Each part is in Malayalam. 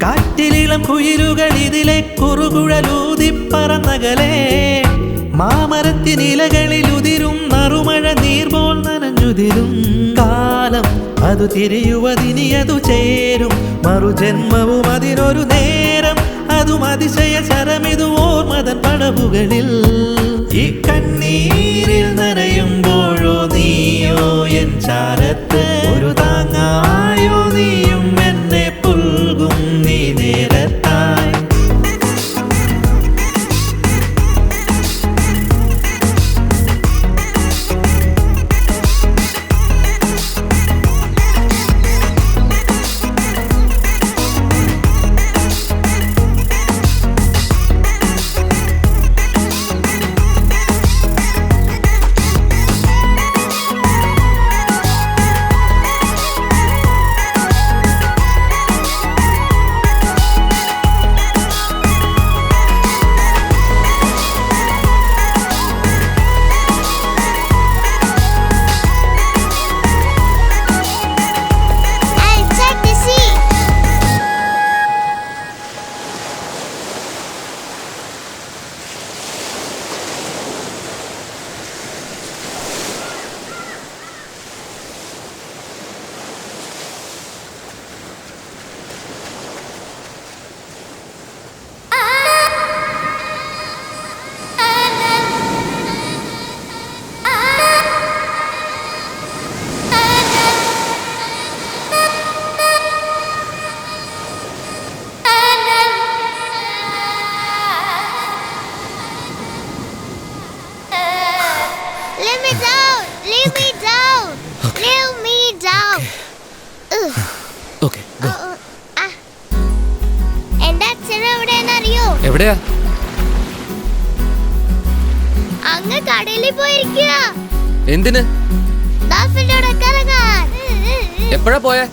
കാറ്റിലിളം കുയിലുകൾ ഇതിലെ കുറുകുഴലൂതിപ്പറന്നകലേ മാമരത്തിനിലകളിൽ ഉതിരും നറുമഴ നീർപോൽ നനഞ്ഞുതിരും കാലം അതു തിരിയുവതിനി അതു ചേരും മറുജന്മവും അതിനൊരു നേരം അതും അതിശയ ശരമിതു ഓർമ്മതൻ പടവുകളിൽ ഈ കണ്ണീരിൽ നനയുമ്പോഴോ നീയോ എൻ ചാരത്ത് ഒരു താങ്ങായോ നീയും എന്നെ പുൽകും നീ നേരത്തായി എവിടെയാ? അങ്ങ് കടലിൽ പോയിരിക്കുക. എന്തിന്? എപ്പോഴാ പോയെ?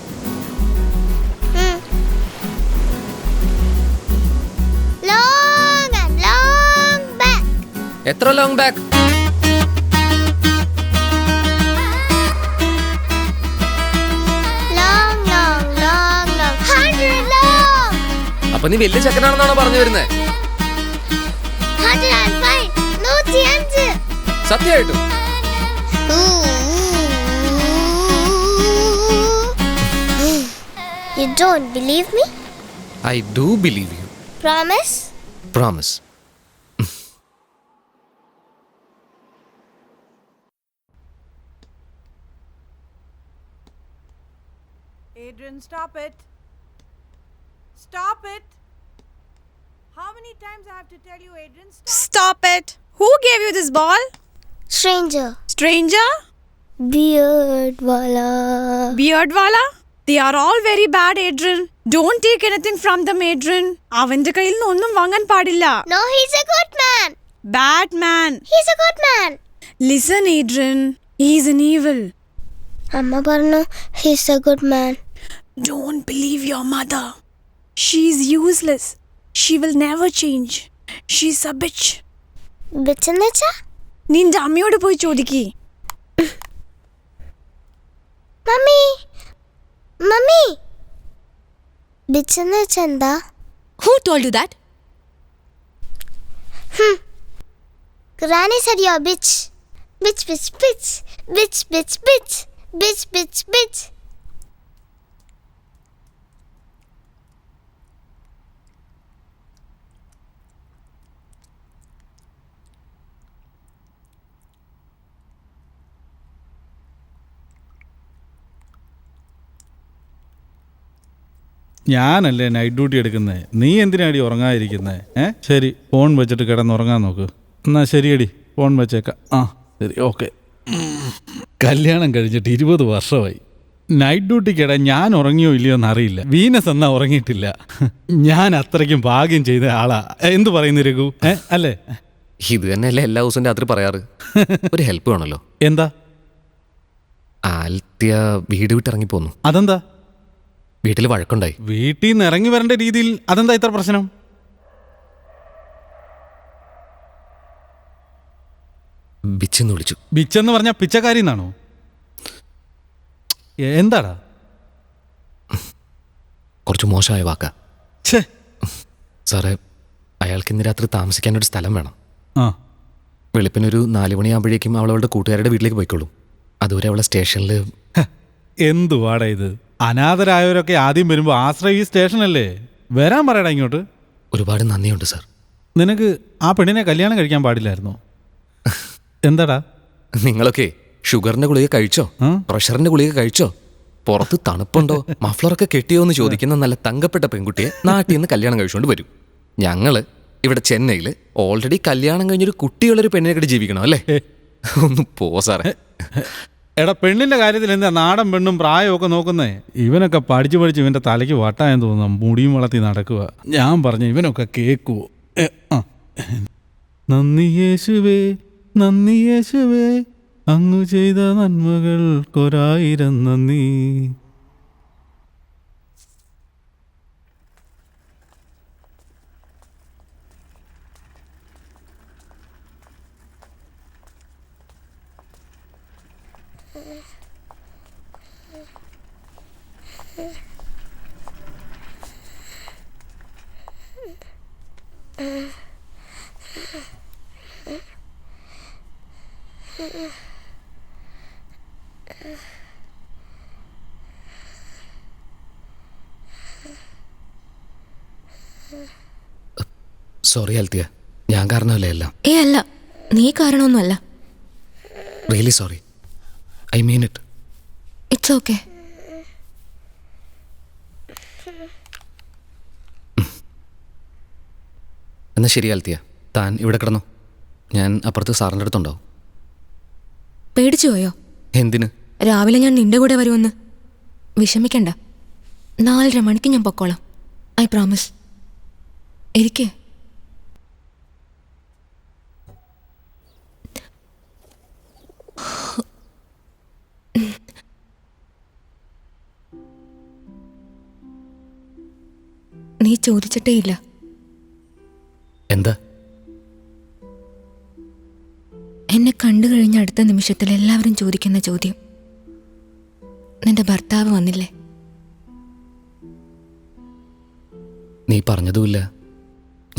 എത്ര ലോങ് ബാക്ക്? അപ്പൊ നീ വലിയ ചെക്കനാണെന്നാണോ പറഞ്ഞു വരുന്നേ? സത്യമായിട്ടും? You don't believe me? I do believe you. Promise? Promise. Adrian, stop it. Stop it. How many times I have to tell you, Adrian, stop? Stop it. Who gave you this ball? Stranger. Stranger? Beard wala. Beard wala? They are all very bad, Adrian. Don't take anything from them, Adrian. അവന്റെ കയ്യിൽ നിന്ന് ഒന്നും വാങ്ങാൻ പാടില്ല. No, he's a good man. Bad man. He's a good man. Listen, Adrian. He's an evil. Amma parnu, he's a good man. Don't believe your mother. She's useless. She will never change. She's a bitch. Bitch ennacha? നിന്റെ അമ്മയോട് പോയി ചോദിക്ക്. Mummy. Mummy. Bitch ennacha enda? Who told you that? Granny said you're a bitch. Bitch, bitch, bitch. Bitch, bitch, bitch. Bitch, bitch, bitch. ഞാനല്ലേ നൈറ്റ് ഡ്യൂട്ടി എടുക്കുന്നത്. നീ എന്തിനാടി ഉറങ്ങാതിരിക്കുന്നത്? ശരി, ഫോൺ വെച്ചിട്ട് കിടന്നുറങ്ങാൻ നോക്ക്. എന്നാൽ ശരിയടി, ഫോൺ വെച്ചേക്കാം. ആ ശരി, ഓക്കെ. കല്യാണം കഴിഞ്ഞിട്ട് 20 വർഷമായി. നൈറ്റ് ഡ്യൂട്ടിക്കിടെ ഞാൻ ഉറങ്ങിയോ ഇല്ലയോ എന്നറിയില്ല. വീനസ് എന്നാ ഉറങ്ങിയിട്ടില്ല. ഞാൻ അത്രയ്ക്കും ഭാഗ്യം ചെയ്ത ആളാ. എന്തു പറയുന്നു രഘു? അല്ലേ? ഇത് തന്നെയല്ലേ എല്ലാ ദിവസവും രാത്രി പറയാറ്. ഒരു ഹെൽപ്പ് വേണമല്ലോ. എന്താ? ആൽത്യ വീട് വിട്ടിറങ്ങിപ്പോന്നു. അതെന്താ? വീട്ടിൽ വഴക്കുണ്ടായി. വീട്ടിൽ നിന്ന് ഇറങ്ങി വരേണ്ട രീതിയിൽ അതെന്താ ഇത്ര പ്രശ്നം? ബിച്ചെന്ന് വിളിച്ചു. ബിച്ചെന്ന് പറഞ്ഞാൽ പിച്ചക്കാരി എന്നാണോ? എന്താടാ? കുറച്ച് മോശമായ വാക്ക. സാറേ, അയാൾക്ക് ഇന്ന് രാത്രി താമസിക്കാനൊരു സ്ഥലം വേണം. ആ വെളുപ്പിനൊരു 4 മണിയാകുമ്പോഴേക്കും അവൾ അവളുടെ കൂട്ടുകാരുടെ വീട്ടിലേക്ക് പോയിക്കോളും. അതുവരെ അവളെ സ്റ്റേഷനിൽ. എന്തുവാടാ ഇത്? അനാഥരായവരൊക്കെ ആദ്യം വരുമ്പോൾ ആശ്രയ ഈ സ്റ്റേഷനല്ലേ, വരാൻ പറയടാ ഇങ്ങോട്ട്. ഒരുപാട് നന്ദിയുണ്ട് സാർ. നിനക്ക് ആ പെണ്ണിനെ കല്യാണം കഴിക്കാൻ പാടില്ലായിരുന്നോ? എന്താടാ? നിങ്ങളൊക്കെ ഷുഗറിന്റെ ഗുളിക കഴിച്ചോ? പ്രഷറിന്റെ ഗുളിക കഴിച്ചോ? പുറത്ത് തണുപ്പുണ്ടോ, മഫ്ലറൊക്കെ കെട്ടിയോ എന്ന് ചോദിക്കുന്ന നല്ല തങ്കപ്പെട്ട പെൺകുട്ടിയെ നാട്ടിൽ നിന്ന് കല്യാണം കഴിച്ചുകൊണ്ട് വരും. ഞങ്ങള് ഇവിടെ ചെന്നൈയിൽ ഓൾറെഡി കല്യാണം കഴിഞ്ഞൊരു കുട്ടിയുള്ളൊരു പെണ്ണിനെ കിട്ടി ജീവിക്കണം അല്ലേ? ഒന്ന് പോ സാറേ. എടാ, പെണ്ണിന്റെ കാര്യത്തിൽ എന്താ നാടൻ പെണ്ണും പ്രായമൊക്കെ നോക്കുന്നേ? ഇവനൊക്കെ പഠിച്ച് ഇവന്റെ തലയ്ക്ക് വട്ടായെന്ന് തോന്നുന്നു, മുടിയും വളർത്തി നടക്കുക. ഞാൻ പറഞ്ഞു ഇവനൊക്കെ കേക്കുവോ? നന്ദി യേശുവേ, നന്ദി യേശുവേ, അങ്ങു ചെയ്ത നന്മകൾക്കൊരായിരം നന്ദി. സോറി അൽത്തിയ, ഞാൻ കാരണമല്ലേ എല്ലാം. അല്ല, നീ കാരണമൊന്നുമല്ല. Really sorry, I mean it. It's okay. എന്നാൽ ശരി അൽത്തിയ, താൻ ഇവിടെ കിടന്നോ, ഞാൻ അപ്പുറത്ത് സാറിൻ്റെ അടുത്തുണ്ടാവും. പേടിച്ചു പോയോ? എന്തിന്? രാവിലെ ഞാൻ നിന്റെ കൂടെ വരുമെന്ന്. വിഷമിക്കണ്ട, 4:30 മണിക്ക് ഞാൻ പൊക്കോളാം. I promise. ഇരിക്കേ. നീ ചോദിച്ചിട്ടേ ഇല്ല. എന്താ? എന്നെ കണ്ടു കഴിഞ്ഞ അടുത്ത നിമിഷത്തിൽ എല്ലാവരും ചോദിക്കുന്ന ചോദ്യം, നിന്റെ ഭർത്താവ് വന്നില്ലേ? നീ പറഞ്ഞതുമില്ല,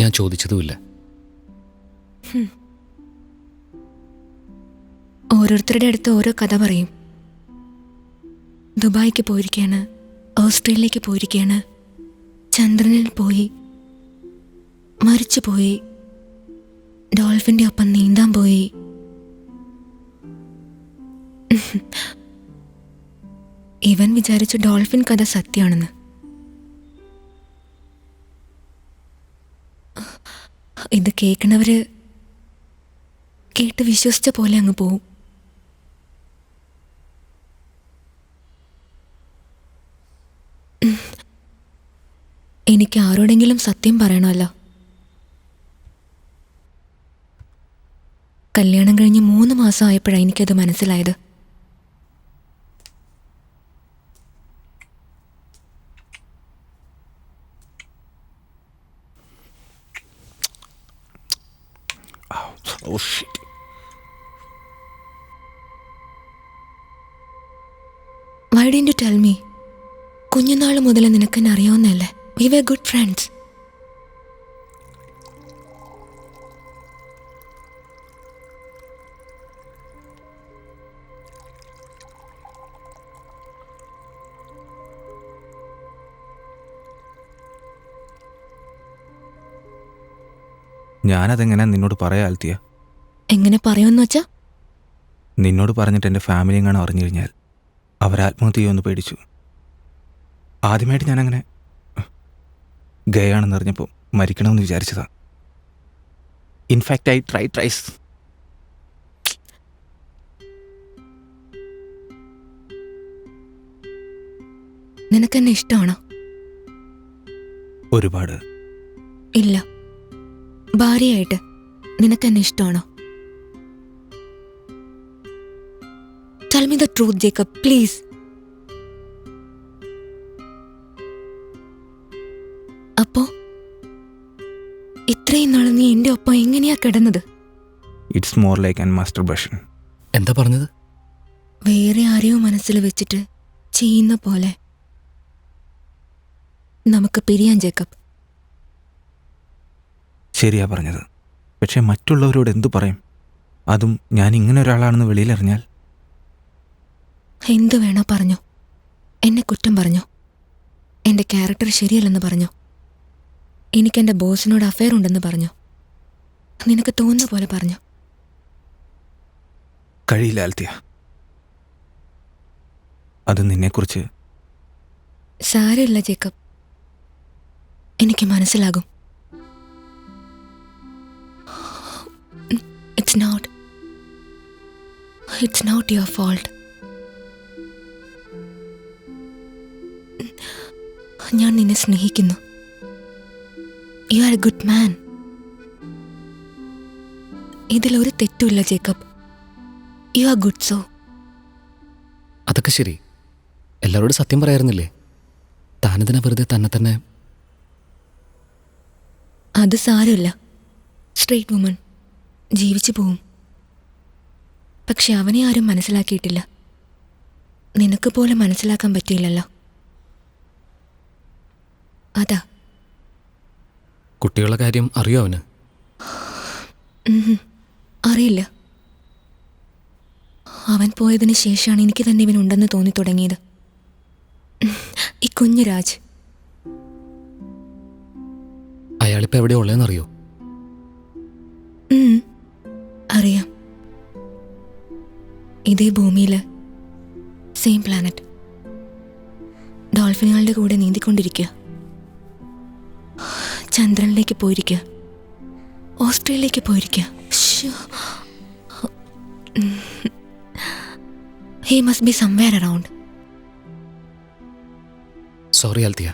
ഞാൻ ചോദിച്ചതുമില്ല. ഓരോരുത്തരുടെ അടുത്ത് ഓരോ കഥ പറയും. ദുബായിക്ക് പോയിരിക്കുകയാണ്, ഓസ്ട്രേലിയക്ക് പോയിരിക്കുകയാണ്, ചന്ദ്രനിൽ പോയി, മരിച്ചു പോയി, ഡോൾഫിൻ്റെ ഒപ്പം നീന്താൻ പോയി. ഇവൻ വിചാരിച്ചു ഡോൾഫിൻ കഥ സത്യമാണെന്ന്. ഇത് കേൾക്കണവര് കേട്ട് വിശ്വസിച്ച പോലെ അങ്ങ് പോവും. എനിക്ക് ആരോടെങ്കിലും സത്യം പറയണമല്ലോ. കല്യാണം കഴിഞ്ഞ് 3 മാസം ആയപ്പോഴാണ് എനിക്കത് മനസ്സിലായത്. Oh shit. Why didn't you tell me? കുഞ്ഞുനാൾ മുതൽ നിനക്കെന്നെ അറിയാവുന്നല്ലേ. We were good friends. ഞാനതെങ്ങനെ നിന്നോട് പറയാ ആൽത്തിയ? എങ്ങനെ പറയുമെന്ന് വെച്ചാ? നിന്നോട് പറഞ്ഞിട്ട് എൻ്റെ ഫാമിലി എങ്ങാനും അറിഞ്ഞു കഴിഞ്ഞാൽ അവരാത്മഹത്യ ചെയ്യുമെന്ന് പേടിച്ചു. ആദ്യമായിട്ട് ഞാനങ്ങനെ ഗയാണെന്ന് അറിഞ്ഞപ്പോൾ മരിക്കണമെന്ന് വിചാരിച്ചതാ. In fact I try tries. നിനക്കെന്നെ ഇഷ്ടമാണോ? ഒരുപാട്. ഇല്ല. ഭാര്യയായിട്ട് നിനക്കെന്നെ ഇഷ്ടമാണോ? Tell me the truth, Jacob, please. അപ്പോ ഇത്രയും നാൾ നീ എൻ്റെ ഒപ്പം എങ്ങനെയാ കിടന്നത്? It's more like an masturbation. എന്താ പറഞ്ഞത്? വേറെ ആരെയോ മനസ്സിൽ വെച്ചിട്ട് ചെയ്യുന്ന പോലെ. നമുക്ക് പിരിയാൻ ജേക്കബ്. ശരിയാ പറഞ്ഞത്. പക്ഷേ മറ്റുള്ളവരോട് എന്തു പറയും? അതും ഞാൻ ഇങ്ങനെ ഒരാളാണെന്ന് വെളിയിലറിഞ്ഞാൽ? എന്തു വേണോ പറഞ്ഞോ. എന്നെ കുറ്റം പറഞ്ഞോ. എൻ്റെ ക്യാരക്ടർ ശരിയല്ലെന്ന് പറഞ്ഞോ. എനിക്കെൻ്റെ ബോസിനോട് അഫെയർ ഉണ്ടെന്ന് പറഞ്ഞോ. നിനക്ക് തോന്നുന്ന പോലെ പറഞ്ഞോ. കഴിയില്ല ആൽത്തിയ. അത് നിന്നെക്കുറിച്ച്. സാരമില്ല ജേക്കബ്, എനിക്ക് മനസ്സിലാകും. It's not your fault. ഞാൻ നിന്നെ സ്നേഹിക്കുന്നു. You are a good man. ഇതിലൊരു തെറ്റുമില്ല Jacob. You are good. So അതൊക്കെ ശരി. എല്ലാവരോടും സത്യം പറയാറുന്നില്ലേ? താനെതിനെ വെറുതെ തന്നെ. അത് സാരമില്ല. സ്ട്രെയിറ്റ് വുമൺ ജീവിച്ചു പോവും. പക്ഷെ അവനെ ആരും മനസ്സിലാക്കിയിട്ടില്ല. നിനക്ക് പോലും മനസ്സിലാക്കാൻ പറ്റിയില്ലല്ലോ. അതാ. കുട്ടികളുടെ കാര്യം അറിയോ അവന്? അറിയില്ല. അവൻ പോയതിന് ശേഷമാണ് എനിക്ക് തന്നെ ഇവനുണ്ടെന്ന് തോന്നി തുടങ്ങിയത്. ഈ കുഞ്ഞു രാജ്. അയാളിപ്പോൾ എവിടെയാ ഉള്ളതെന്നറിയോ? അറിയാം. ഇതേ ഭൂമിയിൽ, സെയിം പ്ലാനറ്റ്, ഡോൾഫിനുകളുടെ കൂടെ നീന്തിക്കൊണ്ടിരിക്കുക. ചന്ദ്രനിലേക്ക് പോയിരിക്കുക. ഓസ്ട്രേലിയയിലേക്ക് പോയിരിക്കുക. He must be somewhere around. Sorry Althea.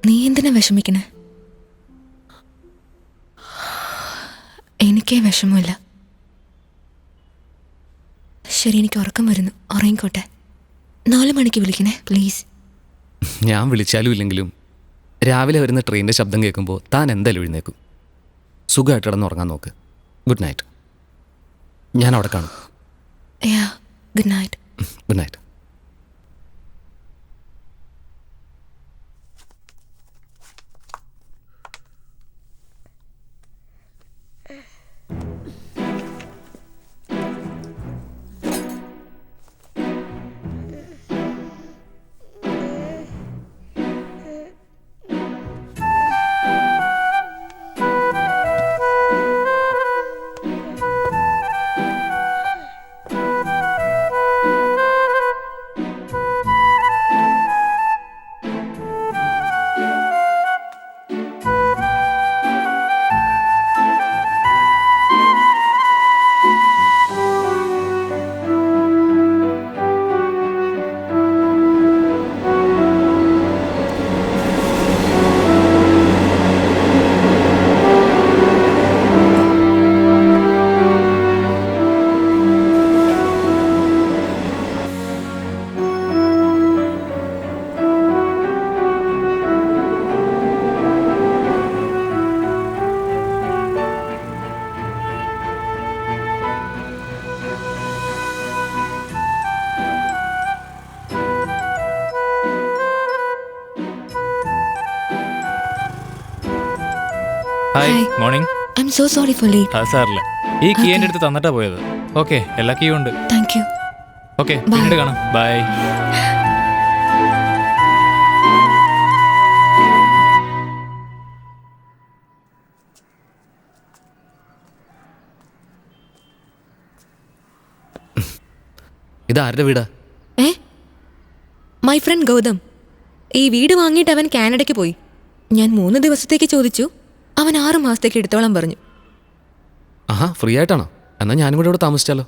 നീ എന്തിനാ വിഷമിക്കണേ? എനിക്കേ വിഷമമില്ല. ശരി, എനിക്ക് ഉറക്കം വരുന്നു. ഉറങ്ങിക്കോട്ടെ. 4 മണിക്ക് വിളിക്കണേ പ്ലീസ്. ഞാൻ വിളിച്ചാലും ഇല്ലെങ്കിലും രാവിലെ വരുന്ന ട്രെയിനിൻ്റെ ശബ്ദം കേൾക്കുമ്പോൾ താൻ എന്തായാലും എഴുന്നേക്കും. സുഖമായിട്ട് കിടന്നുറങ്ങാൻ നോക്ക്. Good night. ഞാൻ അവിടെ കാണും. Good night. Good night. Hi, Hi. Morning. I'm so sorry for late. സാറില്ല, ഈ കീ എൻ്റെ അടുത്ത് തന്നിട്ടാ പോയത്. ഓക്കെ, എല്ലാ കീയും ഉണ്ട്. Thank you. Okay, Bye. പിന്നീട് കാണാം. ബൈ. ഇതാരുടെ വീടാ? My friend Gautam. ഈ വീട് വാങ്ങിയിട്ട് അവൻ കാനഡയ്ക്ക് പോയി. ഞാൻ 3 ദിവസത്തേക്ക് ചോദിച്ചു. അവൻ 6 മാസത്തേക്ക് എടുത്തോളം പറഞ്ഞു. ആഹാ, ഫ്രീ ആയിട്ടാണോ? എന്നാൽ ഞാനും കൂടെ ഇവിടെ താമസിച്ചാലോ?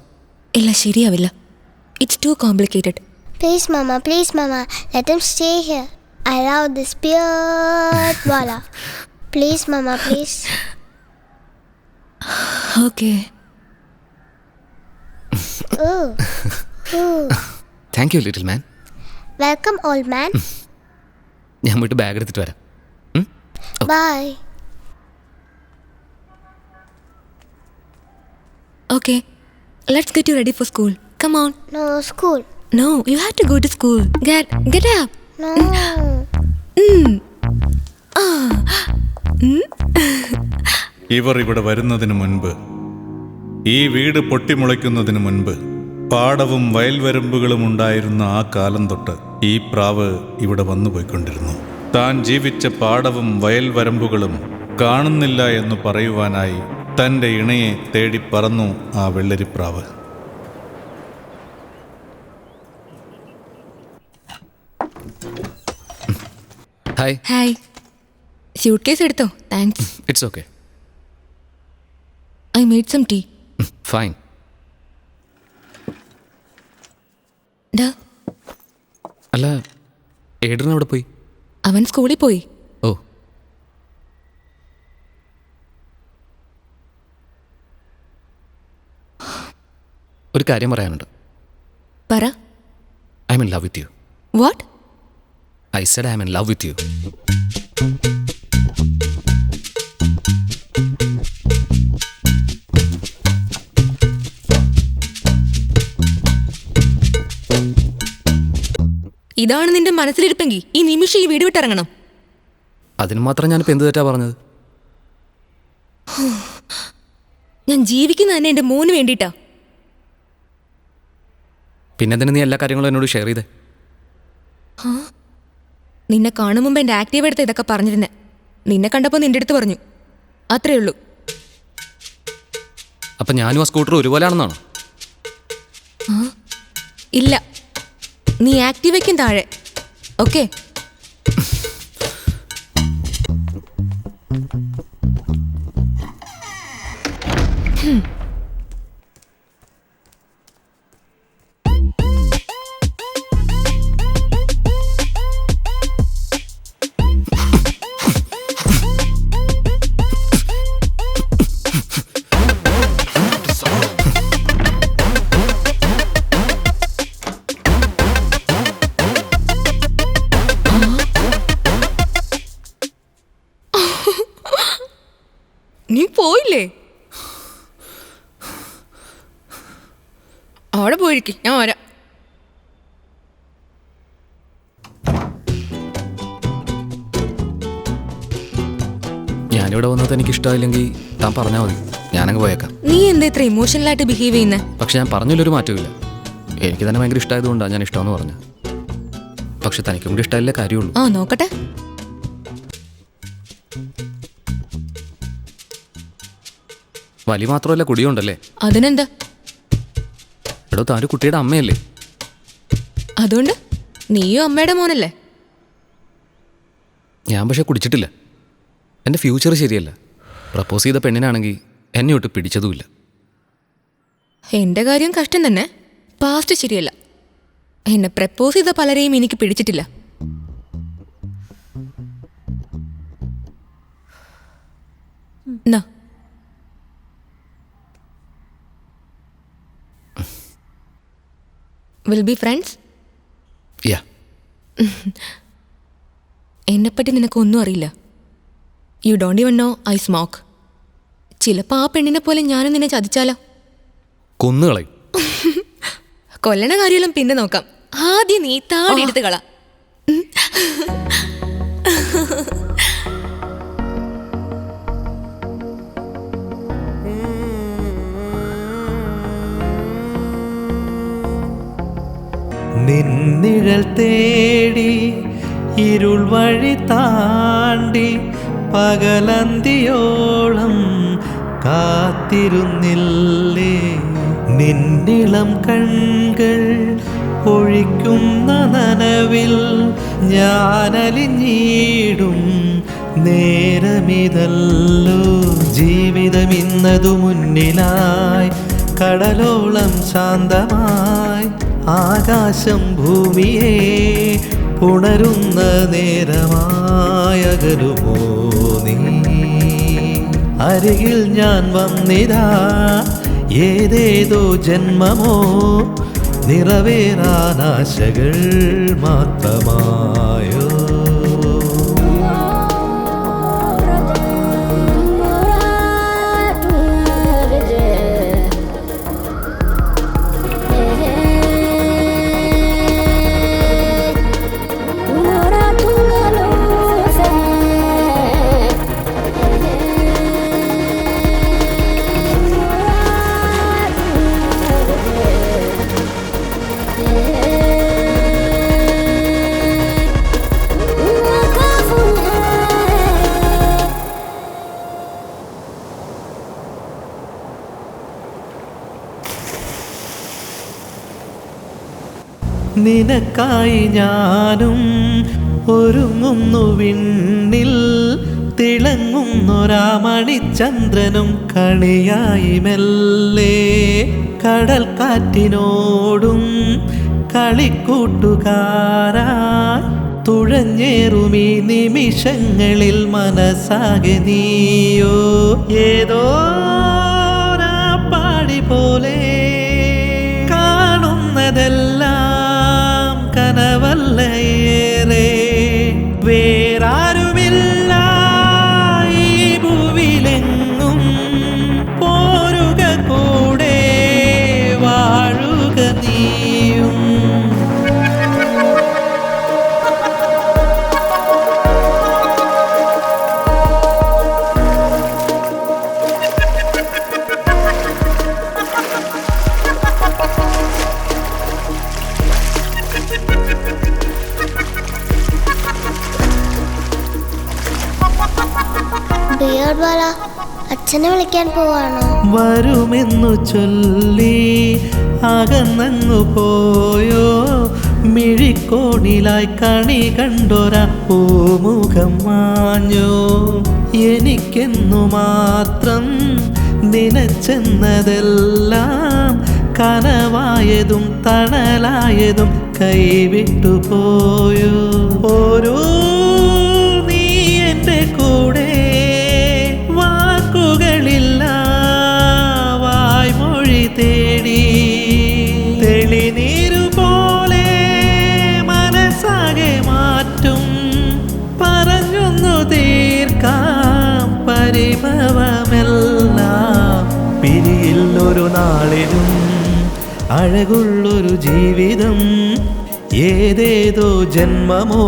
ഇല്ല, ശരിയാവില്ല. It's too complicated. Please, Mama, let him stay here. I love this beard, Wala. Please, Mama, please. Okay. Ooh. Ooh. Thank you little man. Welcome, old man. ഞാൻ പോയിട്ട് ബാഗ് എടുത്തിട്ട് വരാം. Bye. Okay. Let's get you ready for school. Come on. No, school. No, you have to go to school. Get up. No. ഇവർ ഇവിടെ വരുന്നതിന് മുൻപ്, ഈ വീട് പൊട്ടിമുളയ്ക്കുന്നതിന് മുൻപ്, പാടവും വയൽവരമ്പുകളും ഉണ്ടായിരുന്ന ആ കാലം തൊട്ട് ഈ പ്രാവ് ഇവിടെ വന്നു പോയിക്കൊണ്ടിരുന്നു. താൻ ജീവിച്ച പാടവും വയൽവരമ്പുകളും കാണുന്നില്ല എന്ന് പറയുവാനായി തൻ്റെ ഇണയെ തേടി പറന്നു ആ വെള്ളരിപ്രാവ്. ഹായ്. ഹായ്. സ്യൂട്ട് കേസ് എടുത്തോ? Thanks. It's okay. I made some tea. Fine. അല്ല, ഏഡ്രൻ അവിടെ പോയി? അവൻ സ്കൂളിൽ പോയി. ഓ. ഒരു കാര്യം പറയാനുണ്ട്. പറ. I M in love with you. What? I said I am in love with you. ഇതാണ് നിന്റെ മനസ്സിലിരിപ്പെങ്കിൽ ഈ നിമിഷം ഈ വീട് വിട്ടിറങ്ങണം. അതിന് മാത്രം ഞാനിപ്പോൾ എന്ത് തെറ്റാ പറഞ്ഞത്? ഞാൻ ജീവിക്കുന്ന തന്നെ എൻ്റെ മോന് വേണ്ടിയിട്ടാ. പിന്നെ എന്തിനാ നീ എല്ലാ കാര്യങ്ങളും എന്നോട് ഷെയർ ചെയ്തേ? നിന്നെ കാണും മുമ്പ് എൻ്റെ ആക്റ്റീവ് എടുത്ത് ഇതൊക്കെ പറഞ്ഞിരുന്നെ. നിന്നെ കണ്ടപ്പോൾ നിന്റെ അടുത്ത് പറഞ്ഞു, അത്രേ ഉള്ളൂ. അപ്പം ഞാനും ആ സ്കൂട്ടർ ഒരുപോലെയാണെന്നാണോ? ഇല്ല, നീ ആക്റ്റീവയ്ക്കും താഴെ. ഓക്കെ? നീ പോയില്ലേ? അവിടെ പോയിരിക്കും, ഞാൻ വരാം. ഞാനിവിടെ വന്നത് എനിക്ക് ഇഷ്ടമായില്ലെങ്കിൽ താൻ പറഞ്ഞാൽ മതി, ഞാനങ്ങ് പോയേക്കാം. നീ എന്താ ഇത്ര ഇമോഷണലായിട്ട് ബിഹേവ് ചെയ്യുന്നേ? പക്ഷെ ഞാൻ പറഞ്ഞതിലൊരു മാറ്റമില്ല. എനിക്ക് തന്നെ ഭയങ്കര ഇഷ്ടമായതുകൊണ്ടാണ് ഞാൻ ഇഷ്ടമെന്ന് പറഞ്ഞത്. പക്ഷെ തനിക്കും കൂടി ഇഷ്ടമായില്ലേ കാര്യമുള്ളൂ. ആ, നോക്കട്ടെ. വലി മാത്രമല്ല കുടിയുണ്ടല്ലേ? അതിനെന്താ? എടോ, താൻ ഒരു കുട്ടിയുടെ അമ്മയല്ലേ? അതുകൊണ്ട് നീയും അമ്മയുടെ മോനല്ലേ? ഞാൻ പക്ഷെ കുടിച്ചിട്ടില്ല. എൻ്റെ ഫ്യൂച്ചർ ശരിയല്ല. പ്രപ്പോസ് ചെയ്ത പെണ്ണിനാണെങ്കിൽ എന്നെ ഒട്ട് പിടിച്ചതുമില്ല. എൻ്റെ കാര്യം കഷ്ടം തന്നെ. പാസ്റ്റ് ശരിയല്ല. എന്നെ പ്രപ്പോസ് ചെയ്ത പലരെയും എനിക്ക് പിടിച്ചിട്ടില്ല. എന്നാ വിൽ ബി ഫ്രണ്ട്സ്? യാ. എന്നെപ്പറ്റി നിനക്കൊന്നും അറിയില്ല. You don't even know I smoke. ചിലപ്പോൾ ആ പെണ്ണിനെ പോലെ ഞാനും നിന്നെ ചതിച്ചാലോ? കൊന്നുകളയും. കൊല്ലണ കാര്യമെല്ലാം പിന്നെ നോക്കാം. ആദ്യം നീ താടി എടുത്ത് കള. നിന്നിഴൽ തേടി ഇരുൾ വഴി താണ്ടി പകലന്തിയോളം കാത്തിരുന്നില്ലേ? നിന്നിളം കൺകൾ ഒഴിക്കുന്ന നനവിൽ ഞാനലിഞ്ഞിടും നേരമിതല്ലോ. ജീവിതമിന്നതു മുന്നിലായി കടലോളം ശാന്തമായി ആകാശം ഭൂമിയെ ഉണരുന്ന നേരമായകലുമോ നീ? അരികിൽ ഞാൻ വന്നിരാ, ഏതേതോ ജന്മമോ നിറവേറാനാശകൾ മാത്രമായോ? നിനക്കായി ഞാനും ഒരുങ്ങുന്നു വിണ്ണിൽ തിളങ്ങുന്നൊരാ മണിചന്ദ്രനും കണിയായി മെല്ലെ കടൽ കാറ്റിനോടും കളിക്കൂട്ടുകാരായി തുഴഞ്ഞേറുമീ നിമിഷങ്ങളിൽ മനസ്സാകെ നീയോ ഏതോ പാടി പോലെ കാണുന്നതെല്ലാം കനവല്ലയേറെ വേറാരുമില്ല ഈ ഭൂവിലെങ്ങും പോരുക കൂടെ വാഴുക നീയും ബിയർഡ്വാല അച്ഛനെ വിളിക്കാൻ പോവാണോ? വരുമെന്നു ചൊല്ലി അകന്നങ്ങു പോയോ മിഴിക്കോണിലായി കണി കണ്ടൊരാ പൂമുഖം മാഞ്ഞോ എനിക്കെന്നു മാത്രം നനച്ചെന്നതെല്ലാം കനവായതും തണലായതും കൈവിട്ടു പോയോ ഓരോ നീ എൻ്റെ കൂടെ വാക്കുകളില്ല വായ്മൊഴി തേടി തെളിനീരു പോലെ മനസ്സാകെ മാറ്റും പറഞ്ഞൊന്നു തീർക്കാം പരിഭവമെല്ലാം പിരിയില്ലൊരു നാളിലും അഴകുള്ളൊരു ജീവിതം ഏതേതോ ജന്മമോ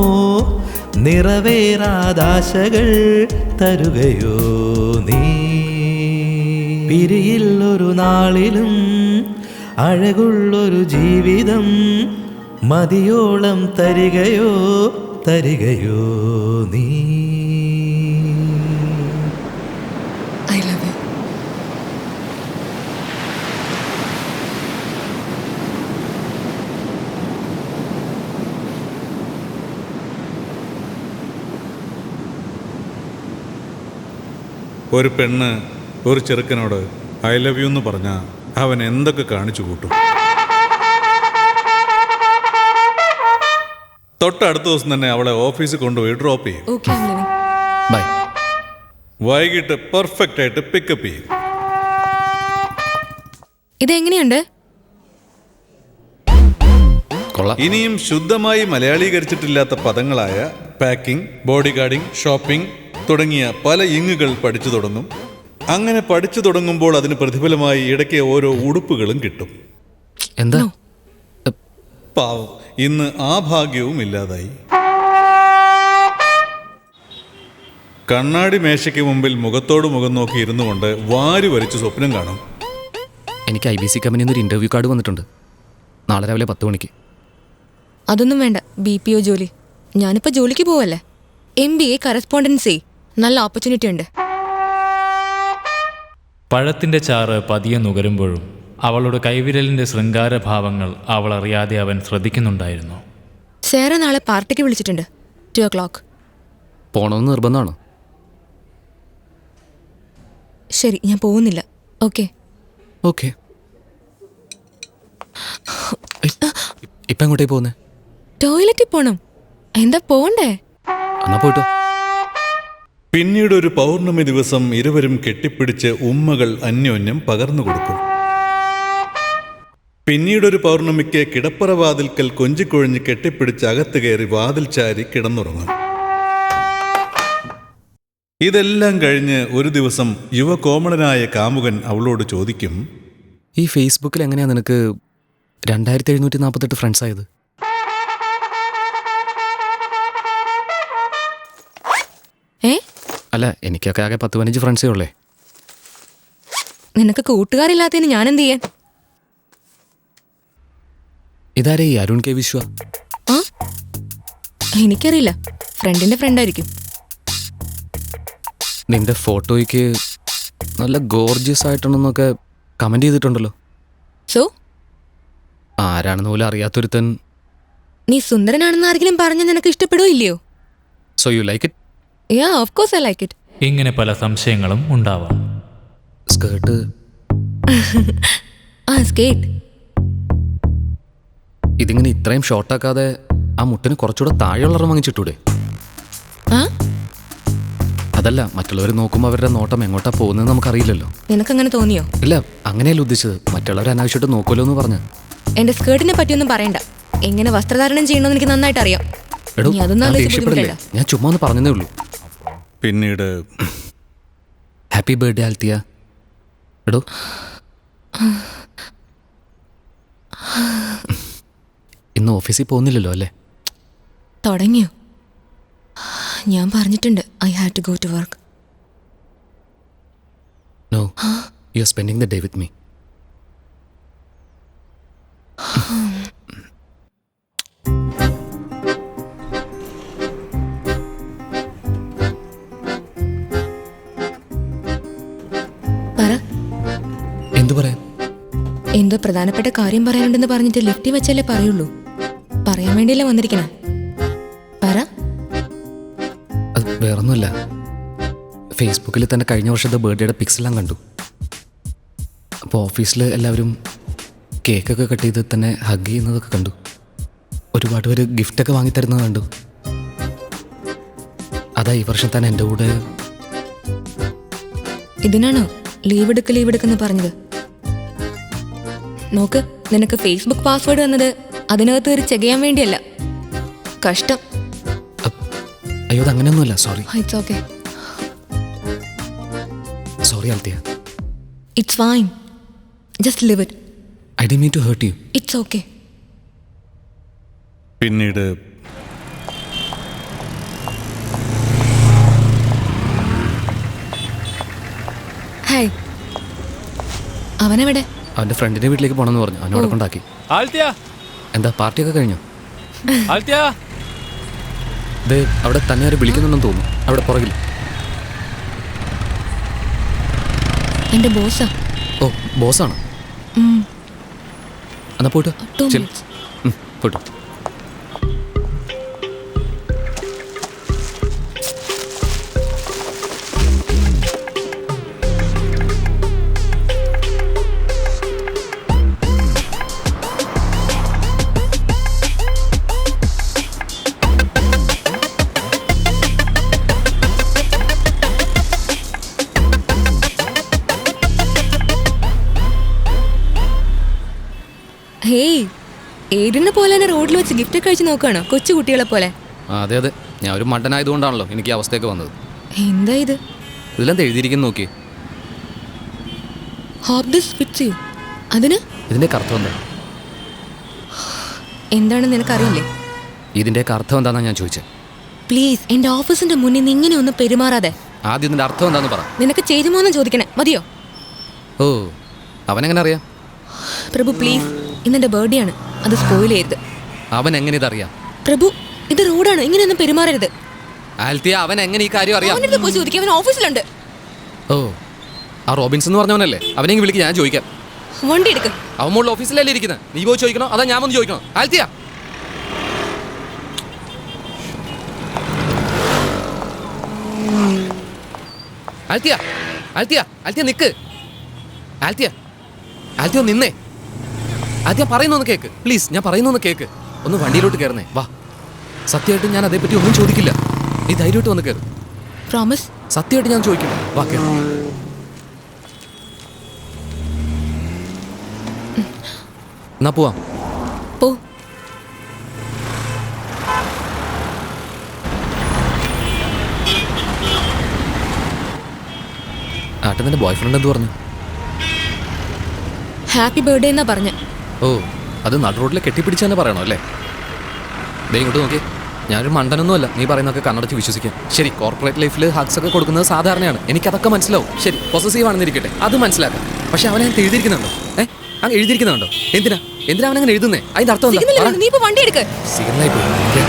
നിറവേറാദാശകൾ തരുകയോ നീ പിരിയില്ലൊരു നാളിലും അഴകുള്ളൊരു ജീവിതം മതിയോളം തരികയോ നീ ഐ ലവ് യു. ഒരു പെണ്ണ് ഒരു ചെറുക്കനോട് ഐ ലവ് യു എന്ന് പറഞ്ഞാൽ അവൻ എന്തൊക്കെ കാണിച്ചു കൂട്ടും. തൊട്ടടുത്ത ദിവസം തന്നെ അവളെ ഓഫീസിൽ കൊണ്ടുപോയി ഡ്രോപ്പ് ചെയ്യും. Okay, I'm leaving. ബൈ. വൈകിട്ട് പെർഫെക്റ്റ് ആയിട്ട് പിക്കപ്പ് ചെയ്യും. ഇതെങ്ങനെയുണ്ട്? കൊള്ളാം. ഇനിയും ശുദ്ധമായി മലയാളീകരിച്ചിട്ടില്ലാത്ത പദങ്ങളായ പാക്കിംഗ്, ബോഡി ഗാർഡിംഗ്, ഷോപ്പിംഗ് തുടങ്ങിയ പല ഇങ്ങുകൾ പഠിച്ചു തുടങ്ങും. അങ്ങനെ പഠിച്ചു തുടങ്ങുമ്പോൾ അതിന് പ്രതിഫലമായി ഇടയ്ക്ക് ഓരോ ഉടുപ്പുകളും കിട്ടും. എന്താ? പാവം, ഇന്ന് ആ ഭാഗ്യവും ഇല്ലാതായി. കണ്ണാടി മേശയ്ക്ക് മുമ്പിൽ മുഖത്തോട് മുഖം നോക്കി ഇരുന്നു കൊണ്ട് വാരി വരച്ച് സ്വപ്നം കാണും. എനിക്ക് IBC കമ്പനിയിൽ നിന്ന് ഒരു ഇന്റർവ്യൂ കാർഡ് വന്നിട്ടുണ്ട്. നാളെ രാവിലെ 10 മണിക്ക്. അതൊന്നും വേണ്ട. BPO ജോലി. ഞാനിപ്പോൾ ജോലിക്ക് പോവല്ലേ. MBA കറസ്പോണ്ടൻസി. നല്ല ഓപ്പർച്യൂണിറ്റി ഉണ്ട്. പഴത്തിൻ്റെ ചാറ് പതിയെ നുകരുമ്പോഴും അവളുടെ കൈവിരലിൻ്റെ ശൃംഗാരഭാവങ്ങൾ അവൾ അറിയാതെ അവൻ ശ്രദ്ധിക്കുന്നുണ്ടായിരുന്നു. സേറ നാളെ പാർട്ടിക്ക് വിളിച്ചിട്ടുണ്ട്. 2 o'clock. പോണമെന്ന് നിർബന്ധമാണോ? ശരി, ഞാൻ പോകുന്നില്ല. ഓക്കെ. ഓക്കെ. ഇപ്പം എങ്ങോട്ടേ പോകുന്നേ? ടോയ്ലറ്റിൽ പോണം. എന്താ പോണ്ടേ? എന്നാ പോയിട്ടോ. പിന്നീട് ഒരു പൗർണമി ദിവസം ഇരുവരും കെട്ടിപ്പിടിച്ച് ഉമ്മകൾ അന്യോന്യം പകർന്നു കൊടുക്കും. പിന്നീടൊരു പൗർണമിക്ക് കിടപ്പറ വാതിൽക്കൽ കൊഞ്ചിക്കൊഴിഞ്ഞ് കെട്ടിപ്പിടിച്ച് അകത്ത് കയറി വാതിൽ ചാരി കിടന്നുറങ്ങും. ഇതെല്ലാം കഴിഞ്ഞ് ഒരു ദിവസം യുവകോമളനായ കാമുകൻ അവളോട് ചോദിക്കും, ഈ ഫേസ്ബുക്കിൽ എങ്ങനെയാ നിനക്ക് 2748 ഫ്രണ്ട്സ് ആയത്? അല്ല, എനിക്കൊക്കെ ആകെ 10-15 ഫ്രണ്ട്സേ ഉള്ളേ. നിനക്ക് കൂട്ടുകാരില്ലാത്തതിന് ഞാൻ എന്ത് ചെയ്യാൻ? ഇതാരേ ഈ അരുൺ കെ വിശ്വ? ആ, എനിക്കറിയില്ല. ഫ്രണ്ടിന്റെ ഫ്രണ്ടായിരിക്കും. നിന്റെ ഫോട്ടോയ്ക്ക് നല്ല ഗോർജിയസ് ആയിട്ടുണ്ടെന്നൊക്കെ കമന്റ് ചെയ്തിട്ടുണ്ടല്ലോ. സോ ആരാണെന്ന് പോലും അറിയാത്തൊരുത്തൻ നീ സുന്ദരനാണെന്ന് ആരെങ്കിലും പറഞ്ഞ നിനക്ക് ഇഷ്ടപ്പെടുവോ ഇല്ലയോ? So you like it? Yeah of course I like it. ഇങ്ങനെ പല സംശയങ്ങളും ഉണ്ടാവാം. സ്കേർട്ട് ആ സ്കേറ്റ്. ഇതിങ്ങനെ ഇത്രയും ഷോർട്ടാക്കാതെ ആ മുട്ടിന് കുറച്ചുകൂടെ താഴെയുള്ളവർ വാങ്ങിച്ചിട്ടൂടെ? ആ അതല്ല, മറ്റുള്ളവർ നോക്കുമ്പോൾ അവരുടെ നോട്ടം എങ്ങോട്ടാ പോകുന്നത് നമുക്കറിയില്ലല്ലോ. നിനക്കങ്ങനെ തോന്നിയോ? ഇല്ല, അങ്ങനെയല്ല ഉദ്ദേശിച്ചത്. മറ്റുള്ളവർ അനാവശ്യമായിട്ട് നോക്കുമല്ലോ എന്ന് പറഞ്ഞ്. എന്റെ സ്കേർട്ടിനെ പറ്റിയൊന്നും പറയണ്ട. എങ്ങനെ വസ്ത്രധാരണം ചെയ്യണമെന്ന് എനിക്ക് നന്നായിട്ട് അറിയാം. എടോ, നീ അതൊന്നും ഞാൻ ആലോചിച്ച് ദേഷ്യപ്പെടില്ലേ? ബുദ്ധിമുട്ടണ്ട. ഞാൻ ചുമ്മാ ഒന്ന് പറഞ്ഞതേ ഉള്ളൂ. പിന്നീട് ഹാപ്പി ബർത്ത്ഡേ ആൽത്തിയ. എടോ, ഇന്ന് ഓഫീസിൽ പോകുന്നില്ലല്ലോ അല്ലേ? തുടങ്ങിയോ? ഞാൻ പറഞ്ഞിട്ടുണ്ട് I had to go to work. No, you are spending the day with me. പറ. എന്തു പറയാൻ? എന്തോ പ്രധാനപ്പെട്ട കാര്യം പറയാനുണ്ടെന്ന് പറഞ്ഞിട്ട് ലിഫ്റ്റിൽ വെച്ചല്ലേ പറയുള്ളൂ. പറയാൻ വേണ്ടിയല്ലേ വന്നിരിക്കണേ. പറ. അത് വേറൊന്നുമല്ല. ഫേസ്ബുക്കിൽ തന്നെ കഴിഞ്ഞ വർഷത്തെ ബർത്ത്ഡേയുടെ പിക്സെല്ലാം കണ്ടു. അപ്പോൾ ഓഫീസിൽ എല്ലാവരും കേക്കൊക്കെ കട്ട് ചെയ്ത് തന്നെ ഹഗ് ചെയ്യുന്നതൊക്കെ കണ്ടു. ഒരുപാട് പേര് ഗിഫ്റ്റൊക്കെ വാങ്ങിത്തരുന്നത് കണ്ടു. അതാ ഈ വർഷം തന്നെ എൻ്റെ കൂടെ. ഇതിനാണോ ലീവ് എടുക്കെന്ന് പറഞ്ഞത്? നോക്ക്, നിനക്ക് ഫേസ്ബുക്ക് പാസ്വേഡ് തന്നത് അതിനകത്ത് ഒരു ചെകയാൻ വേണ്ടിയല്ല. കഷ്ടം. അയ്യോ, അത് അങ്ങനെയൊന്നുമല്ല. Sorry. It's okay. Sorry Althea. It's fine. Just leave it. I didn't mean to hurt you. It's okay. പിന്നീട് ഹായ്. അവനെവിടെ? അവൻ്റെ ഫ്രണ്ടിൻ്റെ വീട്ടിലേക്ക് പോകണമെന്ന് പറഞ്ഞു. അവനോട് കൊണ്ടാക്കി. എന്താ, പാർട്ടിയൊക്കെ കഴിഞ്ഞോ? ഇത് അവിടെ തന്നെ ആരും വിളിക്കുന്നുണ്ടെന്ന് തോന്നുന്നു. അവിടെ പുറകിൽ. എന്റെ ബോസാ. ഓ, ബോസാണോ? എന്നാ പോയിട്ട് പോട്ടു. ഹേയ്, ഏതിനെ പോലെ തന്നെ റോഡിൽ വെച്ച് ഗിഫ്റ്റ് കഴിച്ച് നോക്കുകയാണോ കൊച്ചു കുട്ടികളെ പോലെ? അതെ അതെ, ഞാൻ ഒരു മണ്ടനായതുകൊണ്ടാണല്ലോ എനിക്ക് ഈ അവസ്ഥയൊക്കെ വന്നത്. എന്താ ഇത്? ഇതിലെന്താ എഴുതിയിരിക്കുന്നു നോക്കി. Hope this fits you. അതിന് ഇതിൻ്റെയൊക്കെ അർത്ഥം എന്താ? എന്താണെന്ന് നിനക്കറിയില്ലേ? ഇതിൻ്റെയൊക്കെ അർത്ഥം എന്താണെന്നാണ് ഞാൻ ചോദിച്ചത്. പ്ലീസ്, എന്റെ ഓഫീസിന്റെ മുന്നിൽ നിന്ന് ഇങ്ങനെ ഒന്നും പെരുമാറാതെ. ആദ്യം ഇതിൻ്റെ അർത്ഥം എന്താണെന്ന് പറ. നിനക്ക് ചേരുമോന്ന് ചോദിക്കണേ, മതിയോ? ഓ, അവനെങ്ങനെ അറിയാം? പ്രഭു പ്ലീസ്, ഇന്നെന്റെ ബർത്ത്ഡേ ആണ്, അത് സ്പോയിൽ ചെയ്യരുത്. അവൻ എങ്ങനെ ഇതറിയാം? പ്രഭു, ഇത് റോഡാണ്, ഇങ്ങനെയൊന്നും പെരുമാറരുത്. ആൽത്തിയ, അവൻ എങ്ങനെ ഈ കാര്യം അറിയാം? അവൻ്റെ അടുത്ത് പോയി ചോദിക്കാം, അവൻ ഓഫീസിലുണ്ട്. ഓ, ആ റോബിൻസ് എന്ന് പറഞ്ഞവനല്ലേ? അവനെ വിളിക്ക്, ഞാൻ ചോദിക്കാം. വണ്ടി എടുക്ക്. അവൻ മുകളിൽ ഓഫീസിലല്ലേ ഇരിക്കുന്നത്? നീ പോയി ചോദിക്കണോ അതാ ഞാൻ വന്ന് ചോദിക്കണോ? ആൽത്തിയ, ആൽത്തിയ, ആൽത്തിയ, ആൽത്തിയ നിക്ക്. ആൽത്തിയ, ആൽത്തിയ നിന്നേ. ആദ്യം പറയുന്നൊന്ന് കേക്ക് പ്ലീസ്. ഞാൻ പറയുന്നൊന്ന് കേക്ക്. ഒന്ന് വണ്ടിയിലോട്ട് കയറുന്നേ, വാ. സത്യമായിട്ട് ഞാൻ അതേപ്പറ്റി ഒന്നും ചോദിക്കില്ല. നീ ധൈര്യമായിട്ട് വന്ന് കയറും. പ്രോമിസ്? സത്യമായിട്ട് ഞാൻ ചോദിക്കും. വാ, കയറും. എന്നാ പോവാം. പോ. ആട്ടത്തിൻ്റെ ബോയ് ഫ്രണ്ട് എന്ത് പറഞ്ഞു? ഹാപ്പി ബർത്ത്ഡേ എന്നാ പറഞ്ഞ. ഓ, അത് നടു റോഡിൽ കെട്ടിപ്പിടിച്ച് തന്നെ പറയണോ അല്ലേ? ദേ ഇങ്ങോട്ട് നോക്കി. ഞാനൊരു മണ്ടനൊന്നുമല്ല നീ പറയുന്നതൊക്കെ കണ്ണടച്ച് വിശ്വസിക്കാം. ശരി, കോർപ്പറേറ്റ് ലൈഫിൽ ഹഗ്സ് ഒക്കെ കൊടുക്കുന്നത് സാധാരണയാണ്, എനിക്കതൊക്കെ മനസ്സിലാവും. ശരി, പൊസസീവ് ആണെന്നിരിക്കട്ടെ, അത് മനസ്സിലാക്കാം. പക്ഷെ അവനെ എഴുതിയിരിക്കുന്നുണ്ടോ? അങ്ങ് എഴുതിയിരിക്കുന്നുണ്ടോ? എന്തിനാ അവനങ്ങനെ എഴുതുന്നേ? അതിന്റെ അർത്ഥം എന്താ? നീ ഇപ്പൊ വണ്ടി എടുക്ക്. സിഗ്നലായി പോയി.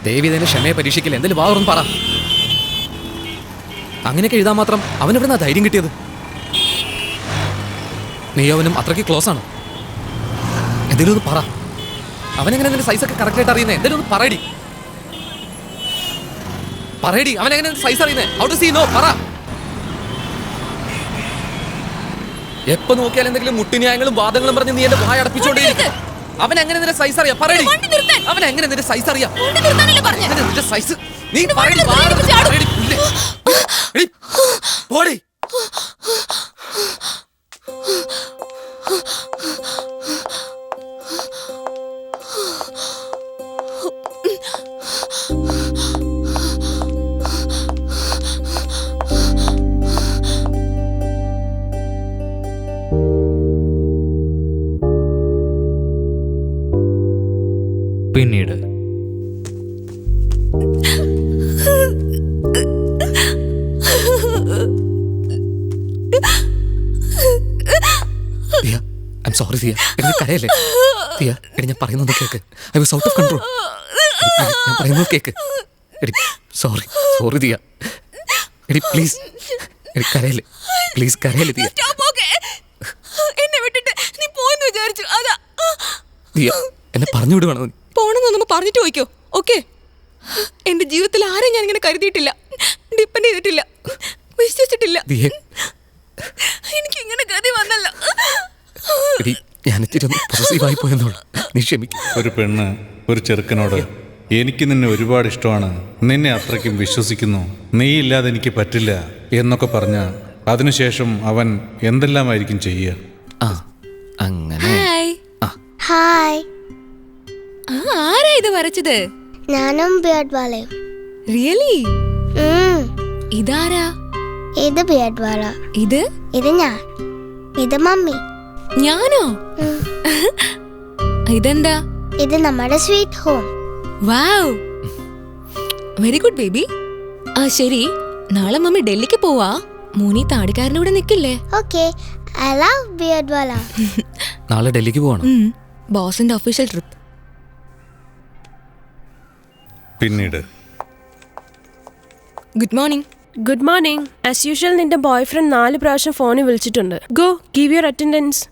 ദേവി തന്നെ ക്ഷമയെ പരീക്ഷിക്കില്ല. എന്തെങ്കിലും വാറൊന്നും പറ. അങ്ങനെയൊക്കെ എഴുതാൻ മാത്രം അവനെവിടുന്നാ ധൈര്യം കിട്ടിയത്? നീ അവനും അത്രയ്ക്ക് ക്ലോസ് ആണ്? എന്തെങ്കിലും ഒന്ന് പറ. അവനെങ്ങനെ നിന്റെ സൈസൊക്കെ കറക്റ്റായിട്ട് അറിയുന്നേ? എന്തെങ്കിലും ഒന്ന് പറയടി. അവനെങ്ങനെ സൈസ് അറിയുന്നേ? How to see no? പറ. എപ്പോ നോക്കിയാലും എന്തെങ്കിലും മുട്ടിന്യായങ്ങളും വാദങ്ങളും പറഞ്ഞ് നീ എന്റെ വായ അടപ്പിച്ചോണ്ടേ. അവൻ എങ്ങനെ നിന്റെ സൈസ് അറിയാം? പറയടി. അവൻ എങ്ങനെ നിന്റെ സൈസ് അറിയാം? നിന്റെ സൈസ് നീ പറയടി. പോടി. പിന്നീട് സോറി ദിയ, കരയല്ലേ ദിയ? എടി ഞാൻ പറയുന്നത് cake. I was out of control. ഞാൻ പറയുന്നത് കേക്ക്. എടി സോറി ദിയ. എടി പ്ലീസ്, എടി കരയല്ലേ, പ്ലീസ് കരയല്ലേ ദിയ. എന്നെ വിട്ടിട്ട് നീ പോയെന്ന് വിചാരിച്ചു. അതാ ദിയ, എന്നെ പറഞ്ഞു വിടുവാണോ? പോണെന്ന് നമ്മൾ പറഞ്ഞിട്ട് പോയിക്കോ. ഓക്കെ, എന്റെ ജീവിതത്തിൽ ആരെയും ഞാൻ ഇങ്ങനെ കരുതിയിട്ടില്ല, ഡിപ്പെൻഡ് ചെയ്തിട്ടില്ല, വിശ്വസിച്ചിട്ടില്ല. ദിയ, എനിക്ക് ഇങ്ങനെ ഗതി വന്നല്ലോ. ഞാൻ ഇത്തിരി പോസിറ്റീവായി പോയെന്നോളൂ, നീ ക്ഷമിക്കും. ഒരു പെണ്ണ് ഒരു ചെറുക്കനോട് എനിക്ക് നിന്നെ ഒരുപാട് ഇഷ്ടമാണ്, നിന്നെ അത്രയ്ക്കും വിശ്വസിക്കുന്നു, നീ ഇല്ലാതെ എനിക്ക് പറ്റില്ല എന്നൊക്കെ പറഞ്ഞ അതിനുശേഷം അവൻ എന്തെല്ലാമായിരിക്കും ചെയ്യുക? അങ്ങനെ ഹായ്, ആരാ ഇത് വരച്ചത്? ഞാനും ബിയർഡ് വാലയും. റിയലി? ഇതാരാ? ഇത് ബിയർഡ് വാല. ഇത് ഞാൻ. ഇത് മമ്മി. ഞാനോ? ഇതെന്താ? ഇത് നമ്മുടെ സ്വീറ്റ് ഹോം. വാവ്, വെരി ഗുഡ് ബേബി. ശരി, നാളെ മമ്മി ഡൽഹിക്ക് പോവാ. മൂനി താടിക്കാരൻ്റെ കൂടെ നിൽക്കില്ലേ? ഓക്കെ, ഐ ലവ് ബിയർഡ് വാല. നാളെ ഡൽഹിക്ക് പോകണം. ബോസിന്റെ ഒഫീഷ്യൽ ട്രിപ്പ്. പിന്നീട് good morning. Good morning. As usual നിന്റെ ബോയ് ഫ്രണ്ട് 4 പ്രാവശ്യം ഫോണിൽ വിളിച്ചിട്ടുണ്ട്. Go give your attendance.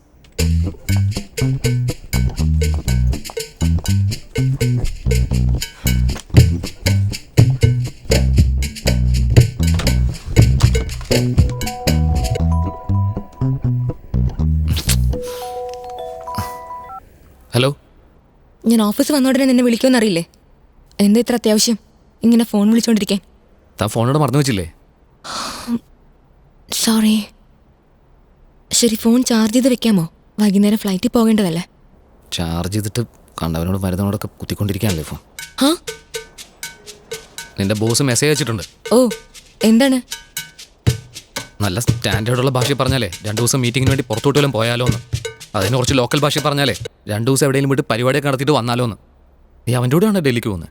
Hello, ഞാൻ ഓഫീസ് വന്നോടനെ നിന്നെ വിളിക്കുമെന്നറിയില്ലേ? എന്താ ഇത്ര അത്യാവശ്യം ഇങ്ങനെ ഫോൺ വിളിച്ചോണ്ടിരിക്കാൻ? താൻ ഫോണോട് മറന്നു വെച്ചില്ലേ? സോറി. ശരി, ഫോൺ ചാർജ് ചെയ്ത് വെക്കാമോ? വൈകുന്നേരം ഫ്ലൈറ്റിൽ പോകേണ്ടതല്ലേ? ചാർജ് ചെയ്തിട്ട് കണ്ടവനോട് മരുന്നോടൊക്കെ കുത്തിക്കൊണ്ടിരിക്കുകയാണല്ലേ ഫോൺ. നിന്റെ ബോസ് മെസ്സേജ് അയച്ചിട്ടുണ്ട്. ഓ, എന്താണ്? നല്ല സ്റ്റാൻഡേർഡുള്ള ഭാഷ പറഞ്ഞാലേ 2 ദിവസം മീറ്റിങ്ങിന് വേണ്ടി പുറത്തോട്ട് വല്ലതും പോയാലോ എന്ന്. അതിന് കുറച്ച് ലോക്കൽ ഭാഷ പറഞ്ഞാലേ 2 ദിവസം എവിടെയെങ്കിലും വിട്ട് പരിപാടിയൊക്കെ നടത്തിയിട്ട് വന്നാലോ എന്ന്. നീ അവൻ്റെ കൂടെയാണ് ഡൽഹിക്ക് പോകുന്നത്?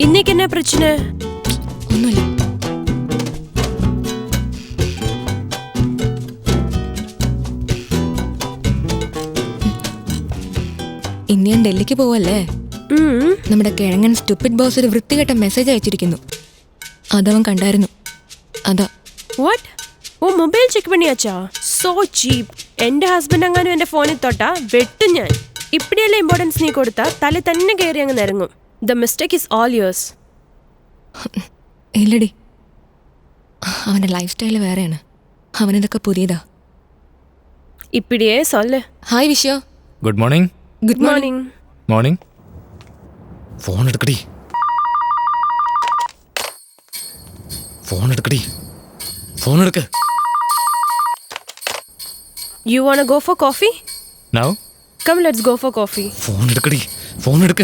இன்னைக்கு என்ன பிரச்சனை? ഒന്നുമില്ല. ഇന്ന് ഞാൻ ഡൽഹിക്ക് പോവല്ലേ? നമ്മുടെ കിഴങ്ങൻ സ്റ്റുപ്പിഡ് ബോസ് ഒരു വൃത്തികെട്ട മെസ്സേജ് അയച്ചിരിക്കുന്നു. അതവൻ കണ്ടായിരുന്നു. അതാ. വാട്ട്? ഓ, മൊബൈൽ ചെക്ക് പണിയാച്ചാ? So cheap. എന്റെ ഹസ്ബൻഡ് അങ്ങാനും എന്റെ ഫോണിൽ തൊട്ടാ വെട്ടും ഞാൻ. ഇപ്പടിയല്ലേ ഇമ്പോർട്ടൻസ് നീ കൊടുത്താ തല തന്നെ കയറി അങ്ങ് നിരങ്ങും. The mistake is all yours. ഇല്ലടി, അവൻ്റെ ലൈഫ് സ്റ്റൈൽ വേറെയാണ്. അവനിതൊക്കെ പുതിയതാ. ഇപ്പടിയേ സൊല്ല്. Hi Vishwa. Good morning. Good morning. Morning. Phone എടുക്കടി, ഫോൺ എടുക്കടി, ഫോൺ എടുക്ക. You wanna go for coffee? Now? Come, let's go for coffee. Phone എടുക്കടി, ഫോൺ എടുക്ക.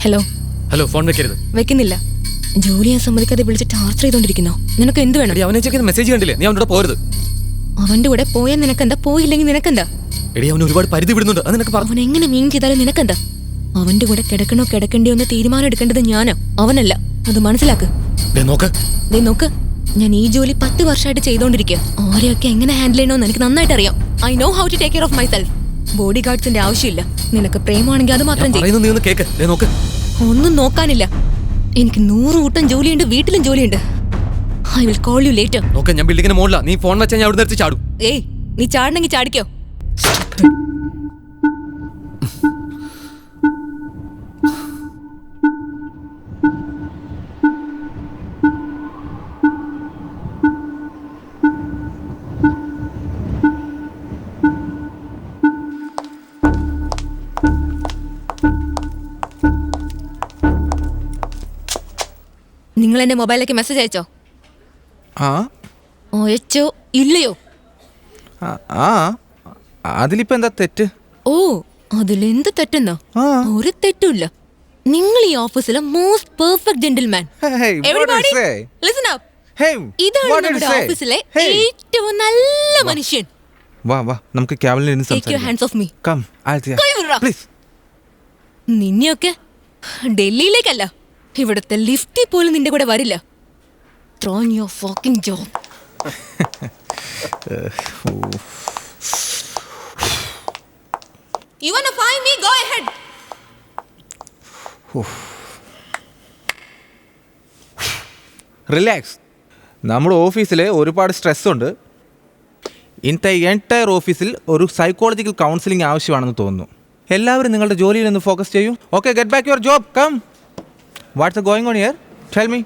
ഹലോ. ഹലോ, ഫോൺ വെക്കരുത്. വെക്കുന്നില്ല. ജോലി ഞാൻ സമ്മതിക്കാതെ വിളിച്ച് ടാർച്ചർ ചെയ്തോണ്ടിരിക്കുന്നോ? നിനക്ക് എന്ത് വേണം? അവനെ ചെക്കുന്ന മെസ്സേജ് കണ്ടില്ലേ? നീ അവൻ്റെ കൂടെ പോരുത്. അവന്റെ കൂടെ പോയാൽ നിനക്കെന്താ? പോയില്ലെങ്കിൽ നിനക്കെന്താ? എടി, അവന് ഒരുപാട് പരിധി വിടുന്നുണ്ട്. അത് നിനക്ക് അവൻ എങ്ങനെ മീൻ ചെയ്താലും നിനക്കെന്താ? അവന്റെ കൂടെ കിടക്കണോ കിടക്കണ്ടോ എന്ന് തീരുമാനം എടുക്കേണ്ടത് ഞാനോ, അവനല്ല. അത് മനസ്സിലാക്ക്. നോക്ക്, ഞാൻ ഈ ജോലി 10 വർഷമായിട്ട് ചെയ്തോണ്ടിരിക്കുക. ആരെയൊക്കെ എങ്ങനെ ഹാൻഡിൽ ചെയ്യണമെന്ന് എനിക്ക് നന്നായിട്ട് അറിയാം. I know how to take care of myself. Body ഗാർഡ്സിന്റെ ആവശ്യമില്ല. നിനക്ക് പ്രേമാണെങ്കിൽ അത് മാത്രം ചെയ്യും. ഒന്നും നോക്കാനില്ല. എനിക്ക് 100 കൂട്ടം ജോലിയുണ്ട്, വീട്ടിലും ജോലിയുണ്ട്. I will call you later. നോക്കെ, ഞാൻ ബിൽഡിങ്ങിന് മുകളിലാ. നീ ഫോൺ വെച്ചാൽ ഞാൻ അവിടെ നിർത്തി ചാടും. ഏയ്, നീ ചാടണമെങ്കിൽ ചാടിക്കോ. നിങ്ങൾ എന്റെ മൊബൈലിലേക്ക് മെസ്സേജ് അയച്ചോ? അയച്ചോ ഇല്ലയോ? അതിലിപ്പോ എന്താ തെറ്റ്? ഓ, അതിലെന്ത് തെറ്റെന്നോ? ഒരു തെറ്റുമില്ല. നിങ്ങൾ ഈ ഓഫീസിലെ മോസ്റ്റ് പെർഫെക്റ്റ് ജെന്റിൽമാൻ. ഇതാണ് നമ്മുടെ ഓഫീസിലെ ഏറ്റവും നല്ല മനുഷ്യൻ. വാ വാ, നമുക്ക് ക്യാബിനിൽ ഇരുന്ന് സംസാരിക്കാം. നിന്നെയൊക്കെ ഡൽഹിയിലേക്കല്ല, ഇവിടുത്തെ ലിഫ്റ്റിൽ പോലും നിന്റെ കൂടെ വരില്ല. Throw in your fucking job. You wanna find me? Go ahead. Relax. നമ്മുടെ ഓഫീസിൽ ഒരുപാട് സ്ട്രെസ് ഉണ്ട്. ഇന്നത്തെ എൻറ്റയർ ഓഫീസിൽ ഒരു സൈക്കോളജിക്കൽ കൗൺസിലിംഗ് ആവശ്യമാണെന്ന് തോന്നുന്നു. എല്ലാവരും നിങ്ങളുടെ ജോലിയിൽ നിന്ന് ഫോക്കസ് ചെയ്യൂ. Okay, get back your job. Come. What's going on here? Tell me.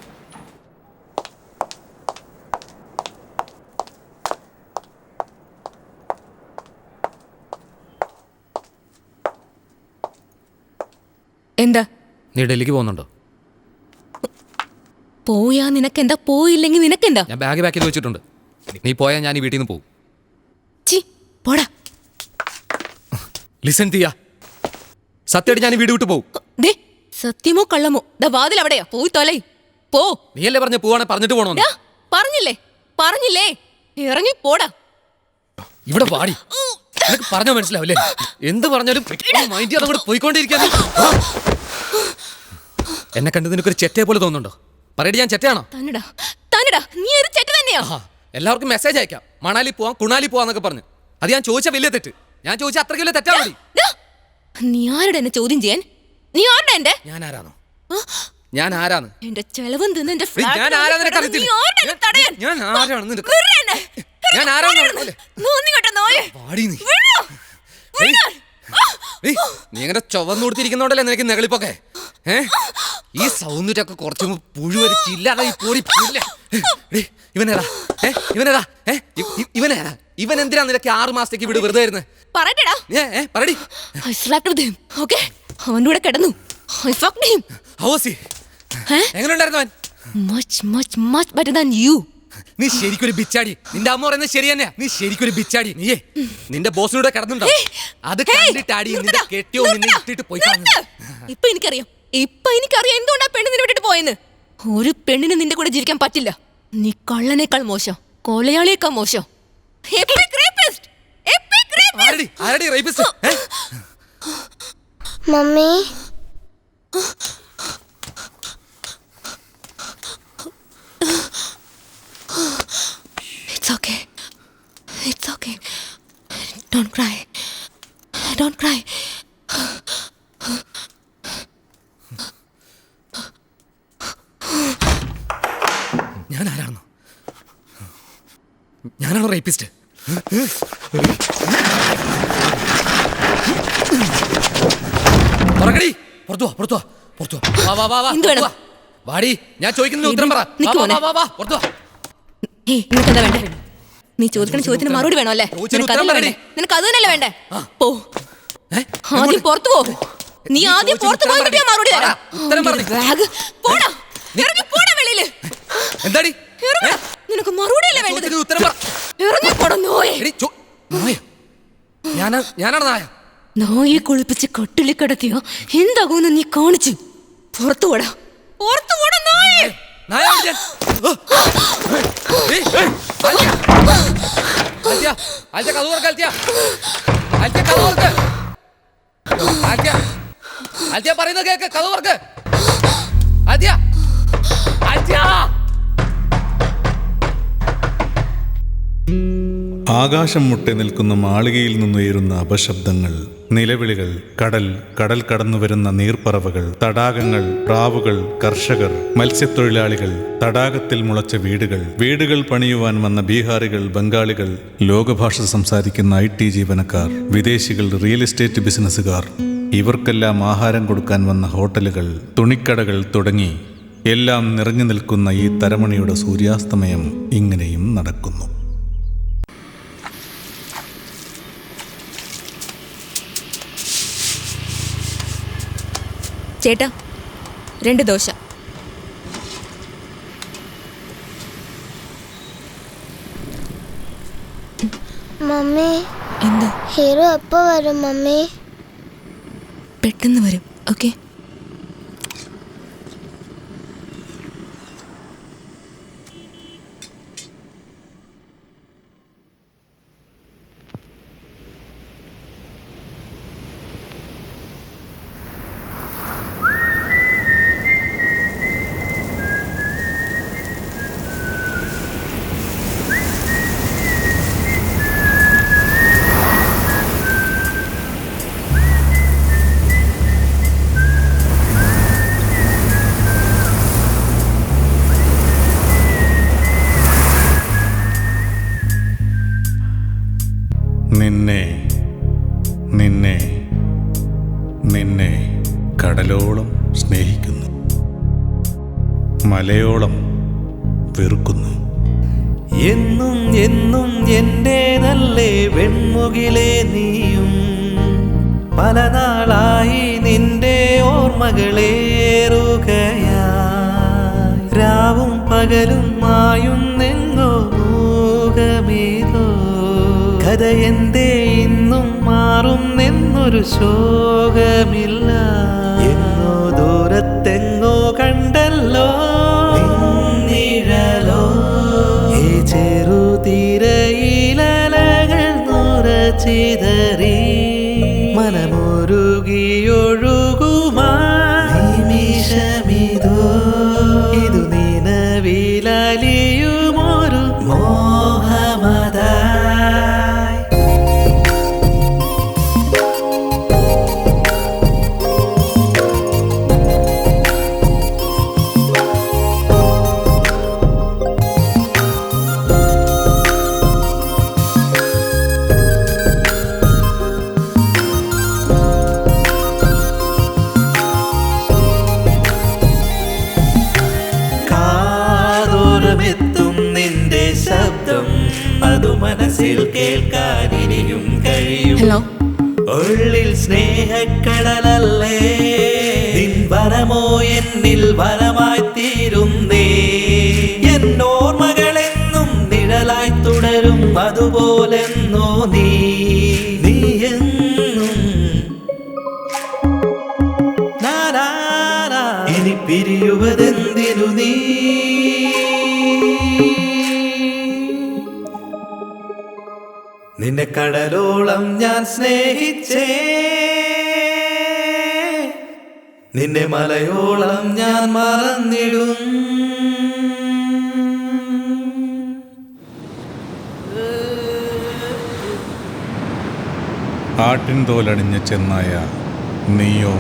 എന്താ? നീ ഡൽഹിക്ക് പോകുന്നുണ്ടോ? പോയാ നിനക്കെന്താ, പോയില്ലെങ്കിൽ നിനക്കെന്താ? ഞാൻ ബാഗ് പാക്ക് ചെയ്ത് വെച്ചിട്ടുണ്ട്. നീ പോയാൽ ഞാൻ ഈ വീട്ടിൽ നിന്ന് പോകും. പോടാ. ലിസൺ ചെയ്യാ, സത്യമായിട്ട് ഞാൻ ഈ വീട് വിട്ടു പോകും. സത്യമോ കള്ളമോ? വാതിൽ അവിടെയാ, പോയി തൊലൈ. പോ. നീയല്ലേ പറഞ്ഞ പോവാണെ പറഞ്ഞിട്ട് പോണോ? പറഞ്ഞില്ലേ ഇറങ്ങി പോടാ. ഇവിടെ പാടി നിനക്ക് പറഞ്ഞാ മനസ്സിലാവില്ലേ? എന്ത് പറഞ്ഞാലും മൈൻഡ് അതങ്ങോട്ട് പോയിക്കൊണ്ടിരിക്കാതെ. എന്നെ കണ്ട് നിനക്കൊരു ചെറ്റയെ പോലെ തോന്നുന്നുണ്ടോ? പറയടി, ഞാൻ ചെറ്റയാണോ? നീ ഒരു ചെറ്റ തന്നെയാ. എല്ലാവർക്കും മെസ്സേജ് അയക്കാം, മണാലി പോവാം, കുണാലി പോവാന്നൊക്കെ പറഞ്ഞു. അത് ഞാൻ ചോദിച്ച വലിയ തെറ്റ്. ഞാൻ ചോദിച്ച അത്രയ്ക്ക് വലിയ തെറ്റാ മതി. നീ ആരുടെ എന്നെ ചോദ്യം ചെയ്യാൻ? നീ ആരുടെ? എന്റെ ഞാൻ ആരാണ്? എന്റെ ചെലവും തിന്ന് എന്റെ നീ അങ്ങനെ ചുവന്നു കൊടുത്തിരിക്കുന്നോണ്ടല്ലേ നിനക്ക് നെകളിപ്പൊക്കെ. ഈ സൗന്ദര്യമൊക്കെ കുറച്ച് പുഴുവരിച്ചില്ലാതെ ഇവൻ എന്തിനാ നിനക്ക് 6 മാസത്തേക്ക് വീട് വെറുതെ ആയിരുന്നു? അവന്റെ കൂടെ കിടന്നു. എങ്ങനെയുണ്ടായിരുന്നു അവൻ? നീ ശരിക്കൊരു ബിച്ചാടി. നിന്റെ അമ്മ പറയുന്നത് ശരി തന്നെയാ. നീ ശരിക്കൊരു ബിച്ചാടി. നീയേ നിന്റെ ബോസിനൂടെ കിടന്നുണ്ടോ? അത് കണ്ടിട്ടാടി നിന്റെ കെട്ടിയോ നിന്നെ ഇട്ടിട്ട് പോയി. ഇപ്പൊ എനിക്കറിയാം എന്തുകൊണ്ടാ പെണ്ണ് നിന്നെ വിട്ടിട്ട് പോയെന്ന്. ഒരു പെണ്ണിന് നിന്റെ കൂടെ ജീവിക്കാൻ പറ്റില്ല. നീ കള്ളനേക്കാൾ മോശം, കൊലയാളിയേക്കാൾ മോശം. Mummy, It's okay. Don't cry. ഞാനാണോ റേപ്പിസ്റ്റ്? വാടി, ഞാൻ ചോദിക്കുന്നതിന് ഉത്തരം പറ. നീ ചോദിക്കുന്ന ചോദ്യത്തിന് മറുപടി വേണോ അല്ലേ? നിനക്ക് അത് തന്നെയല്ലേ വേണ്ടേ? പോ, ആദ്യം പുറത്തു പോ. നീ ആദ്യം പുറത്തു പോയിട്ട് ഞാൻ മറുപടി തരാം. എന്താടി നിനക്ക് മറുപടി അല്ലേ വേണ്ടത്? ഞാനാണ് നായ. നായെ കുളിപ്പിച്ച് കട്ടിലിൽ കിടത്തിയോ എന്താകുമെന്ന് നീ കാണിച്ചു. പുറത്തു പോടാ. പറയുന്നത് കേക്ക്. കഥ വർക്ക്. ആകാശം മുട്ടെ നിൽക്കുന്ന മാളികയിൽ നിന്നുയരുന്ന അപശബ്ദങ്ങൾ നിലവിളികൾ, കടൽ, കടൽ കടന്നു വരുന്ന നീർപ്പറവകൾ, തടാകങ്ങൾ, പ്രാവുകൾ, കർഷകർ, മത്സ്യത്തൊഴിലാളികൾ, തടാകത്തിൽ മുളച്ച വീടുകൾ, വീടുകൾ പണിയുവാൻ വന്ന ബീഹാറികൾ, ബംഗാളികൾ, ലോകഭാഷ സംസാരിക്കുന്ന IT ജീവനക്കാർ, വിദേശികൾ, റിയൽ എസ്റ്റേറ്റ് ബിസിനസ്സുകാർ, ഇവർക്കെല്ലാം ആഹാരം കൊടുക്കാൻ വന്ന ഹോട്ടലുകൾ, തുണിക്കടകൾ തുടങ്ങി എല്ലാം നിറഞ്ഞു നിൽക്കുന്ന ഈ തരമണിയുടെ സൂര്യാസ്തമയം ഇങ്ങനെയും നടക്കുന്നു. ചേട്ടാ 2 ദോശ. മമ്മി എന്താ? ഹീറോ എപ്പോ വരും മമ്മി? പെട്ടെന്ന് വരും. ഓക്കെ. നിന്നെ നിന്നെ നിന്നെ കടലോളം സ്നേഹിക്കുന്നു, മലയോളം വെറുക്കുന്നു. എന്നും എന്നും എൻ്റെ നല്ലേ വെൺമുകിലേ നീയും, പല നാളായി നിന്റെ ഓർമ്മകളേറുകയായി, രാവും പകലും മായുന്നെങ്ങോ മൂകമേതോ, കഥ എന്തേ ഇന്നും മാറുന്നെന്നൊരു ശോകമില്ല. എന്നോ ദൂരത്തെങ്ങോ കണ്ടല്ലോ നിഴലോ, ഈ ചെറുതീരയിലലകൾ നുറച്ചിതറി, മനമൊരുകിയൊഴുകുമാ നിമിഷമിതോ, ഇതു നിലവിലലിയുമൊരു മോഹമതായി. കാതോരമെത്തും നിന്റെ ശബ്ദം, അതു മനസ്സിൽ കേൾക്കാൻ ഇനിയും കഴിയും. ഹലോ. ഉള്ളിൽ സ്നേഹക്കടലല്ലേ, നിൻ വരമോ എന്നിൽ വരമായി തീരുന്നേ, എന്നോർമ്മകളെന്നും നിഴലായി തുടരും, അതുപോലെന്നോ നീ എന്നും. ഇനി പിരിയുവതെന്തിനു നീ, നിന്നെ കടലോളം ഞാൻ സ്നേഹിച്ചേ, നിന്നെ മലയോളം ഞാൻ മറന്നിടും. ആട്ടിൻ തോലണിഞ്ഞ ചെന്നായ നീയോ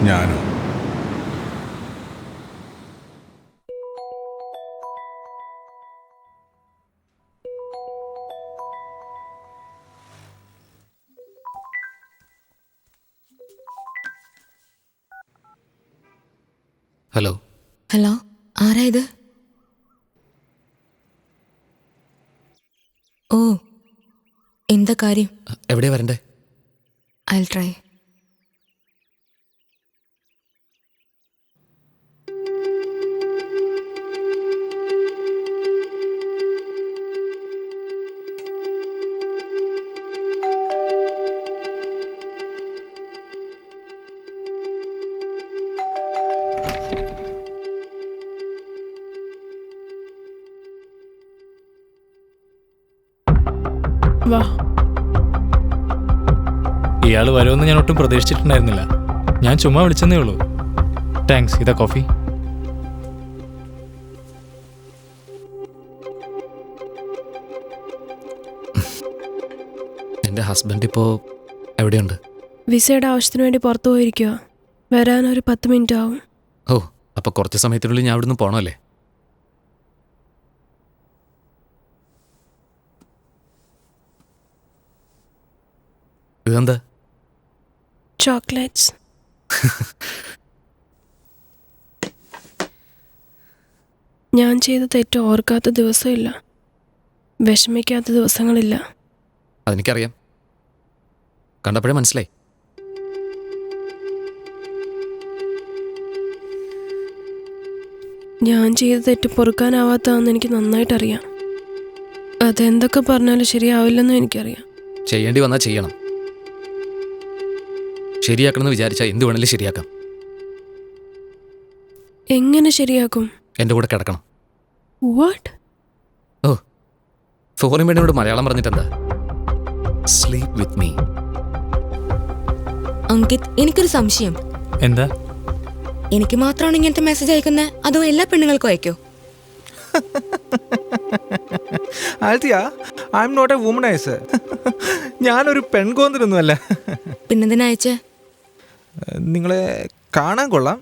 ഞാനോ? ഹലോ. ഹലോ, ആരാ ഇത്? ഓ, എന്താ കാര്യം? എവിടെയാ വരണ്ടേ? I'll try. വാ. ഇയാൾ വരുമെന്ന് ഞാൻ ഒട്ടും പ്രതീക്ഷിച്ചിട്ടുണ്ടായിരുന്നില്ല. ഞാൻ ചുമ്മാ വിളിച്ചെന്നേ ഉള്ളൂ. താങ്ക്സ്. ഇതാ കോഫി. എൻ്റെ ഹസ്ബൻഡ് ഇപ്പോൾ എവിടെയുണ്ട്? വിസയുടെ ആവശ്യത്തിന് വേണ്ടി പുറത്തു പോയിരിക്കുക. വരാനൊരു 10 മിനിറ്റ് ആവും. ഓ, അപ്പൊ കുറച്ച് സമയത്തിനുള്ളിൽ ഞാൻ ഇവിടുന്ന് പോണല്ലേ? ഇതെന്താ? ചോക്ലേറ്റ്സ്. ഞാൻ ചെയ്ത തെറ്റ് ഓർക്കാത്ത ദിവസമില്ല, വിഷമിക്കാത്ത ദിവസങ്ങളില്ല. അതെനിക്കറിയാം, കണ്ടപ്പോഴേ മനസ്സിലായി. ഞാൻ ചെയ്ത തെറ്റ് പൊറുക്കാനാവാത്തതാണെന്ന് എനിക്ക് നന്നായിട്ടറിയാം. അതെന്തൊക്കെ പറഞ്ഞാലും ശരിയാവില്ലെന്നും എനിക്കറിയാം. ചെയ്യേണ്ടി വന്നാൽ ചെയ്യണം. ശരിയാക്കണമെന്ന് വിചാരിച്ചാൽ എന്ത് വേണമെങ്കിലും ശരിയാക്കാം. എങ്ങനെ ശരിയാക്കും? എൻ്റെ കൂടെ കിടക്കണം. വാട്ട്? ഓ, ഫോറിൻ പെണ്ണിനോട് മലയാളം പറഞ്ഞിട്ടെന്താ? Sleep with me. അങ്കിത്, എനിക്കൊരു സംശയം. എന്താ? എനിക്ക് മാത്രമാണ് ഇങ്ങനത്തെ മെസ്സേജ് അയക്കുന്നത്, അതോ എല്ലാ പെണ്ണുങ്ങൾക്കും അയക്കോ? Althea, I'm not a womaniser. ഞാനൊരു പെൺകോന്തരൊന്നുമല്ല. പിന്നെന്തിനാ അയച്ചേ? നിങ്ങളെ കാണാൻ കൊള്ളാം.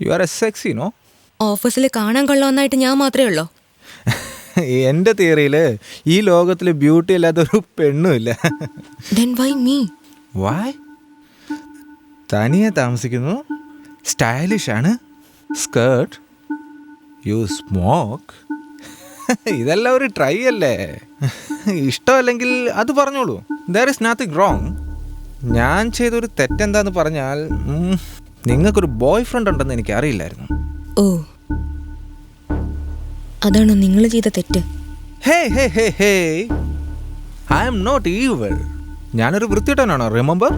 You are a sexy, no? ഓഫീസിൽ കാണാൻ കൊള്ളാമെന്നായിട്ട് ഞാൻ മാത്രമേ ഉള്ളൂ. എൻ്റെ തിയറിയിൽ ഈ ലോകത്തിൽ ബ്യൂട്ടി ഇല്ലാത്തൊരു പെണ്ണുമില്ല. Then why me? Why? തനിയെ താമസിക്കുന്നു, സ്റ്റൈലിഷ് ആണ്, സ്കേർട്ട്, യു സ്മോക്ക്. ഇതെല്ലാം ഒരു ട്രൈ അല്ലേ? ഇഷ്ടമല്ലെങ്കിൽ അത് പറഞ്ഞോളൂ. There is nothing wrong. ഞാൻ ചെയ്തൊരു തെറ്റെന്താന്ന് പറഞ്ഞാൽ, നിങ്ങൾക്കൊരു ബോയ് ഫ്രണ്ട് ഉണ്ടെന്ന് എനിക്ക് അറിയില്ലായിരുന്നു. ഓ, അതാണോ നിങ്ങൾ ചെയ്ത തെറ്റ്? Hey hey hey hey, I'm not evil. ഞാനൊരു വൃത്തിയിട്ടനാണോ? Remember,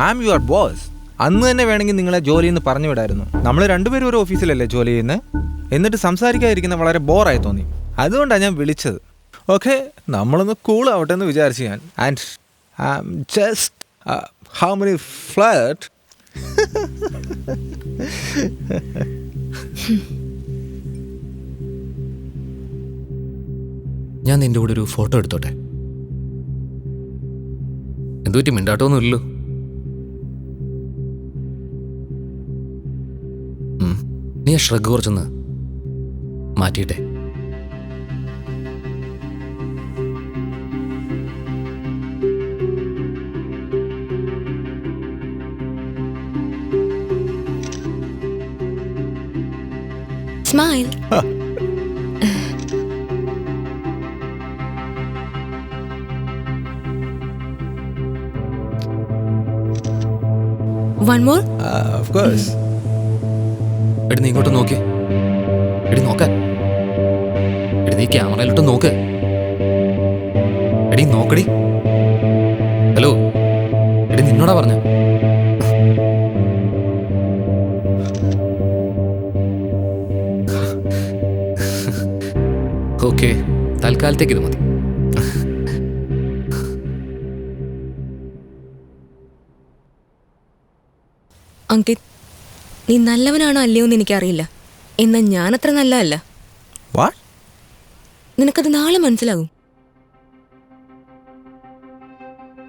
I'm your boss. അന്ന് തന്നെ വേണമെങ്കിൽ നിങ്ങളെ ജോലിയിൽ നിന്ന് പറഞ്ഞു വിടായിരുന്നു. നമ്മൾ രണ്ടുപേരും ഒരു ഓഫീസിലല്ലേ ജോലി ചെയ്യുന്നത്. എന്നിട്ട് സംസാരിക്കാതിരിക്കുന്ന വളരെ ബോറായി തോന്നി. അതുകൊണ്ടാണ് ഞാൻ വിളിച്ചത്. ഓക്കെ, നമ്മളൊന്ന് കൂൾ ആവട്ടെ എന്ന് വിചാരിച്ചു ഞാൻ. And I am just how many flirt. ഞാൻ നിന്റെ കൂടെ ഒരു ഫോട്ടോ എടുത്തോട്ടെ? എന്തുപറ്റി, മിണ്ടാട്ടമൊന്നും ഇല്ലല്ലോ? നീ ആ ഷ്രഗ് കുറച്ചൊന്ന് മാറ്റിയിട്ടെ. Smile. One more? Of course. എടി നീ ഇങ്ങോട്ട് നോക്കി. എടി നോക്കാൻ. എടി നീ ക്യാമറയിലോട്ട് നോക്ക്. എടി നോക്കടി. ഹലോ, എടി നിന്നോടാ പറഞ്ഞ. ഓക്കെ, തൽക്കാലത്തേക്ക് ഇത് മതി. അങ്കിത്, നീ നല്ലവനാണോ അല്ലയോ എന്ന് എനിക്കറിയില്ല. എന്നാൽ ഞാനത്ര നല്ലതല്ല. നിനക്കത് നാളെ മനസ്സിലാകും.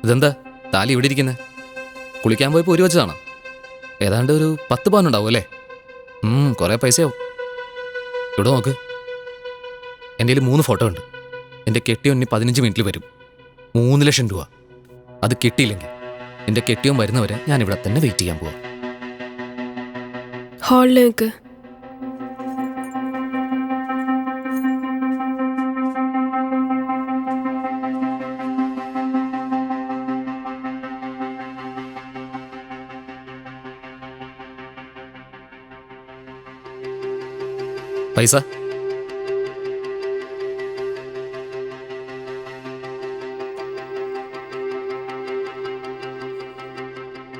ഇതെന്താ താലി ഇവിടെ ഇരിക്കുന്നത്? കുളിക്കാൻ പോയപ്പോൾ ഒരു വെച്ചതാണോ? ഏതാണ്ട് ഒരു 10 പവൻ ഉണ്ടാവും അല്ലേ? കുറേ പൈസയാവും. ഇവിടെ നോക്ക്, എൻ്റെ കയ്യിൽ 3 ഫോട്ടോ ഉണ്ട്. എൻ്റെ കെട്ടിയോൻ 15 മിനിറ്റിൽ വരും. 3 ലക്ഷം രൂപ. അത് കിട്ടിയില്ലെങ്കിൽ എൻ്റെ കെട്ടിയോൻ വരുന്നവരെ ഞാൻ ഇവിടെ തന്നെ വെയിറ്റ് ചെയ്യാൻ പോവാം. ഹാളിലേക്ക്. പൈസ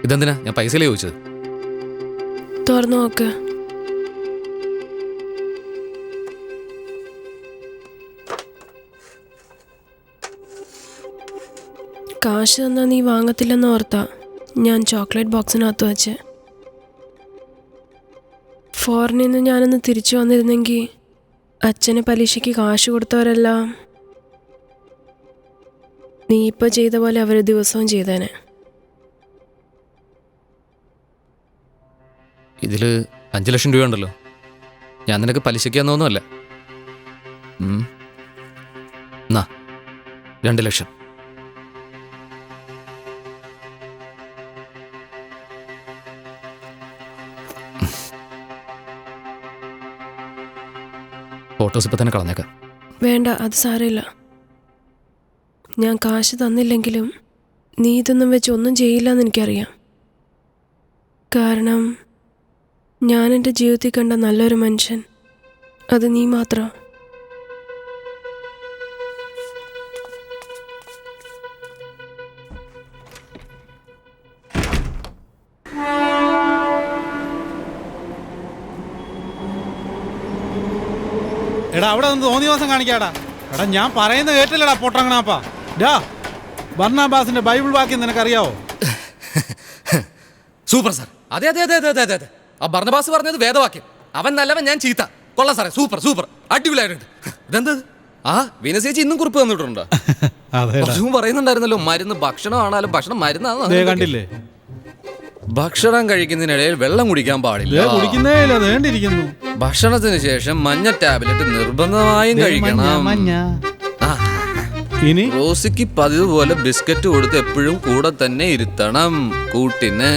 ഇതെന്തിനാ ഞാൻ പൈസയിലേ ചോദിച്ചത്? തുറന്നു നോക്ക്. കാശ് തന്നാ നീ വാങ്ങത്തില്ലെന്ന് ഓർത്താ ഞാൻ ചോക്ലേറ്റ് ബോക്സിനകത്ത് വെച്ച്. ഫോറിനിൽ നിന്ന് ഞാനൊന്ന് തിരിച്ചു വന്നിരുന്നെങ്കിൽ അച്ഛന് പലിശയ്ക്ക് കാശ് കൊടുത്തവരെല്ലാം നീ ഇപ്പോൾ ചെയ്ത പോലെ അവർ ദിവസവും ചെയ്തേനെ. ഇതിൽ 5 ലക്ഷം രൂപയുണ്ടല്ലോ. ഞാൻ നിനക്ക് പലിശയ്ക്കാന്നൊന്നുമല്ല. എന്നാ 2 ലക്ഷം. ഫോട്ടോസ് ഇപ്പം തന്നെ കളഞ്ഞേക്കാം. വേണ്ട, അത് സാരമില്ല. ഞാൻ കാശ് തന്നില്ലെങ്കിലും നീ ഇതൊന്നും വെച്ച് ഒന്നും ചെയ്യില്ല എന്ന് എനിക്കറിയാം. കാരണം ഞാൻ എൻ്റെ ജീവിതത്തിൽ കണ്ട നല്ലൊരു മനുഷ്യൻ അത് നീ മാത്രം. എടാ അവിടെ നിന്ന് തോന്നിയ ദിവസം കാണിക്കാടാ. എടാ ഞാൻ പറയുന്നത് കേട്ടില്ലടാ പൊട്ടങ്ങണാപ്പാ. ഡാ ബർണാബാസിന്റെ ബൈബിൾ വാക്യം നിനക്കറിയാവോ? Super sir. അതെ അതെ അതെ അതെ അതെ അതെ. ആ ബർണബാസ് പറഞ്ഞത് വേദവാക്യം. അവൻ നല്ലവൻ, ഞാൻ ചീത്ത. കൊള്ളാം സാറേ, സൂപ്പർ സൂപ്പർ, അടിപൊളിയായിട്ടുണ്ട്. ഇതെന്താ? ആ വീനസേച്ചി ഇന്നും കുറിപ്പ് തന്നിട്ടുണ്ടോ? കുറച്ചും പറയുന്നുണ്ടായിരുന്നല്ലോ, മരുന്ന് ഭക്ഷണമാണാലും ഭക്ഷണം മരുന്നാണ്. കണ്ടില്ലേ? ഭക്ഷണം കഴിക്കുന്നതിനിടയിൽ വെള്ളം കുടിക്കാൻ പാടില്ല. ഭക്ഷണത്തിന് ശേഷം മഞ്ഞ ടാബ്ലറ്റ് നിർബന്ധമായും കഴിക്കണം. ഇനി റോസിക്ക് പതിവ് പോലെ ബിസ്ക്കറ്റ് കൊടുത്ത് എപ്പോഴും കൂടെ തന്നെ ഇരുത്തണം കൂട്ടിന്.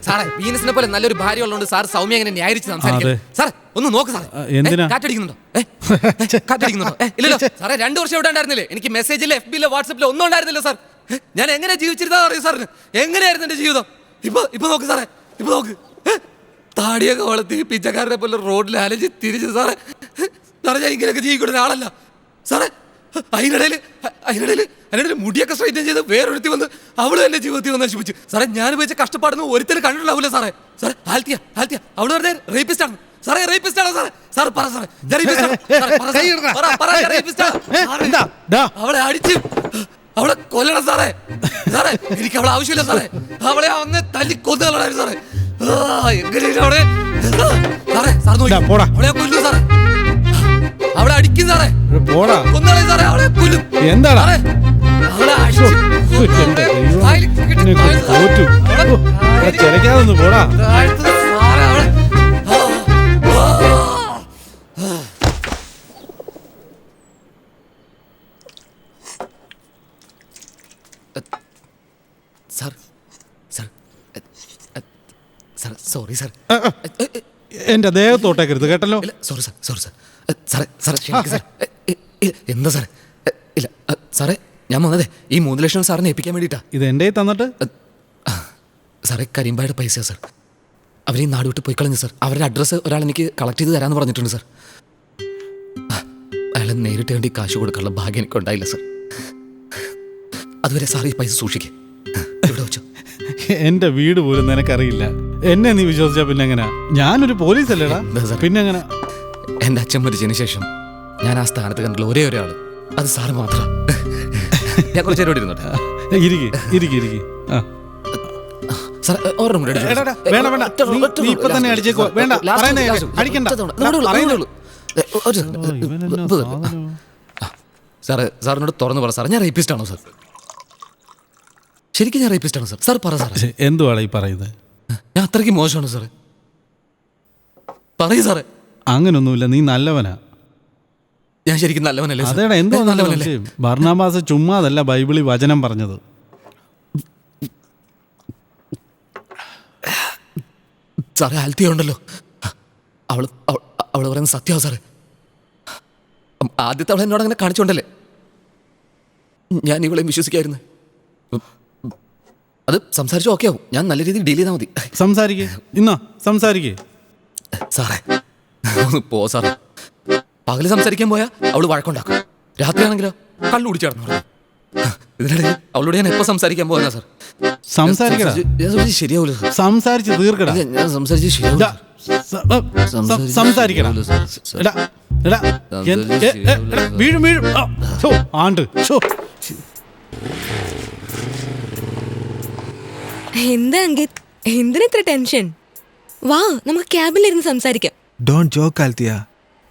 സാറേ, വീനസിനെ പോലെ നല്ലൊരു ഭാര്യ ഉള്ളതുകൊണ്ട് സാർ സൗമ്യ എങ്ങനെ ന്യായീകരിച്ച് സംസാരിക്കും? സാർ ഒന്ന് നോക്ക് സാറേ. കാറ്റടിക്കുന്നുണ്ടോ? കാറ്റടിക്കുന്നുണ്ടോ? ഇല്ലല്ലോ സാറേ. 2 വർഷം ഇവിടെ ഉണ്ടായിരുന്നില്ലേ? എനിക്ക് മെസ്സേജില് FB-യിലോ വാട്സപ്പിലോ ഒന്നും ഉണ്ടായിരുന്നില്ല സാർ. ഞാൻ എങ്ങനെ ജീവിച്ചിരുന്നാ അറിയാം സാറിന്? എങ്ങനെയായിരുന്നു എന്റെ ജീവിതം? ഇപ്പൊ നോക്ക് സാറേ, ഇപ്പൊ നോക്ക്. താടിയൊക്കെ വളർത്തി പിച്ചക്കാരനെ പോലെ റോഡിൽ അലഞ്ഞ് തിരിച്ച് സാറേ. സാറേ ഞാൻ ഇങ്ങനെയൊക്കെ ജീവിക്കുന്ന ഒരാളല്ല സാറേ. അതിനിടയിൽ മുടിയൊക്കെ സ്ട്രൈറ്റൻ ചെയ്ത് വേറൊരുത്തി വന്ന് അവള് എന്റെ ജീവിതത്തിൽ വന്ന് നശിപ്പിച്ചു സാറേ. ഞാൻ ഉപയോഗിച്ച കഷ്ടപ്പാടുന്ന ഒരുത്തരും കണ്ടിട്ടുണ്ടാവില്ല സാറേ. സാറേ ആൽത്തിയ അവള് വെറുതെ റേപ്പിസ്റ്റ് ആണ് സാറേ. റേപ്പിസ്റ്റ് ആണോ സാറേ? സാർ പറ സാറേ. അവളെ അടിച്ച് അവളെ കൊല്ലണം സാറേ. സാറേ എനിക്ക് അവളെ ആവശ്യമില്ല സാറേ. അവളെ അന്ന് തല്ലി കൊന്നുകളായിരുന്നു സാറേ. എങ്ങനെയാണ് അവളെ? സാറേ സാർ അവളെ കൊല്ലു സാറേ. അവളെ അടിക്കും സാറേ. കൊന്നാളെ സാറേ. അവളെ കൊല്ലും. എന്താണ് അവളെ ചെലക്കാതൊന്ന് പോടാ. Sir sir sir sorry sir. എന്റെ ദേഹത്തോട്ടേക്കരുത് കേട്ടല്ലോ. Sorry sir, sorry sir. സാറേ സാറേ സാർ. എന്താ സാറേ? ഇല്ല സാറേ, ഞാൻ വന്നതേ ഈ 3 ലക്ഷം സാറിനെ ഏൽപ്പിക്കാൻ വേണ്ടിയിട്ടാ. ഇത് എൻ്റെ തന്നിട്ട് സാറേ കരിമ്പായുടെ പൈസ സാർ. അവരീ നാട് വിട്ട് പോയി കളഞ്ഞു സാർ. അവരുടെ അഡ്രസ്സ് ഒരാൾ എനിക്ക് കളക്ട് ചെയ്ത് തരാമെന്ന് പറഞ്ഞിട്ടുണ്ട് സാർ. അയാളെ നേരിട്ട് വേണ്ടി കാശ് കൊടുക്കാനുള്ള ഭാഗ്യം എനിക്ക് ഉണ്ടായില്ല സാർ. അതുവരെ സാർ ഈ പൈസ സൂക്ഷിക്കേ. ഇവിടെ വെച്ചോ. എന്റെ വീട് പോലും നിനക്കറിയില്ല. എന്നെ നീ വിശ്വസിച്ചാ പിന്നെ എങ്ങനെ? ഞാനൊരു പോലീസ് അല്ലേടാ. പിന്നെ എങ്ങനെ? എൻ്റെ അച്ഛൻ മരിച്ചതിന് ശേഷം ഞാൻ ആ സ്ഥാനത്ത് കണ്ടുള്ള ഒരേ ഒരാള് അത് സാറ് മാത്രം. ഞാൻ കുറച്ച് നേരം ഇരുന്നോട്ടെ. സാർ ഓർമ്മ ഇപ്പൊ തന്നെ അടിച്ചേക്കോ. വേണ്ട അടിക്കണ്ട. സാറേ സാറിനോട് തുറന്നു പറ സാർ, ഞാൻ റേപ്പിസ്റ്റ് ആണോ സാർ? ശരിക്കും ഞാൻ റേപ്പിസ്റ്റ് ആണോ സാർ? സാർ പറ സാർ. എന്തുവാണ് ഈ പറയുന്നത്? ഞാൻ അത്രയ്ക്ക് മോശമാണോ സാറേ? പറയൂ സാറേ. അങ്ങനൊന്നുമില്ല, നീ നല്ലവനാ. ഞാൻ ശരിക്കും നല്ലവനല്ലേ? അതേടാ, എന്തോ നല്ലവനല്ലേ? ബർണബാസ് ചുമ്മാതല്ല ബൈബിളിൽ വചനം പറഞ്ഞത്. സാറേ ആൽത്തിയ ഉണ്ടല്ലോ, അവള് പറയുന്നത് സത്യമാ സാറേ. ആദ്യത്തെ അവൾ എന്നോട് അങ്ങനെ കാണിച്ചോണ്ടല്ലേ ഞാൻ ഇവളെ വിശ്വസിക്കായിരുന്നു. അത് സംസാരിച്ചു ഓക്കെ ആവും. ഞാൻ നല്ല രീതിയിൽ ഡീൽ ചെയ്താൽ മതി. സംസാരിക്കേ സാറേ. ഒന്ന് പോ സാറേ. പകല് സംസാരിക്കാൻ പോയാ അവള് വഴക്കുണ്ടാക്കും. രാത്രിയാണെങ്കിലോ കള്ളു കുടിച്ചു കിടന്നു പറഞ്ഞു. ഇതിനിടയിൽ അവളോട് ഞാൻ എപ്പോ സംസാരിക്കാൻ പോകുന്ന സാർ? ശരിയാവൂല. സംസാരിച്ച് തീർക്കടാ. ഞാൻ സംസാരിച്ച് ശരിയാവില്ല. എന്താ അങ്കിത്, എന്തിനാ ഇത്ര ടെൻഷൻ? വാ നമുക്ക് ക്യാബിലിരുന്ന് സംസാരിക്കാം. Don't joke Althea.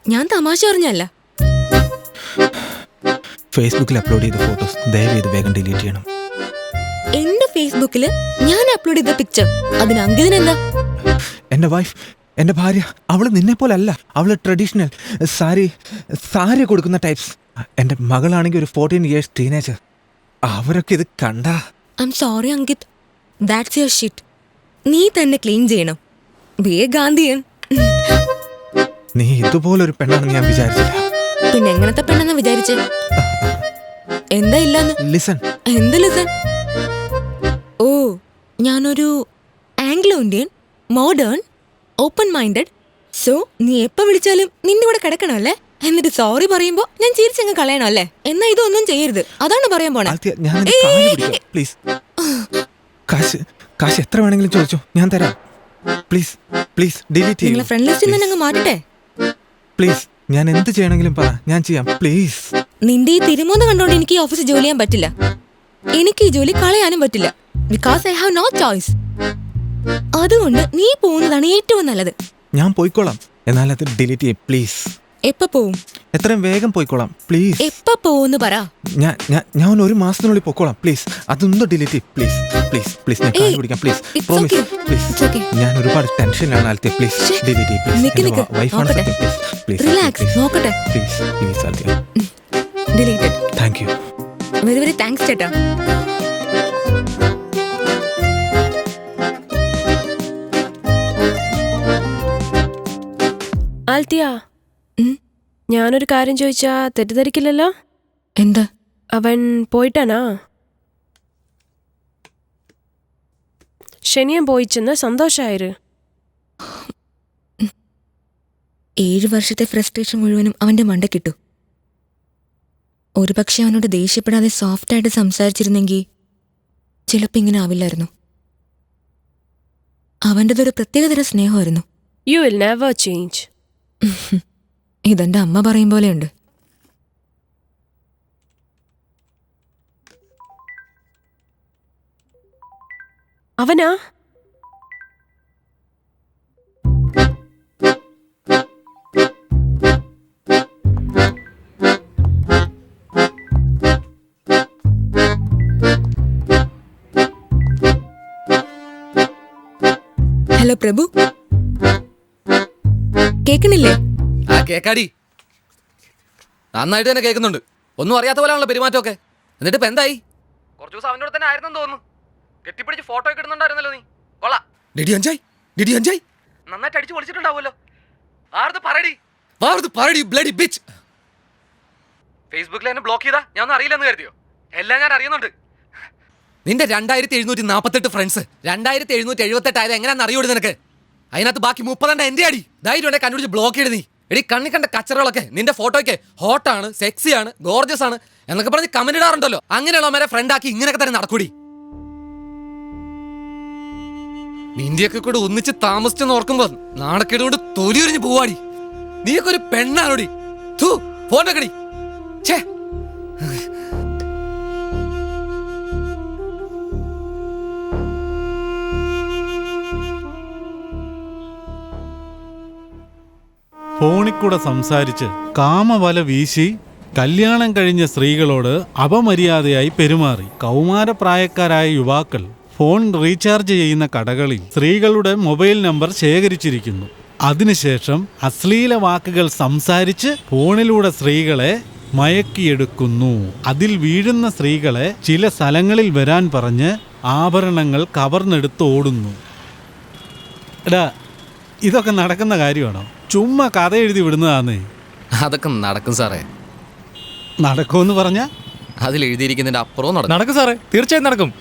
ഞാൻ തമാശ പറഞ്ഞല്ല. ഫേസ്ബുക്കിൽ അപ്ലോഡ് ചെയ്ത ഫോട്ടോസ് ദയവ് ചെയ്ത് വേഗം ഡിലീറ്റ് ചെയ്യണം. എന്റെ ഫേസ്ബുക്കില് ഞാൻ അപ്ലോഡ് ചെയ്ത പിക്ചർ അതിന് അങ്കിതിനെന്താ? എൻ്റെ വൈഫ്, എൻ്റെ ഭാര്യ, അവള് നിന്നെ പോലെ അല്ല. അവള് ട്രഡീഷണൽ സാരി കൊടുക്കുന്ന ടൈപ്സ്. എൻ്റെ മകളാണെങ്കിൽ ഒരു 14 years ടീനേജർ. അവരൊക്കെ ഇത് കണ്ടാ. I am sorry Ankit, that's your shit. നീ തന്നെ ക്ലീൻ ചെയ്യണം. B A Gandhian. നീ ഇതുപോലൊരു പെണ്ണാണെന്ന് ഞാൻ വിചാരിച്ചില്ല. പിന്നെ എങ്ങനത്തെ പെണ്ണെന്നാ വിചാരിച്ചേ? എന്താ ഇല്ലാന്ന്? ലിസൺ. എന്ത് ലിസൺ? ഓ, ഞാനൊരു Anglo Indian, modern, open minded. So നീ എപ്പോ വിളിച്ചാലും നിന്റെ കൂടെ കിടക്കണമല്ലേ? എന്നിട്ട് സോറി പറയുമ്പോ ഞാൻ ചിരിച്ചങ്ങ് കളയണോ അല്ലേ? എന്നാ ഇതൊന്നും ചെയ്യരുത്, അതാണ് പറയാൻ പോണേ. പ്ലീസ്, കാശ് എത്ര വേണമെങ്കിലും ചോദിച്ചോ, ഞാൻ തരാം. പ്ലീസ് പ്ലീസ് ഡിലീറ്റ് നിങ്ങളെ ഫ്രണ്ട് ലിസ്റ്റിൽ നിന്ന് അങ്ങ് മാറ്റട്ടെ. പ്ലീസ്, ഞാൻ എന്ത് ചെയ്യണമെങ്കിലും പറ, ഞാൻ ചെയ്യാം. പ്ലീസ്. നിന്റെ ഈ തിരുമോന്ന് കണ്ടോണ്ട് എനിക്ക് ഈ ഓഫീസിൽ ജോലി ചെയ്യാൻ പറ്റില്ല. എനിക്ക് ഈ ജോലി കളയാനും പറ്റില്ല. Because I have no choice. അതുകൊണ്ട് നീ പോകുന്നതാണ് ഏറ്റവും നല്ലത്. ഞാൻ പോയിക്കോളാം, എന്നാൽ അത് ഡിലീറ്റ് ചെയ്യേ പ്ലീസ്. എപ്പോ പോവും? എത്രയും വേഗം പോയിക്കോളാം പ്ലീസ്. എപ്പോ പോവെന്ന് പറ. ഞാൻ ഒരു മാസത്തിനുള്ളിൽ പോയിക്കോളാം പ്ലീസ്. അതൊന്നും ഡിലീറ്റ് ചെയ്യ് പ്ലീസ്. പ്ലീസ് പ്ലീസ്, ഞാൻ കാല് പിടിക്കാം പ്ലീസ്. Promise please. ഞാൻ ഒരുപാട് ടെൻഷനിലാണ് ആൽത്തിയ. പ്ലീസ് ഡിലീറ്റ് ചെയ്യ് പ്ലീസ്. വൈഫാണ് സത്യം. പ്ലീസ് പ്ലീസ് റിലാക്സ്, നോക്കട്ടെ. Please please Althea. Deleted. Thank you. Very very thanks ചേട്ടാ. ആൽത്തിയ, ഞാനൊരു കാര്യം ചോദിച്ചാ തെറ്റിദ്ധരിക്കില്ലല്ലോ? എന്താ? അവൻ പോയിട്ടാനാ? ശനിയം പോയിച്ചെന്ന് സന്തോഷായിരു. 7 വർഷത്തെ ഫ്രസ്ട്രേഷൻ മുഴുവനും അവന്റെ മണ്ട കിട്ടു. ഒരു പക്ഷെ അവനോട് ദേഷ്യപ്പെടാതെ സോഫ്റ്റായിട്ട് സംസാരിച്ചിരുന്നെങ്കിൽ ചിലപ്പോൾ ഇങ്ങനെ ആവില്ലായിരുന്നു. അവൻ്റെതൊരു പ്രത്യേകതര സ്നേഹമായിരുന്നു. You will never change. ഇതെന്റെ അമ്മ പറയും പോലെയുണ്ട്. അവനാ? ഹലോ പ്രഭു, കേക്കണില്ലേ? ആ കേക്കാടി, നന്നായിട്ട് തന്നെ കേൾക്കുന്നുണ്ട്. ഒന്നും അറിയാത്ത പോലെയാണല്ലോ പെരുമാറ്റമൊക്കെ. എന്നിട്ട് ഇപ്പൊ എന്തായി? കുറച്ചു ദിവസം അവൻ്റെ തന്നെ ആയിരുന്നെന്ന് തോന്നുന്നു. കെട്ടിപ്പിടിച്ച് ഫോട്ടോ ഒക്കെ ഇടുന്നുണ്ടായിരുന്നല്ലോ നീ. കൊള്ളാം. ഡിഡി അഞ്ചായി നന്നായിട്ട് അടിച്ചു പൊളിച്ചിട്ടുണ്ടാവുമല്ലോ. പറയടി ബ്ലഡി ബിച്ച്. ഫേസ്ബുക്കിൽ എന്നെ ബ്ലോക്ക് ചെയ്താ ഞാൻ ഒന്നും അറിയില്ലെന്ന് കരുതിയോ? എല്ലാം ഞാൻ അറിയുന്നുണ്ട്. നിന്റെ 2748 ഫ്രണ്ട്സ് 2778 ആയത് എങ്ങനെയാണെന്ന് അറിയോടി നിനക്ക്? അതിനകത്ത് ബാക്കി 30 എന്റെ അടി. ധൈര്യം ഉണ്ടെ കണ്ടുപിടിച്ച് ബ്ലോക്ക് ചെയ്ത് നീ. എടി കണ്ണി കണ്ട കച്ചറകളൊക്കെ നിന്റെ ഫോട്ടോയ്ക്ക് ഹോട്ടാണ്, സെക്സിയാണ്, ഗോർജസ് ആണ് എന്നൊക്കെ പറഞ്ഞ് കമന്റ് ഇടാറുണ്ടല്ലോ. അങ്ങനെയുള്ളവരെ ഫ്രണ്ടാക്കി ഇങ്ങനെയൊക്കെ തന്നെ നടക്കൂടി. നിന്റെയൊക്കെ കൂടെ ഒന്നിച്ച് താമസിച്ചെന്ന് ഓർക്കുമ്പോ നാണക്കേട് കൊണ്ട് തൊലിയുരിഞ്ഞ് പോവാടി. നീയൊക്കെ ഒരു പെണ്ണാണോടി? ഫോട്ടോക്കടി. ഛേ, ഫോണിൽ കൂടെ സംസാരിച്ച് കാമവല വീശി കല്യാണം കഴിഞ്ഞ സ്ത്രീകളോട് അപമര്യാദയായി പെരുമാറി കൗമാരപ്രായക്കാരായ യുവാക്കൾ ഫോൺ റീചാർജ് ചെയ്യുന്ന കടകളിൽ സ്ത്രീകളുടെ മൊബൈൽ നമ്പർ ശേഖരിച്ചിരിക്കുന്നു. അതിനുശേഷം അശ്ലീല വാക്കുകൾ സംസാരിച്ച് ഫോണിലൂടെ സ്ത്രീകളെ മയക്കിയെടുക്കുന്നു. അതിൽ വീഴുന്ന സ്ത്രീകളെ ചില സ്ഥലങ്ങളിൽ വരാൻ പറഞ്ഞ് ആഭരണങ്ങൾ കവർന്നെടുത്ത് ഓടുന്നു. എടാ, ഇതൊക്കെ നടക്കുന്ന കാര്യമാണോ? ചുമ്മാ കഥ എഴുതി വിടുന്നതാന്നേ. അതൊക്കെ നടക്കും സാറേ. നടക്കുമെന്ന് പറഞ്ഞാ അതിൽ എഴുതിയിരിക്കുന്നതിന്റെ അപ്പുറവും നടക്കും സാറേ, തീർച്ചയായും നടക്കും.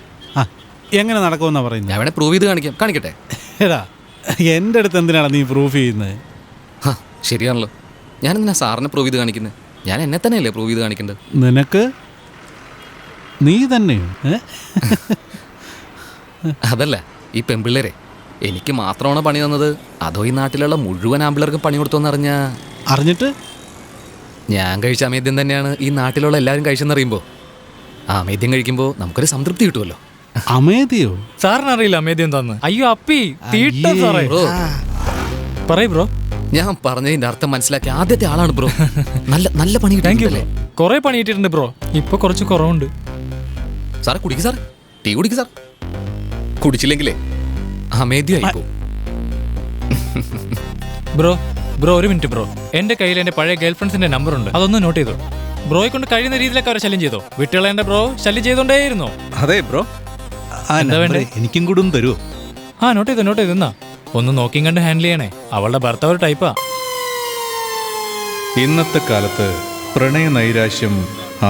എങ്ങനെ നടക്കുമെന്നാ പറയുന്നത്? ഞാൻ പ്രൂവ് ചെയ്ത് കാണിക്കട്ടെ. എടാ, എൻ്റെ അടുത്ത് എന്തിനാണ് നീ പ്രൂഫ് ചെയ്യുന്നത്? ശരിയാണല്ലോ, ഞാൻ എന്തിനാ സാറിനെ പ്രൂവ് ചെയ്ത് കാണിക്കുന്നത്? ഞാൻ എന്നെ തന്നെയല്ലേ പ്രൂവ് ചെയ്ത് കാണിക്കേണ്ടത്. നിനക്ക് നീ തന്നെയോ? അതല്ല, ഈ പെൺപിള്ളേരെ എനിക്ക് മാത്രമാണ് പണി തന്നത്, അതോ ഈ നാട്ടിലുള്ള മുഴുവൻ ആമ്പിള്ളേർക്കും പണി കൊടുത്തോന്ന് അറിഞ്ഞിട്ട് ഞാൻ കഴിച്ച അമേദ്യം തന്നെയാണ് ഈ നാട്ടിലുള്ള എല്ലാവരും കഴിച്ചെന്നറിയുമ്പോൾ ആ അമേദ്യം കഴിക്കുമ്പോൾ നമുക്കൊരു സംതൃപ്തി കിട്ടുമല്ലോ. അമേദ്യോ? സാറിനറിയില്ല അമേദ്യം എന്താന്ന്? അയ്യോ അപ്പി തീട്ട സാറേ. പറയ് ബ്രോ. ഞാൻ പറഞ്ഞതിന്റെ അർത്ഥം മനസ്സിലാക്കി ആദ്യത്തെ ആളാണ് ബ്രോ. നല്ല പണി കിട്ടിയല്ലേ? കുറെ പണി കിട്ടിയിട്ടുണ്ട് ബ്രോ. ഇപ്പൊ കുറച്ച് കുറവുണ്ട്. സാറേ കുടിക്ക് സാറേ. ടീ കുടിക്ക് സാർ. കുടിച്ചില്ലെങ്കിലേ അമേദ്യമായി പോകും. ബ്രോ ഒരു മിനിറ്റ് ബ്രോ. എന്റെ കയ്യിൽ എന്റെ പഴയ ഗേൾ ഫ്രണ്ട്സിന്റെ നമ്പർ ഉണ്ട്, അതൊന്ന് നോട്ട് ചെയ്തോ. ബ്രോയെ കൊണ്ട് കഴിയുന്ന രീതിയിലൊക്കെ അവരെ ശല്യം ചെയ്തോ. വിട്ടുകളേണ്ട ബ്രോ ശല്യം ചെയ്തോണ്ടേയിരുന്നോ? അതെ ബ്രോ. എന്താ വേണ്ടേ? എനിക്കും കൂടെ ഒന്ന് തരുമോ? നോട്ട് ചെയ്തോ എന്നാ. ഒന്ന് നോക്കിയും കണ്ട് ഹാൻഡിൽ ചെയ്യണേ. അവളുടെ ഭർത്താവ് ഒരു ടൈപ്പാ. ഇന്നത്തെ കാലത്ത് പ്രണയ നൈരാശ്യം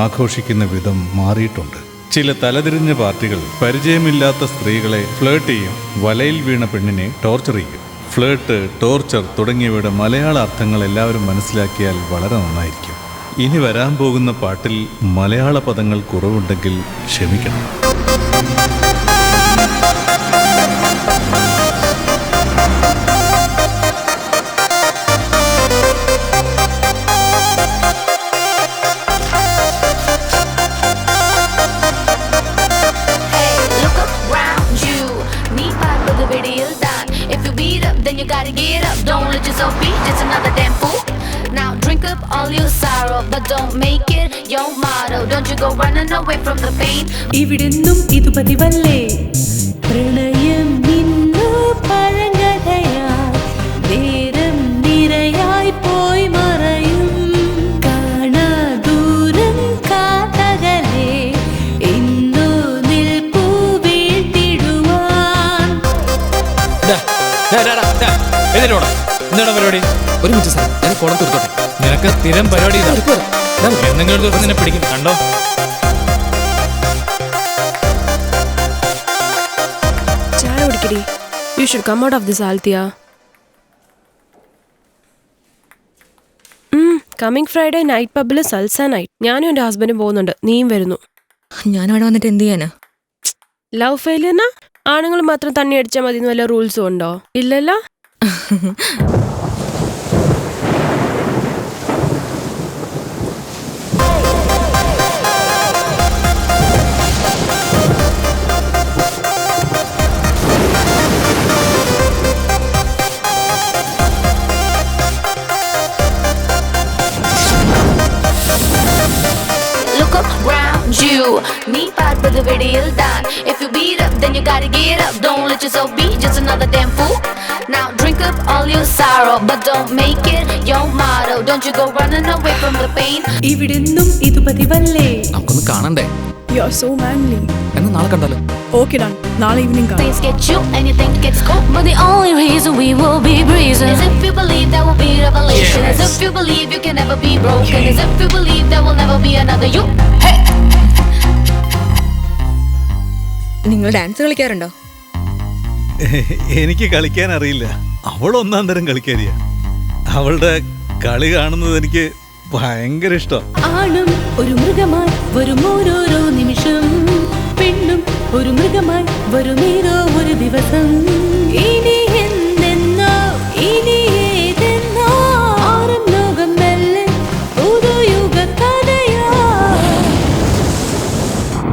ആഘോഷിക്കുന്ന വിധം മാറിയിട്ടുണ്ട്. ചില തലതിരിഞ്ഞ പാർട്ടികൾ പരിചയമില്ലാത്ത സ്ത്രീകളെ ഫ്ലേർട്ട് ചെയ്യും, വലയിൽ വീണ പെണ്ണിനെ ടോർച്ചർ ചെയ്യും. ഫ്ലേർട്ട്, ടോർച്ചർ തുടങ്ങിയവയുടെ മലയാള അർത്ഥങ്ങൾ എല്ലാവരും മനസ്സിലാക്കിയാൽ വളരെ നന്നായിരിക്കും. ഇനി വരാൻ പോകുന്ന പാട്ടിൽ മലയാള പദങ്ങൾ കുറവുണ്ടെങ്കിൽ ക്ഷമിക്കണം. You gotta get up, don't let yourself be just another damn fool. Now drink up all your sorrow, but don't make it your motto. Don't you go running away from the pain. ഇവിടെന്നും ഇതു പതിവല്ലേ, പ്രണയം നിന്നു പഴങ്കഥയായി നേരം നിരയായി പോയി മറയും. കാണാ ദൂരം കാതകലേ ഇന്നു നിൽപ്പൂ വീഴ്ത്തിടുവാൻ. എന്താണ് പരിപാടി? ഒരു മിനിറ്റ് സാർ, ഞാൻ കോളം തീർത്തോട്ടെ. നിനക്ക് സ്ഥിരം പരിപാടി എന്തെങ്കിലും ദിവസം നിന്നെ പിടിക്കും, കണ്ടോ? ചായ കുടിക്കടി. You should come out of this Althea. Coming Friday night പബ്ബിൽ സൽസ നൈറ്റ്. ഞാനും എൻ്റെ ഹസ്ബൻഡും പോകുന്നുണ്ട്, നീയും വരുന്നു. ഞാനവിടെ വന്നിട്ട് എന്ത് ചെയ്യാനാ? ലവ് ഫെയിലിയറിനാ? ആണുങ്ങൾ മാത്രം തണ്ണി അടിച്ചാൽ മതി എന്ന് വല്ല റൂൾസും ഉണ്ടോ? ഇല്ലല്ലോ. Look around you, നീ പാർപ്പത് വെടിയിൽ താൻ. If you beat up, then you gotta get up. Don't let yourself be just another damn fool. Now drink up all your sorrow, but don't make it your motto. Don't you go running away from the pain. ഇവിടെന്നും ഇതു പതിവല്ലേ. നമുക്കൊന്ന് കാണണ്ടേ? You are so manly. എന്നാ നാളെ കണ്ടാലോ? Okay done. നാളെ ഈവനിംഗ് കാണാം. Things get you and you think it's cool, but the only reason we will be breezing is if you believe there will be revelation. As if you believe you can never be broken. As if you believe there will never be another you. Hey. നിങ്ങൾ ഡാൻസ് കളിക്കാറുണ്ടോ? എനിക്ക് കളിക്കാൻ അറിയില്ല. അവളൊന്നാം തരം കളിക്കാരിയാ. അവളുടെ കളി കാണുന്നത് എനിക്ക് ഭയങ്കര ഇഷ്ടം. ആണും ഒരു മൃഗമായി വരും ഓരോരോ നിമിഷം, പെണ്ണും ഒരു മൃഗമായി വരുമേരോ ഒരു ദിവസം. ഇനി എന്തെന്നോ ഇനി ഏതെന്നോ ആരും ലോകം മെല്ലെ പുതുയുഗ കഥയാ.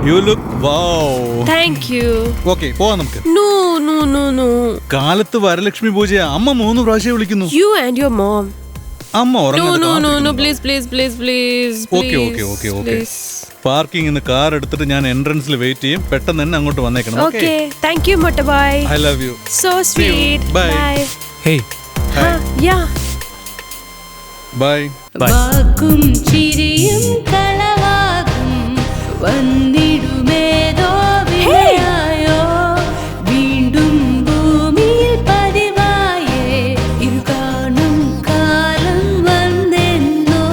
You look wow. Thank you. Okay, പോവാം നമുക്ക്. No. കാലത്ത് വരലക്ഷ്മി പൂജ അമ്മ 3 പ്രാവശ്യം വിളിക്കുന്നു. You and your mom. അമ്മ ഉറങ്ങുന്നു. No, please. ഓക്കെ. പാർക്കിംഗിന്ന് കാർ എടുത്തിട്ട് ഞാൻ എൻട്രൻസിൽ വെയിറ്റ് ചെയ്യും. പെട്ടെന്ന് തന്നെ അങ്ങോട്ട് വന്നേക്കണം. Okay. Thank you, Motorbhai. I love you. So sweet. Bye. Hey. Yeah. Bye. വാക്കും ചിരിയും കളവാകും വന്നിടുമേതോ വിളയായോ വീണ്ടും ഭൂമിയിൽ പതിവായേ ഇരു കാണും കാലം വന്നെന്നോ.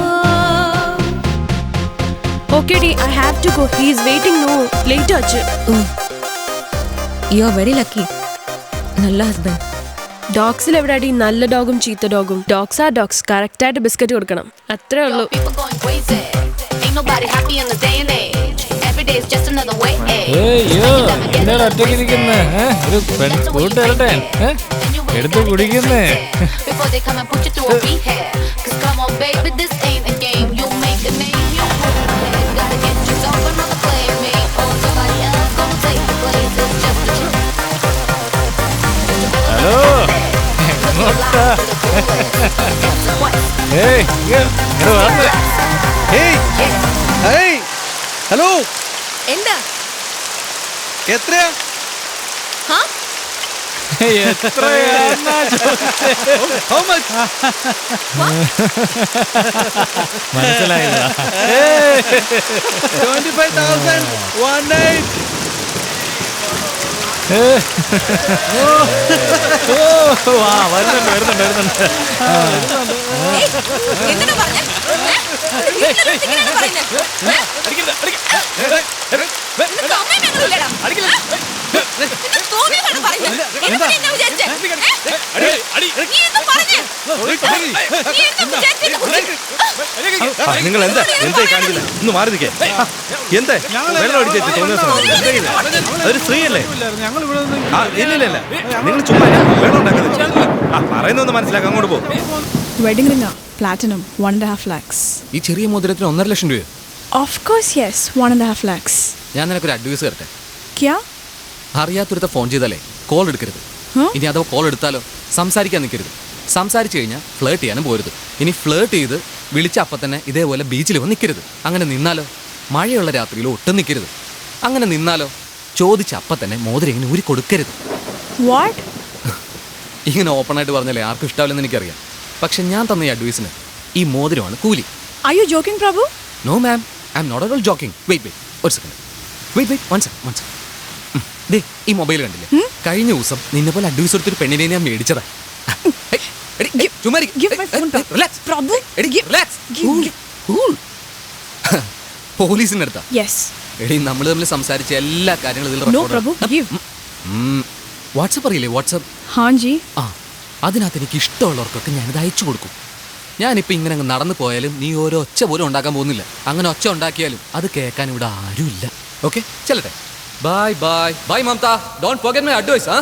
Okay, Dee, I have to go. He is waiting. No, later. You are very lucky. നല്ല ഹസ്ബൻഡ്. ഡോഗ്സിൽ എവിടെയാടി നല്ല ഡോഗും ചീത്ത ഡോഗും? ഡോഗ്സ് ആ ഡോഗ്സ്. കറക്റ്റ് ആയിട്ട് ബിസ്ക്കറ്റ് കൊടുക്കണം, അത്രേ ഉള്ളൂ. People going crazy. Ain't nobody happy in this day and age. Every day is just another way. എടുത്ത് കുടിക്കുന്നേ. Before they come and put you through a rehab. 'Cause come on baby, this ain't a game. You make a name, you gotta get yourself another playmate. Or somebody else gonna take the place. It's just the truth. Hello, hello, എന്താ എത്രയാ? മനസ്സിലായില്ല. 25,000 one night. വരുന്നുണ്ട്. നിങ്ങൾ എന്താ കാണിക്കില്ല? ഒന്ന് മാറി നിൽക്കേ. എന്താ വെള്ളം അടിച്ചേച്ച് തോന്നിയ അതൊരു സ്ത്രീയല്ലേ? ഇല്ല നിങ്ങൾ ചുമ്മാ വെള്ളം ഉണ്ടാക്കുന്നത്. പറയുന്നൊന്ന് മനസ്സിലാക്കാം. അങ്ങോട്ട് പോകും. Wedding ring platinum 1.5 lakhs. ഈ ചെറിയ മോതിരത്തിന് 1.5 ലക്ഷം രൂപയോ? Of course yes 1.5 lakhs. ഞാൻ നിനക്കൊരു അഡ്വൈസ് തരട്ടെ. ക്യാ? അറിയാത്തൊരുത്ത ഫോൺ ചെയ്താലേ കോൾ എടുക്കരുത്. ഇനി അഥവാ കോൾ എടുത്താലോ സംസാരിക്കാൻ നിൽക്കരുത്. സംസാരിച്ചു കഴിഞ്ഞാൽ ഫ്ലേർട്ട് ചെയ്യാനും പോരുത്. ഇനി ഫ്ലേർട്ട് ചെയ്ത് വിളിച്ച അപ്പം തന്നെ ഇതേപോലെ ബീച്ചിൽ വന്ന് നിൽക്കരുത്. അങ്ങനെ നിന്നാലോ മഴയുള്ള രാത്രിയിൽ ഒട്ടും നിൽക്കരുത്. അങ്ങനെ നിന്നാലോ ചോദിച്ച അപ്പം തന്നെ മോതിരം ഇങ്ങനെ ഊരി കൊടുക്കരുത്. വാട്ട്? ഇങ്ങനെ ഓപ്പണായിട്ട് പറഞ്ഞാലേ ആർക്കും ഇഷ്ടാവില്ലെന്ന് എനിക്കറിയാം. പക്ഷെ ഞാൻ തന്ന ഈ അഡ്വൈസിന് ഈ മോതിരമാണ് കൂലി. Are you joking, Prabhu? No ma'am, I'm not at all joking. Wait, ഒരു സെക്കൻഡ്. Wait, one second. ദേ ഈ മൊബൈൽ കണ്ടില്ലേ? കഴിഞ്ഞ ദിവസം നിന്നെ പോലെ അഡ്വൈസ് കൊടുത്തൊരു പെണ്ണിനെ ഞാൻ മേടിച്ചതാ. പോലീസിന്റെ അടുത്താ. എടീ നമ്മൾ തമ്മിൽ സംസാരിച്ച എല്ലാ കാര്യങ്ങളും വാട്സപ്പ് അറിയില്ലേ? വാട്സപ്പ് അതിനകത്ത് എനിക്ക് ഇഷ്ടമുള്ളവർക്കൊക്കെ ഞാനിത് അയച്ചു കൊടുക്കും. ഞാനിപ്പോൾ ഇങ്ങനെ അങ്ങ് നടന്നു പോയാലും നീ ഓരോ ഒച്ച പോലും ഉണ്ടാക്കാൻ പോകുന്നില്ല. അങ്ങനെ ഒച്ച ഉണ്ടാക്കിയാലും അത് കേൾക്കാൻ ഇവിടെ ആരുമില്ല. ഓക്കെ ചെല്ലട്ടെ. Bye Mamata. Don't forget my advice.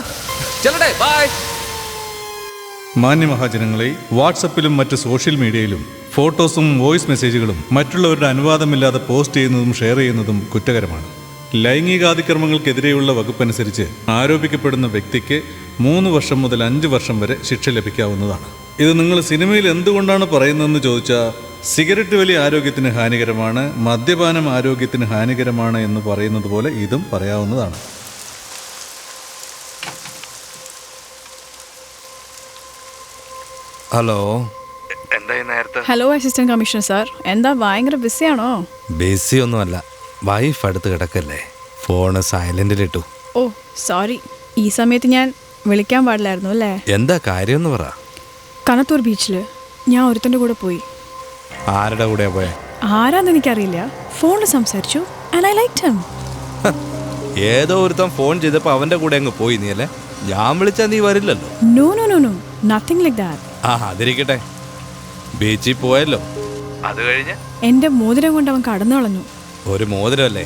ചെല്ലട്ടെ. ബൈ. മാന്യമഹാജനങ്ങളെ, വാട്സപ്പിലും മറ്റ് സോഷ്യൽ മീഡിയയിലും ഫോട്ടോസും വോയിസ് മെസ്സേജുകളും മറ്റുള്ളവരുടെ അനുവാദമില്ലാതെ പോസ്റ്റ് ചെയ്യുന്നതും ഷെയർ ചെയ്യുന്നതും കുറ്റകരമാണ്. ലൈംഗികാതിക്രമങ്ങൾക്കെതിരെയുള്ള വകുപ്പനുസരിച്ച് ആരോപിക്കപ്പെടുന്ന വ്യക്തിക്ക് 3 വർഷം മുതൽ 5 വർഷം വരെ ശിക്ഷ ലഭിക്കാവുന്നതാണ്. ഇത് നിങ്ങൾ സിനിമയിൽ എന്തുകൊണ്ടാണ് പറയുന്നതെന്ന് ചോദിച്ചാൽ, സിഗരറ്റ് വലി ആരോഗ്യത്തിന് ഹാനികരമാണ്, മദ്യപാനം ആരോഗ്യത്തിന് ഹാനികരമാണ് എന്ന് പറയുന്നത് പോലെ ഇതും പറയാവുന്നതാണ്. Hello. Hello assistant commissioner sir, എന്താ ഭയങ്കര ബിസിയാണോ? ബിസി ഒന്നുമല്ല, വൈഫ് അടുത്ത് കിടക്കല്ലേ, ഫോണ് സൈലന്റിലിട്ടു. ഓ സോറി, ഈ സമയത്ത് ഞാൻ വിളിക്കാൻ പാടില്ലായിരുന്നു അല്ലേ? എന്താ കാര്യമെന്ന് പറ. കനത്തൂർ ബീച്ചിൽ ഞാൻ ഒരുത്തൻ്റെ കൂടെ പോയി. ആരുടെ കൂടെയാ പോയെ? ആരാന്ന് എനിക്കറിയില്ല. ഫോണിൽ സംസാരിച്ചു and I liked him. ഏതോ ഒരുത്തൻ ഫോൺ ചെയ്തപ്പോൾ അവന്റെ കൂടെ അങ്ങ് പോയി നീ അല്ലേ? ഞാൻ വിളിച്ചാൽ നീ വരില്ലല്ലോ. No, nothing like that. അതിരിക്കട്ടെ, ബീച്ചിൽ പോയല്ലോ, അത് കഴിഞ്ഞ് എന്റെ മോതിരം കൊണ്ട് അവൻ കടന്നു കളഞ്ഞു. ഒരു മോതിരല്ലേ?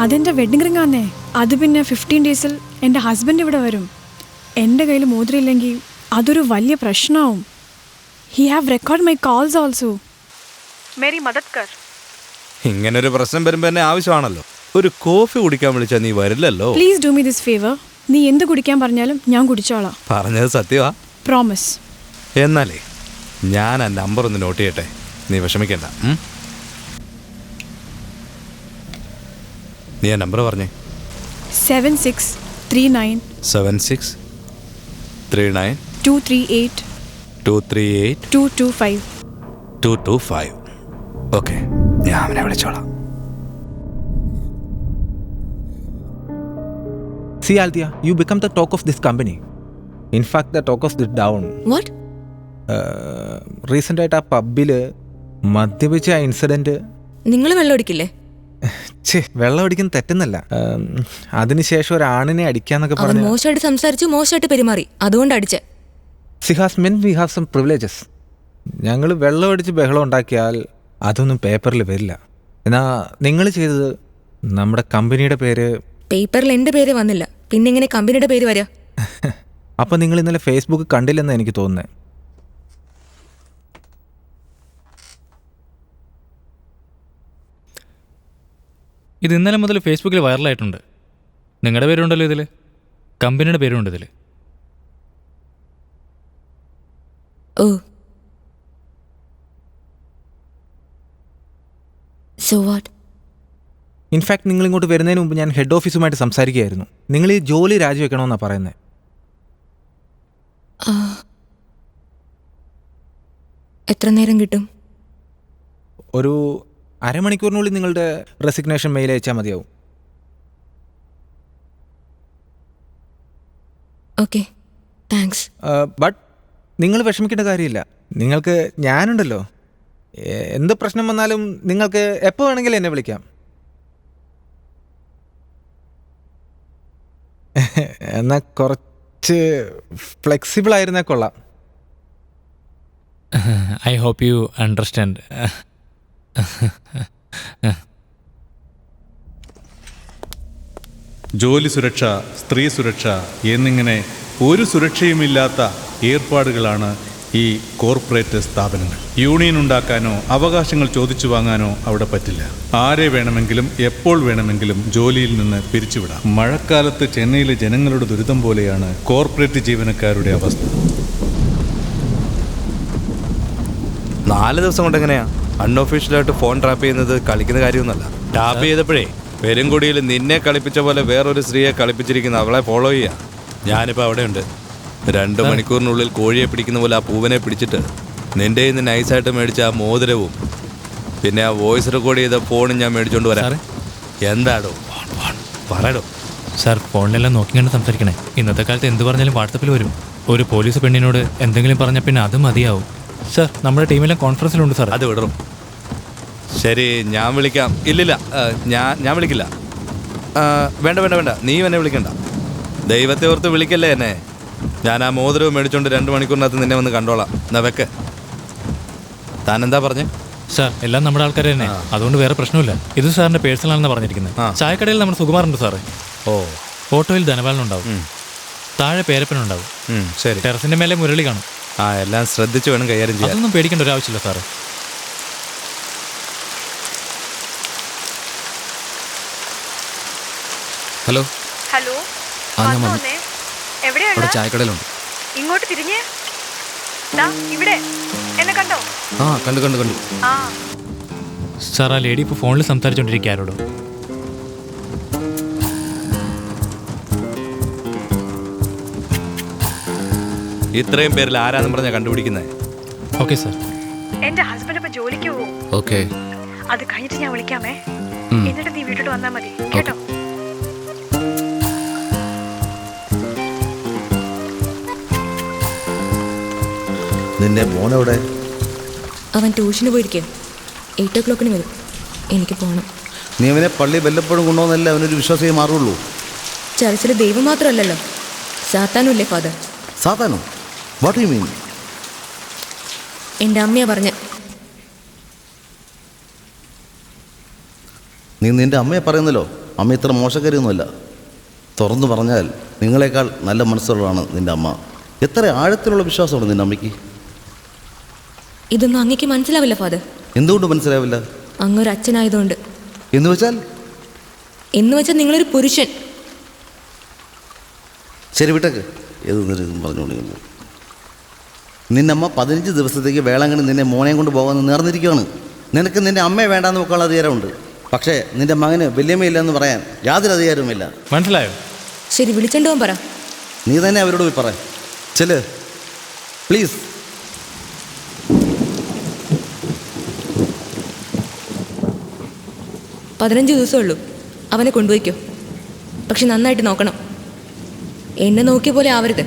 അതെന്റെ വെഡിങ് റിംഗ് ആന്നേ. അത് പിന്നെ 15 ഡേയ്സിൽ എൻ്റെ ഹസ്ബൻഡ് ഇവിടെ വരും. എൻ്റെ കയ്യിൽ മോതിരം ഇല്ലെങ്കിൽ അതൊരു വലിയ പ്രശ്നമാവും. He have record my calls also. മേരി മദത് കർ. ഇങ്ങനൊരു പ്രശ്നം വരുമ്പോ എന്നെ ആവശ്യമാണല്ലോ. ഒരു കോഫി കുടിക്കാൻ വിളിച്ചാൽ നീ വരില്ലല്ലോ. Please do me this favour. നീ എന്ത് കുടിക്കാൻ പറഞ്ഞാലും ഞാൻ കുടിച്ചോളാം. പറഞ്ഞത് സത്യമാ? പ്രോമിസ്. എന്നാലേ ഞാൻ ആ നമ്പർ ഒന്ന് നോട്ട് ചെയ്യട്ടെ, നീ വിഷമിക്കണ്ട. നീ ആ നമ്പർ പറഞ്ഞേ. 7639 7639 238 225 225. ഓക്കെ, ഞാൻ അവനെ വിളിച്ചോളാം. See Althea, you become the talk of this company. In fact, the talk of this down. What? Recent ആയിട്ട് ആ പബ്ബില് മദ്യപിച്ച ആ ഇൻസിഡൻറ്റ്. നിങ്ങൾ വെള്ളം അടിക്കില്ലേ? വെള്ളം അടിക്കുന്ന തെറ്റുന്നല്ല. അതിനുശേഷം ഒരു ആണിനെ അടിക്കാന്നൊക്കെ പറഞ്ഞു. മോശമായിട്ട് സംസാരിച്ചു, മോശമായിട്ട് പെരുമാറി, അതുകൊണ്ട് അടിച്ചേ. സിഹാസ് men we have some privileges. ഞങ്ങൾ വെള്ളം അടിച്ച് ബഹളം ഉണ്ടാക്കിയാൽ അതൊന്നും പേപ്പറിൽ വരില്ല. എന്നാ നിങ്ങൾ ചെയ്തത് നമ്മുടെ കമ്പനിയുടെ പേര് പേപ്പറിൽ എൻ്റെ പേര് വന്നില്ല, പിന്നെ എങ്ങനെ കമ്പനിയുടെ പേര് വരാ? അപ്പം നിങ്ങൾ ഇന്നലെ ഫേസ്ബുക്ക് കണ്ടില്ലെന്ന് എനിക്ക് തോന്നുന്നത്. ഇത് ഇന്നലെ മുതൽ ഫേസ്ബുക്കിൽ വൈറലായിട്ടുണ്ട്. നിങ്ങളുടെ പേരുണ്ടല്ലോ ഇതിൽ, കമ്പനിയുടെ പേരുണ്ട് ഇതിൽ. ഓ, so what? ഇൻഫാക്ട് നിങ്ങൾ ഇങ്ങോട്ട് വരുന്നതിന് മുമ്പ് ഞാൻ ഹെഡ് ഓഫീസുമായിട്ട് സംസാരിക്കുകയായിരുന്നു. നിങ്ങൾ ഈ ജോലി രാജിവെക്കണമെന്നാണ് പറയുന്നത്. എത്ര നേരം കിട്ടും? ഒരു അരമണിക്കൂറിനുള്ളിൽ നിങ്ങളുടെ റെസിഗ്നേഷൻ മെയിൽ അയച്ചാൽ മതിയാവും. Okay, thanks. ബട്ട് നിങ്ങൾ വിഷമിക്കേണ്ട കാര്യമില്ല. നിങ്ങൾക്ക് ഞാനുണ്ടല്ലോ. എന്ത് പ്രശ്നം വന്നാലും നിങ്ങൾക്ക് എപ്പോൾ വേണമെങ്കിലും എന്നെ വിളിക്കാം. എന്നാൽ കുറച്ച് ഫ്ലെക്സിബിൾ ആയിരുന്നേ കൊള്ളാം. I hope you understand. ജോലി സുരക്ഷ, സ്ത്രീ സുരക്ഷ എന്നിങ്ങനെ ഒരു സുരക്ഷയുമില്ലാത്ത ഏർപ്പാടുകളാണ് ഈ കോർപ്പറേറ്റ് സ്ഥാപനങ്ങൾ. യൂണിയൻ ഉണ്ടാക്കാനോ അവകാശങ്ങൾ ചോദിച്ചു വാങ്ങാനോ അവിടെ പറ്റില്ല. ആരെ വേണമെങ്കിലും എപ്പോൾ വേണമെങ്കിലും ജോലിയിൽ നിന്ന് പിരിച്ചുവിടാം. മഴക്കാലത്ത് ചെന്നൈയിലെ ജനങ്ങളുടെ ദുരിതം പോലെയാണ് കോർപ്പറേറ്റ് ജീവനക്കാരുടെ അവസ്ഥ. 4 ദിവസം കൊണ്ട് എങ്ങനെയാ അൺഒഫീഷ്യലായിട്ട് ഫോൺ ട്രാപ്പ് ചെയ്യുന്നത്? കളിക്കുന്ന കാര്യമൊന്നുമല്ല. ടാപ്പ് ചെയ്തപ്പോഴേ പെരുങ്കുടിയിൽ നിന്നെ കളിപ്പിച്ച പോലെ വേറൊരു സ്ത്രീയെ കളിപ്പിച്ചിരിക്കുന്ന അവളെ ഫോളോ ചെയ്യാ. ഞാനിപ്പോൾ അവിടെയുണ്ട്. 2 മണിക്കൂറിനുള്ളിൽ കോഴിയെ പിടിക്കുന്ന പോലെ ആ പൂവനെ പിടിച്ചിട്ട് നിന്റെ ഇന്ന് നൈസായിട്ട് മേടിച്ച ആ മോതിരവും പിന്നെ ആ വോയിസ് റെക്കോർഡ് ചെയ്ത ഫോണും ഞാൻ മേടിച്ചോണ്ട് വരാം. എന്താടോ പറയടോ? സാർ, ഫോണിലെല്ലാം നോക്കി കണ്ട് സംസാരിക്കണേ. ഇന്നത്തെ കാലത്ത് എന്ത് പറഞ്ഞാലും വാട്സപ്പിൽ വരും. ഒരു പോലീസ് പെണ്ണിനോട് എന്തെങ്കിലും പറഞ്ഞ പിന്നെ അത് മതിയാവും. സാർ, നമ്മുടെ ടീമിലെ കോൺഫറൻസിലുണ്ട് സാർ. അത് വിടറും. ശരി, ഞാൻ വിളിക്കാം. ഇല്ലില്ല, ഞാൻ വിളിക്കില്ല. വേണ്ട വേണ്ട വേണ്ട, നീ എന്നെ വിളിക്കണ്ട. ദൈവത്തെ ഓർത്ത് വിളിക്കല്ലേ എന്നെ. ഞാൻ ആ മോതിരവും മേടിച്ചോണ്ട് 2 മണിക്കൂറിനകത്ത് നിന്നെ വന്ന് കണ്ടോളാം. എന്നാ വെക്ക്. താൻ എന്താ പറഞ്ഞേ? സാർ, എല്ലാം നമ്മുടെ ആൾക്കാർ തന്നെ, അതുകൊണ്ട് വേറെ പ്രശ്നമില്ല. ഇത് സാറിന്റെ പേഴ്സണൽ ആണെന്ന് പറഞ്ഞിരിക്കുന്നത്. ചായക്കടയിൽ നമ്മുടെ സുകുമാറുണ്ട് സാറേ. ഓട്ടോയിൽ ധനപാലനുണ്ടാവും. താഴെ പേരപ്പനുണ്ടാവും. ശരി. ടെറസിന്റെ മേലെ മുരളി കാണും. എല്ലാം ശ്രദ്ധിച്ച് വേണം കൈകാര്യം ചെയ്യാൻ. അതൊന്നും പേടിക്കേണ്ട ഒരു ആവശ്യമില്ല സാറേ. ഹലോ. ഹലോ, ഞാൻ വന്നു. ഇവിടെ ചായക്കടയിലുണ്ട്. ഇങ്ങോട്ട് തിരിഞ്ഞേ. ഇവിടെ എന്നെ കണ്ടോ? കണ്ടു. സാർ, ആ ലേഡി ഇപ്പോൾ ഫോണിൽ സംസാരിച്ചോണ്ടിരിക്കുക ആരോടോ. ഇത്രയും പേരിൽ ആരാന്ന് പറഞ്ഞാ കണ്ടുപിടിക്കുന്നത്? Okay sir. എന്റെ ഹസ്ബൻഡ് ഇപ്പൊ ജോലിക്ക് പോകും. ഓക്കെ, അത് കഴിഞ്ഞിട്ട് ഞാൻ വിളിക്കാമേ. എന്നിട്ട് നീ വീട്ടിൽ വന്നാൽ മതി കേട്ടോ. നിന്റെ മോനെവിടെ? അവൻ ട്യൂഷന് പോയിരിക്കുക. 8 o'clock വരും. എനിക്ക് പോകണം. നീ അവനെ പള്ളി വല്ലപ്പോഴും കൊണ്ടുവന്നല്ലേ അവനൊരു വിശ്വാസിയെ മാറുള്ളൂ. ചർച്ചിൽ ദൈവം മാത്രമല്ലല്ലോ, സാത്താനും ഇല്ലേ ഫാദർ? സാത്താനോ? What you mean? എൻ്റെ അമ്മയാ പറഞ്ഞ. നീ നിന്റെ അമ്മയെ പറയുന്നല്ലോ. അമ്മ ഇത്ര മോശക്കാരിയൊന്നുമല്ല. തുറന്നു പറഞ്ഞാൽ നിങ്ങളെക്കാൾ നല്ല മനസ്സുള്ളതാണ് നിന്റെ അമ്മ. എത്ര ആഴത്തിലുള്ള വിശ്വാസമാണ് നിന്റെ അമ്മയ്ക്ക്. ഇതൊന്നും അങ്ങേക്ക് മനസ്സിലാവില്ല ഫാദർ. എന്തുകൊണ്ട് മനസ്സിലാവില്ല? അങ്ങൊരു അച്ഛനായതുകൊണ്ട്. എന്ന് വെച്ചാൽ നിങ്ങളൊരു പുരുഷൻ. ശരി, വിട്ടേക്ക്. ഏത് പറഞ്ഞുകൊണ്ടിരിക്കുന്നു. നിന്റെ അമ്മ 15 ദിവസത്തേക്ക് വേളാങ്കണ്ണി നിന്നെ മോനെയും കൊണ്ട് പോകാമെന്ന് നേർന്നിരിക്കുകയാണ്. നിനക്ക് നിന്റെ അമ്മയെ വേണ്ടാന്ന് വെക്കാനുള്ള അധികാരമുണ്ട്. പക്ഷേ നിന്റെ മകന് വല്യമ്മയില്ലെന്ന് പറയാൻ യാതൊരു അധികാരവുമില്ല. മനസ്സിലായോ? ശരി, വിളിച്ചോണ്ട് പോകാൻ പറ. നീ തന്നെ അവരോട് പോയി പറ. ചെല് പ്ലീസ്. പതിനഞ്ച് ദിവസമേ ഉള്ളൂ. അവനെ കൊണ്ടുപോയിക്കോ. പക്ഷെ നന്നായിട്ട് നോക്കണം. എന്നെ നോക്കിയ പോലെ ആവരുത്.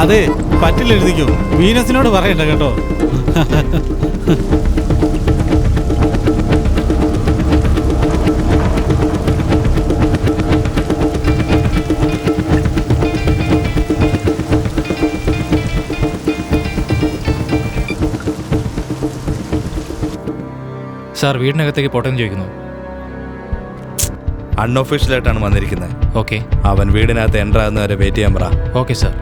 അതെ, പറ്റില്ല എഴുതിക്കോ. വീനസിനോട് പറയണ്ട കേട്ടോ. സാർ വീടിനകത്തേക്ക് പോട്ടെന്ന് ചോദിക്കുന്നു. അൺഒഫീഷ്യലായിട്ടാണ് വന്നിരിക്കുന്നത്. ഓക്കെ, അവൻ വീടിനകത്ത് എൻ്റർ ആകുന്നവരെ വെയിറ്റ് ചെയ്യാൻ പറ. Okay sir.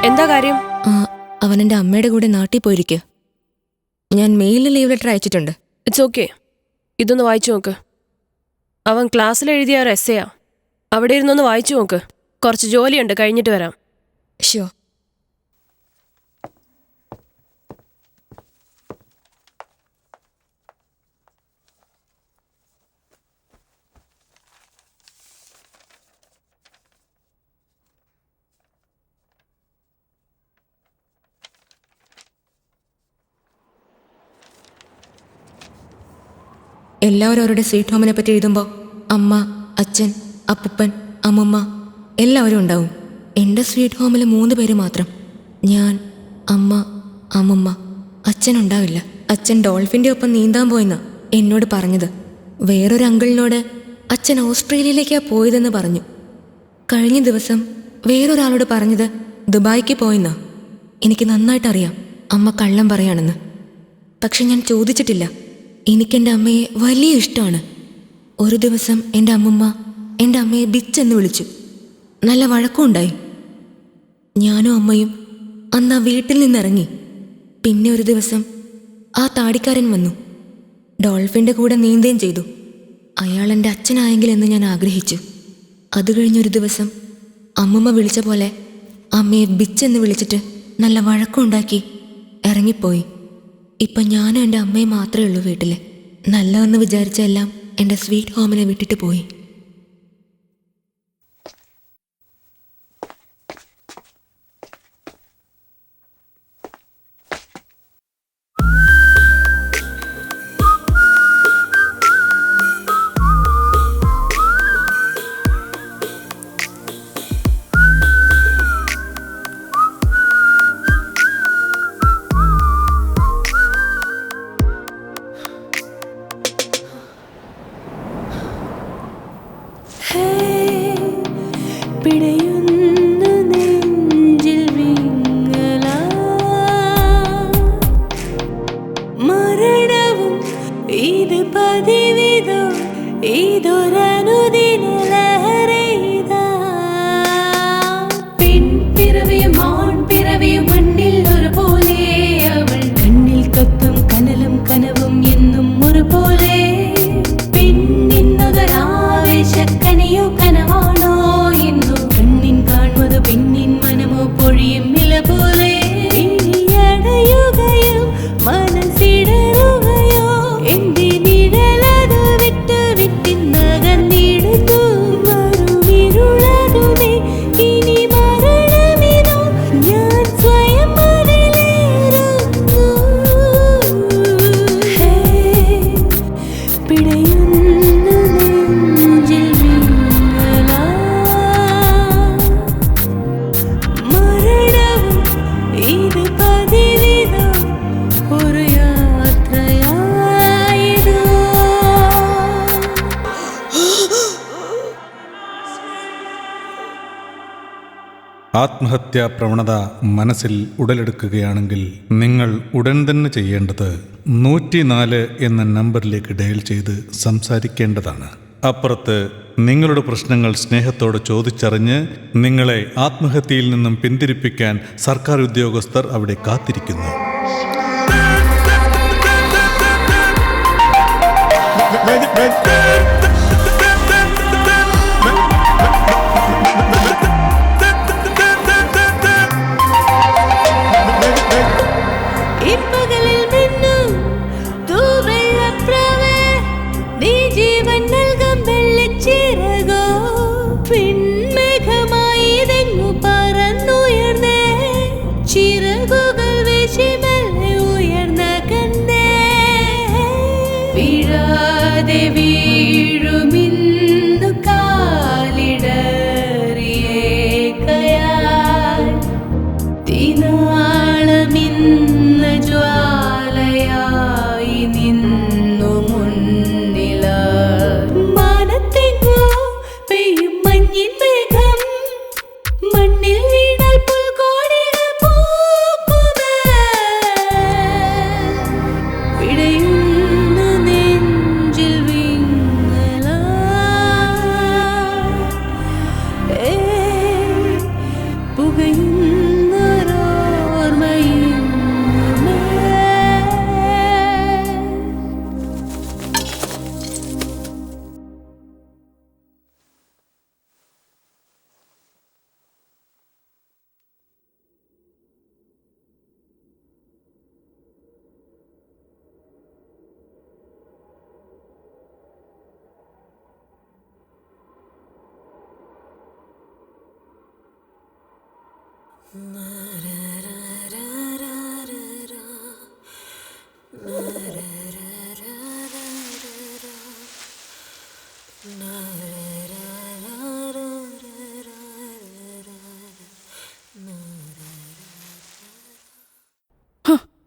എന്താ കാര്യം? അവൻ എൻ്റെ അമ്മയുടെ കൂടെ നാട്ടിൽ പോയിരിക്കുക. ഞാൻ മെയിലിൽ ലീവ് ലെറ്റർ അയച്ചിട്ടുണ്ട്. It's okay. ഇതൊന്ന് വായിച്ചു നോക്ക്. അവൻ ക്ലാസ്സിൽ എഴുതിയ ഒരു എസ്സേയാ. അവിടെ ഇരുന്നൊന്ന് വായിച്ചു നോക്ക്. കുറച്ച് ജോലിയുണ്ട്, കഴിഞ്ഞിട്ട് വരാം. ഷോ. എല്ലാവരും അവരുടെ സ്വീറ്റ് ഹോമിനെ പറ്റി എഴുതുമ്പോൾ അമ്മ, അച്ഛൻ, അപ്പൂപ്പൻ, അമ്മമ്മ എല്ലാവരും ഉണ്ടാവും. എൻ്റെ സ്വീറ്റ് ഹോമിൽ 3 പേര് മാത്രം. ഞാൻ, അമ്മ, അമ്മമ്മ. അച്ഛൻ ഉണ്ടാവില്ല. അച്ഛൻ ഡോൾഫിൻ്റെ ഒപ്പം നീന്താൻ പോയെന്നാ എന്നോട് പറഞ്ഞത്. വേറൊരു അങ്കിളിനോട് അച്ഛൻ ഓസ്ട്രേലിയയിലേക്കാണ് പോയതെന്ന് പറഞ്ഞു. കഴിഞ്ഞ ദിവസം വേറൊരാളോട് പറഞ്ഞത് ദുബായിക്ക് പോയെന്നാ. എനിക്ക് നന്നായിട്ടറിയാം അമ്മ കള്ളം പറയാണെന്ന്. പക്ഷെ ഞാൻ ചോദിച്ചിട്ടില്ല. എനിക്കെൻ്റെ അമ്മയെ വലിയ ഇഷ്ടമാണ്. ഒരു ദിവസം എൻ്റെ അമ്മമ്മ എൻ്റെ അമ്മയെ ബിച്ചെന്ന് വിളിച്ചു. നല്ല വഴക്കമുണ്ടായി. ഞാനും അമ്മയും അന്ന് ആ വീട്ടിൽ നിന്നിറങ്ങി. പിന്നെ ഒരു ദിവസം ആ താടിക്കാരൻ വന്നു. ഡോൾഫിൻ്റെ കൂടെ നീന്തുകയും ചെയ്തു. അയാൾ എൻ്റെ അച്ഛനായെങ്കിലെന്ന് ഞാൻ ആഗ്രഹിച്ചു. അത് കഴിഞ്ഞൊരു ദിവസം അമ്മമ്മ വിളിച്ച പോലെ അമ്മയെ ബിച്ചെന്ന് വിളിച്ചിട്ട് നല്ല വഴക്കമുണ്ടാക്കി ഇറങ്ങിപ്പോയി. ഇപ്പം ഞാനും എൻ്റെ അമ്മയും മാത്രമേ ഉള്ളൂ വീട്ടിൽ. നല്ലതെന്ന് വിചാരിച്ച എല്ലാം എൻ്റെ സ്വീറ്റ് ഹോമിനെ വിട്ടിട്ട് പോയി. പിടയുന്നു നെഞ്ചിൽ വിങ്ങല മരണവും ഇത് പതിവിതോ ഇതൊരനുദിന ലഹരയിതാ. പെൺപിറവിയും ആൺപിറവിയും മണ്ണിൽ ഒരുപോലെ അവൾ കണ്ണിൽ കത്തും കനലും കനവും എന്നും ഒരുപോലെ. പെണ്ണിന്നൊരാവേശക്കനിയോ കനവാണോ എന്നു കണ്ണിൻ കാണുന്നത് പെണ്ണിൻ മനമോ പൊഴിയും നില പോലെ. ഇനിയടയുകയോ മനസ്സിടറുകയോ എന്തിനിഴലത് വിട്ട് വിട്ടിന്നക ആത്മഹത്യാ പ്രവണത മനസ്സിൽ ഉടലെടുക്കുകയാണെങ്കിൽ നിങ്ങൾ ഉടൻ തന്നെ ചെയ്യേണ്ടത് 104 എന്ന നമ്പറിലേക്ക് ഡയൽ ചെയ്ത് സംസാരിക്കേണ്ടതാണ്. അപ്പുറത്ത് നിങ്ങളുടെ പ്രശ്നങ്ങൾ സ്നേഹത്തോടെ ചോദിച്ചറിഞ്ഞ് നിങ്ങളെ ആത്മഹത്യയിൽ നിന്നും പിന്തിരിപ്പിക്കാൻ സർക്കാർ ഉദ്യോഗസ്ഥർ അവിടെ കാത്തിരിക്കുന്നു.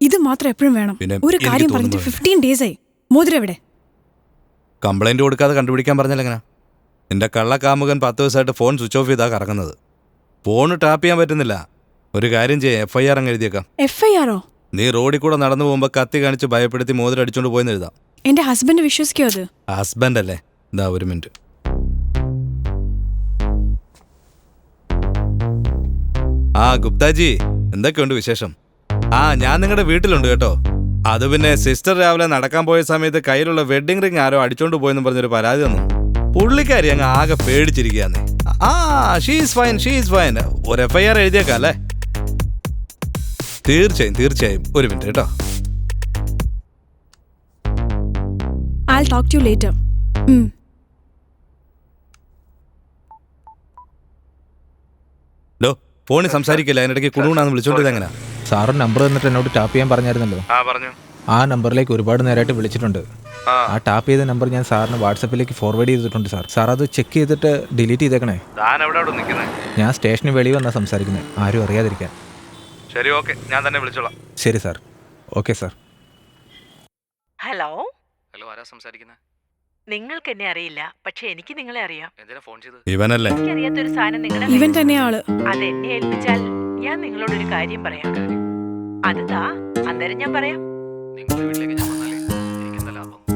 ഇത് മാത്രം എപ്പോഴും വേണം. ഒരു കാര്യം പറഞ്ഞിട്ട് 15 days ആയി. മോതിരം എവിടെ? കംപ്ലൈന്റ് കൊടുക്കാതെ കണ്ടുപിടിക്കാൻ പറഞ്ഞാലെങ്ങനെ? നിന്റെ കള്ളക്കാമുകൻ 10 ദിവസമായിട്ട് ഫോൺ സ്വിച്ച് ഓഫ് ചെയ്താ കറങ്ങുന്നത്. ഫോൺ ടാപ്പ് ചെയ്യാൻ പറ്റുന്നില്ല. ഒരു കാര്യം ചെയ്യാം, FIR അങ്ങ് എഴുതിയേക്കാം. FIR? നീ റോഡിൽ കൂടെ നടന്നു പോകുമ്പോ കത്തി കാണിച്ച് ഭയപ്പെടുത്തി മോതിരം അടിച്ചോണ്ട് പോയെന്ന് എഴുതാം. എന്റെ ഹസ്ബൻഡ് വിശ്വസിക്കോ അത്? ഹസ്ബൻഡ് അല്ലേ? ഇതാ ഒരു മിനിറ്റ്. ഗുപ്താജി, എന്തൊക്കെയുണ്ട് വിശേഷം? ഞാൻ നിങ്ങളുടെ വീട്ടിലുണ്ട് കേട്ടോ. അത് പിന്നെ സിസ്റ്റർ രാവിലെ നടക്കാൻ പോയ സമയത്ത് കയ്യിലുള്ള വെഡിങ് റിംഗ് ആരോ അടിച്ചോണ്ട് പോയെന്ന് പറഞ്ഞൊരു പരാതി തന്നു. പുള്ളിക്കാരി അങ്ങ് ആകെ പേടിച്ചിരിക്കുകയാന്നേ. She's fine. ഒരു FIR എഴുതിയേക്കാം അല്ലേ? തീർച്ചയായും. ഒരു മിനിറ്റ് കേട്ടോ. I'll talk to you later. ഫോണിൽ സംസാരിക്കില്ല, അതിനിടയ്ക്ക് കുണുകുണാന്ന് വിളിച്ചോണ്ടത് എങ്ങനെ? സാറ് നമ്പർ തന്നിട്ട് എന്നോട് ടാപ്പ് ചെയ്യാൻ പറഞ്ഞായിരുന്നല്ലോ. പറഞ്ഞു. ആ നമ്പറിലേക്ക് ഒരുപാട് നേരമായിട്ട് വിളിച്ചിട്ടുണ്ട്. ആ ടാപ്പ് ചെയ്ത നമ്പർ ഞാൻ സാറിന് വാട്സപ്പിലേക്ക് ഫോർവേഡ് ചെയ്തിട്ടുണ്ട് സാർ. സാർ അത് ചെക്ക് ചെയ്തിട്ട് ഡിലീറ്റ് ചെയ്തേക്കണേ. ഞാൻ സ്റ്റേഷന് വെളിയിൽ വന്നാ സംസാരിക്കുന്നത്, ആരും അറിയാതിരിക്കാൻ. ശരി, ഓക്കെ, ഞാൻ തന്നെ വിളിച്ചോളാം. ശരി സാർ. Okay sir. ഹലോ, ആരാ സംസാരിക്കുന്നത്? നിങ്ങൾക്ക് എന്നെ അറിയില്ല, പക്ഷെ എനിക്ക് നിങ്ങളെ അറിയാം. എന്തിനാ ഫോൺ ചെയ്തത്? ഇവനല്ലേ? എനിക്കറിയാത്തൊരു സാധനം നിങ്ങളുടെ ഇവൻ തന്നെയാ ആള്. അത് എന്നെ ഏൽപ്പിച്ചാൽ ഞാൻ നിങ്ങളോടൊരു കാര്യം പറയാം. അതാ അന്നേരം ഞാൻ പറയാം.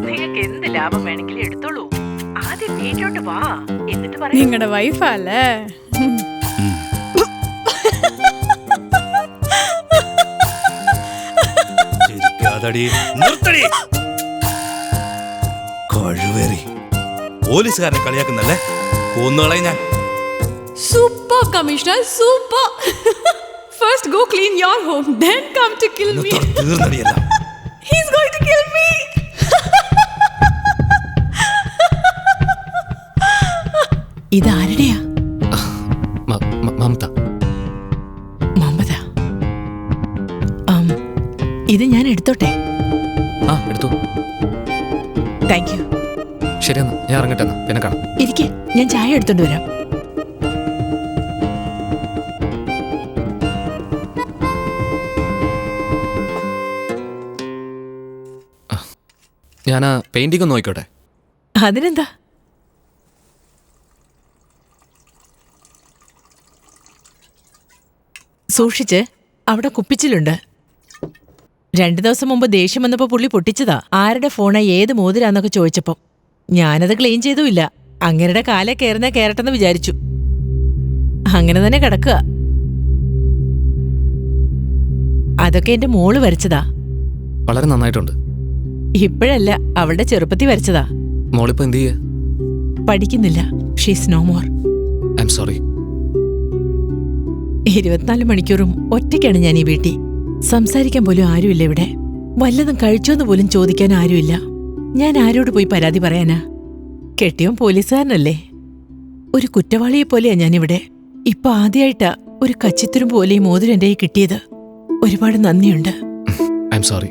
നിങ്ങൾക്ക് എന്ത് ലാഭം വേണമെങ്കിലും എടുത്തോളൂ. ആദ്യം വീട്ടിലോട്ട് വാ, എന്നിട്ട് പറയാം. നിങ്ങളുടെ വൈഫല്ലേ? കഴിവേറി പോലീസുകാരനെ കളിയാക്കുന്നല്ലേ? കൊന്നുകളയും ഞാൻ. Super, Commissioner, super. First go clean your home, then come to kill me. He's going to kill me. ഇതാരുടെയാ? Mamata. ഇത് ഞാൻ എടുത്തോട്ടെ? എടുത്തു. Thank you. ശരി, എന്നാ ഞാൻ ഇറങ്ങട്ടെ. പിന്നെ കാണാം. ഇരിക്കെ, ഞാൻ ചായ എടുത്തോണ്ട് വരാം. ഞാൻ പെയിന്റിംഗ് ഒന്ന് നോക്കിക്കോട്ടെ? അതിനെന്താ? സൂക്ഷിച്ച്, അവിടെ കുപ്പിച്ചിലുണ്ട്. 2 ദിവസം മുമ്പ് ദേഷ്യം വന്നപ്പോ പുള്ളി പൊട്ടിച്ചതാ. ആരുടെ ഫോണാ ഏത് മോതിരാന്നൊക്കെ ചോദിച്ചപ്പോ ഞാനത് ക്ലീൻ ചെയ്തുമില്ല. അങ്ങരുടെ കാലെ കയറുന്ന കയറട്ടെന്ന് വിചാരിച്ചു. അങ്ങനെ തന്നെ കിടക്കുക. അതൊക്കെ എന്റെ മോള് വരച്ചതാ. വളരെ നന്നായിട്ടുണ്ട്. ഇപ്പോഴല്ല, അവളുടെ ചെറുപ്പത്തിൽ വരച്ചതാ. മോളിപ്പോ എന്ത് ചെയ്യ? പഠിക്കുന്നില്ല. She's no more. I'm sorry. 24 മണിക്കൂറും ഒറ്റയ്ക്കാണ് ഞാൻ ഈ വീട്ടിൽ. സംസാരിക്കാൻ പോലും ആരുമില്ല ഇവിടെ. വല്ലതും കഴിച്ചോന്ന് പോലും ചോദിക്കാൻ ആരുമില്ല. ഞാൻ ആരോട് പോയി പരാതി പറയാനാ? കെട്ടിയോൻ പോലീസുകാരനല്ലേ? ഒരു കുറ്റവാളിയെ പോലെയാ ഞാനിവിടെ. ഇപ്പൊ ആദ്യമായിട്ടാ ഒരു കച്ചിത്തുരും പോലെ ഈ മോതിരം എന്റെ കയ്യിൽ കിട്ടിയത്. ഒരുപാട് നന്ദിയുണ്ട്. I am sorry.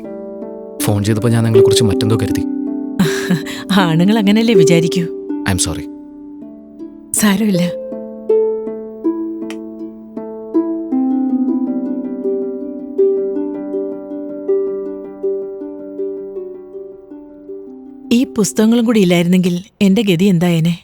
ഫോൺ ചെയ്തപ്പോൾ ഞാൻ നിങ്ങളെ കുറിച്ച് മറ്റെന്തോ കരുതി. ആണുങ്ങൾ അങ്ങനല്ലേ വിചാരിക്കൂ. I am sorry. സാരമില്ല. ഈ പുസ്തകങ്ങളും കൂടി ഇല്ലായിരുന്നെങ്കിൽ എന്റെ ഗതി എന്തായേനെ?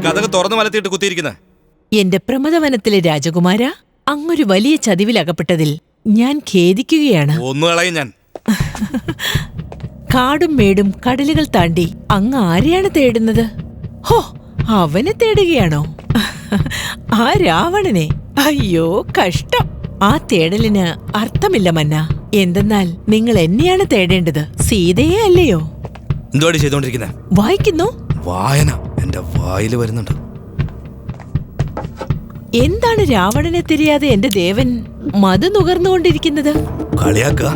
കഥക് തുറന്നു മലത്തിയിട്ട് കുത്തിയിരിക്കുന്നത്. എന്റെ പ്രമദവനത്തിലെ രാജകുമാര, അങ്ങൊരു വലിയ ചതിവിലകപ്പെട്ടതിൽ ഞാൻ ഖേദിക്കുകയാണ്. ഒന്നുകളയും ഞാൻ. കാടും മേടും കടലുകൾ താണ്ടി അങ്ങ് ആരെയാണ് തേടുന്നത്? ഹോ, അവനെ തേടുകയാണോ? ആ രാവണനെ? അയ്യോ കഷ്ടം. ആ തേടലിന് അർത്ഥമില്ല മന്ന. എന്തെന്നാൽ നിങ്ങൾ എന്നെയാണ് തേടേണ്ടത്, സീതയെ അല്ലയോ? എന്തോടി ചെയ്തോണ്ടിരിക്കുന്നത്? വായിക്കുന്നു. വായന എന്റെ വായില് വരുന്നുണ്ട്. എന്താണ് രാവണനെ തിരിയാതെ എന്റെ ദേവൻ മധു നുകർന്നുകൊണ്ടിരിക്കുന്നത്? കളിയാക്കുക.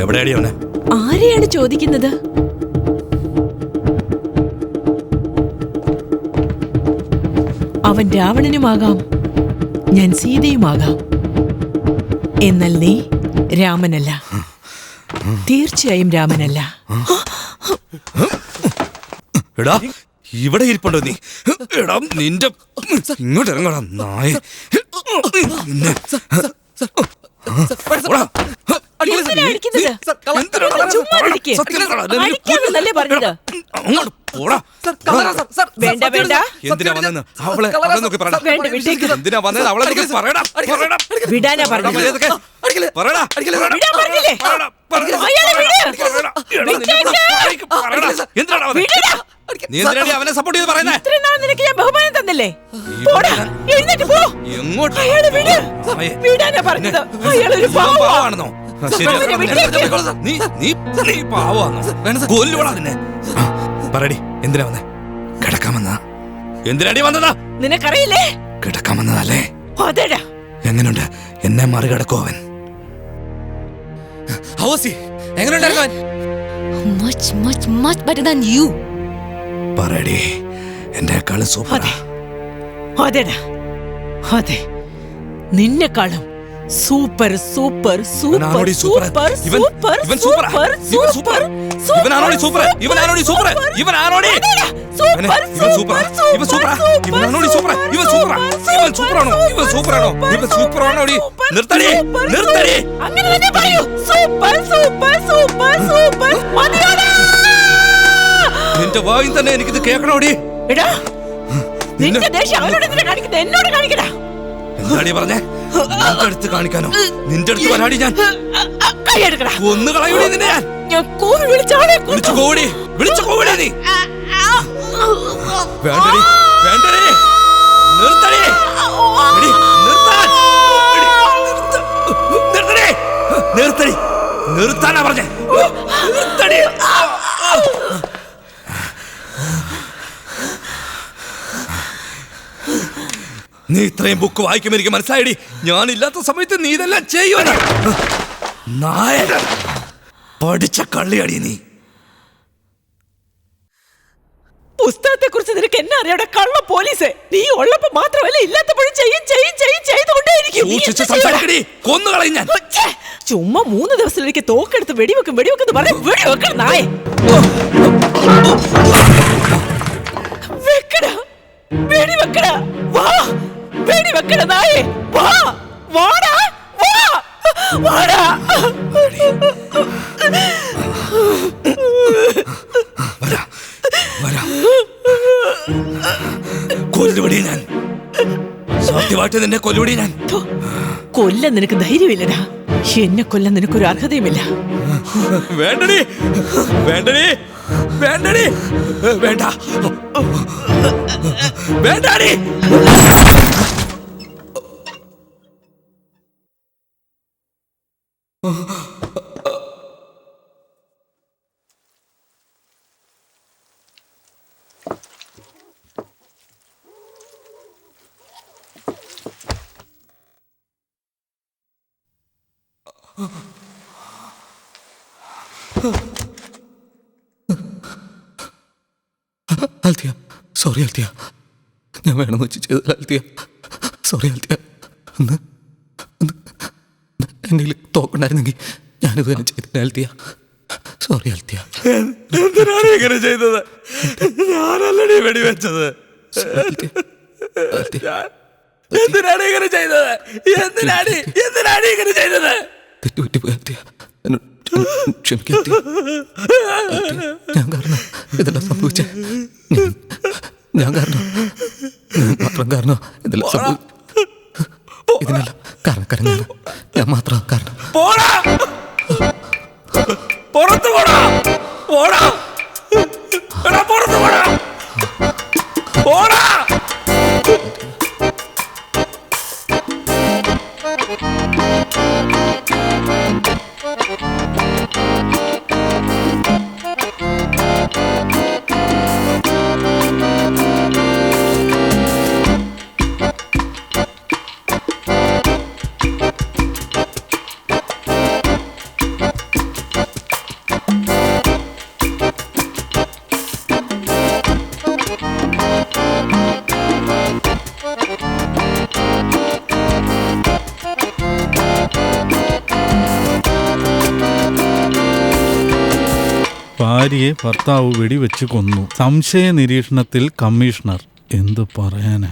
എവിടെയാടി അവനെ? ആരെയാണ് ചോദിക്കുന്നത്? അവൻ രാവണനുമാകാം, ഞാൻ സീതയുമാകാം. എന്നാൽ നീ രാമനല്ല, തീർച്ചയായും രാമനല്ല. എടാ, ഇവിടെ ഇരിപ്പുണ്ടോ നീ? എടാ നിന്റെ ഇങ്ങോട്ട് ഇറങ്ങടാ നായ. വേണ്ട വേണ്ട. എന്തിനാ വന്നെന്ന് അവളെ നോക്കി പറയടാ. എന്തിനാ വന്നത് അവളെ നോക്കി പറയടാ. വിടാനാ പറഞ്ഞത്. പറയടാ. നീ എന്തിനാടി അവനെ സപ്പോർട്ട് ചെയ്ത് പറയുന്നേ? ഇത്രയും നാൾ നിനക്ക് ഞാൻ ബഹുമാനം തന്നില്ലേ? പോടാ, എഴുന്നേറ്റ് പോ. എങ്ങോട്ട്? അയാളെ വിട്. വിടാനാ പറഞ്ഞത്. അയാളൊരു പാവമാണെന്നോ? നീ പാവാന്നോ? കൊല്ലുവാടാ നിന്നെ. പറയടി, എന്തിനാ വന്നേ? കിടക്കാൻ വന്നതാ? എന്തിനാടി വന്നതാ? നിനക്കറിയില്ലേ? കിടക്കാൻ വന്നതല്ലേ? അതെടാ. എങ്ങനുണ്ട്? എന്നെ മറികടക്കോ അവൻ? എങ്ങനെയുണ്ടായിരുന്നു അവൻ? Much, much, much better than you. പറയടി, എന്നെക്കാളും സൂപ്പർ. അതെടാ, അതെ, നിന്നെക്കാളും super super super super super super super. ഇവനാണോടി സൂപ്പർ? ഇവനാണോടി സൂപ്പർ? ഇവനാണോടി? ഇവൻ സൂപ്പറാ? ഇവൻ സൂപ്പറാ? ഇവനാണോടി സൂപ്പർ? ഇവൻ സൂപ്പറാ? ഇവൻ സൂപ്പറാണോ? ഇവൻ സൂപ്പറാണോ? ഇവൻ സൂപ്പറാണോടി? നിർത്തടി, നിർത്തടി. അങ്ങനെ തന്നെ പറയൂ. Super super super super. മതിയാടാ. നിന്റെ വായിൽ തന്നെ എനിക്കിത് കേൾക്കണോടി. എടാ, നിന്റെ ദേഷ്യം അവരോട് എന്തിനാ കാണിക്കുന്നത്? എന്നോട് കാണിക്കടാ. എന്താടി പറഞ്ഞേ? നിന്റെ അടുത്ത് കാണിക്കാനോ? നിന്റെ അടുത്ത് വരാടി ഞാൻ. ഒന്ന് കളയൂടി നിന്നെ ഞാൻ. വിളിച്ചു കോടി, വിളിച്ചു കോടി നീ. വേണ്ടടി, വേണ്ടടി. നിർത്തടി, നിർത്താൻ. നിർത്തടി, നിർത്തടി, നിർത്താനാ പറഞ്ഞേ. നിർത്തടി. നീ ഇത്രയും ബുക്ക് വായിക്കും എനിക്ക് മനസ്സിലായടി. ഞാനില്ലാത്ത സമയത്ത് നീ ഇതെല്ലാം ചെയ്യുവാനാ. നായ പഠിച്ച കള്ളിയാടി നീ. പുസ്തകത്തെ കുറിച്ച് നിനക്ക് എന്നെ അറിയാടെ കള്ള പോലീസ്. നീ ഉള്ളപ്പോ മാത്രമല്ല ഇല്ലാത്തപ്പോഴും ചെയ്തുകൊണ്ടേയിരിക്കും. ചുമ്മാ 3 ദിവസത്തിലേക്ക് തോക്കെടുത്ത് വെടിവെക്കെന്ന് പറഞ്ഞ വെടിവെക്കണം നായ. വെടിവെക്കടാ വാ, വെടിവെക്കട നായേ വാ, വാടാ വാ, വാടാ. ഞാൻ സത്യമായിട്ട് നിന്നെ കൊല്ലുപടി ഞാൻ കൊല്ലാൻ നിനക്ക് ധൈര്യമില്ലടാ. എന്നെ കൊല്ലാൻ നിനക്കൊരു അർഹതയുമില്ല. വേണ്ടടി വേണ്ടടി വേണ്ടടി വേണ്ട വേണ്ടടി. അൽത്തിയ, സോറി അൽത്തിയ, ഞാൻ വേണമെന്ന് വെച്ച് ചെയ്തല്ല അൽത്തിയ, സോറി അൽത്തിയ. എൻ്റെ തോക്കുണ്ടായിരുന്നെങ്കിൽ ഞാനിത് തന്നെ ചെയ്തില്ല അൽത്തിയ, സോറി അൽത്തിയ. എന്തിനാണ് ഇങ്ങനെ ചെയ്തത്? ഞാനല്ലടി വെടിവെച്ചത്. എന്തിനാണ് ഇങ്ങനെ ചെയ്തത്? എന്തിനാണ് ഇങ്ങനെ ചെയ്തത്? തെറ്റുപറ്റിപ്പോയി അൽത്തിയ, ക്ഷമിക്കുക. ഞാൻ കാരണം ഇതെല്ലാം സംഭവിച്ചേ. ഞാൻ കാരണം, ഞാൻ മാത്രം കാരണം ഇതെല്ലാം സംഭവിച്ചു. ഇതിനെല്ലാം കാരണക്കാരൻ ഞാൻ മാത്രം കാരണം. പുറത്തു പോടാ, പോടാ, പുറത്തു പോടാ, പോടാ. ഭാര്യയെ ഭർത്താവ് വെടിവെച്ച് കൊന്നു. സംശയ നിരീക്ഷണത്തിൽ കമ്മീഷണർ. എന്തു പറയാനാ?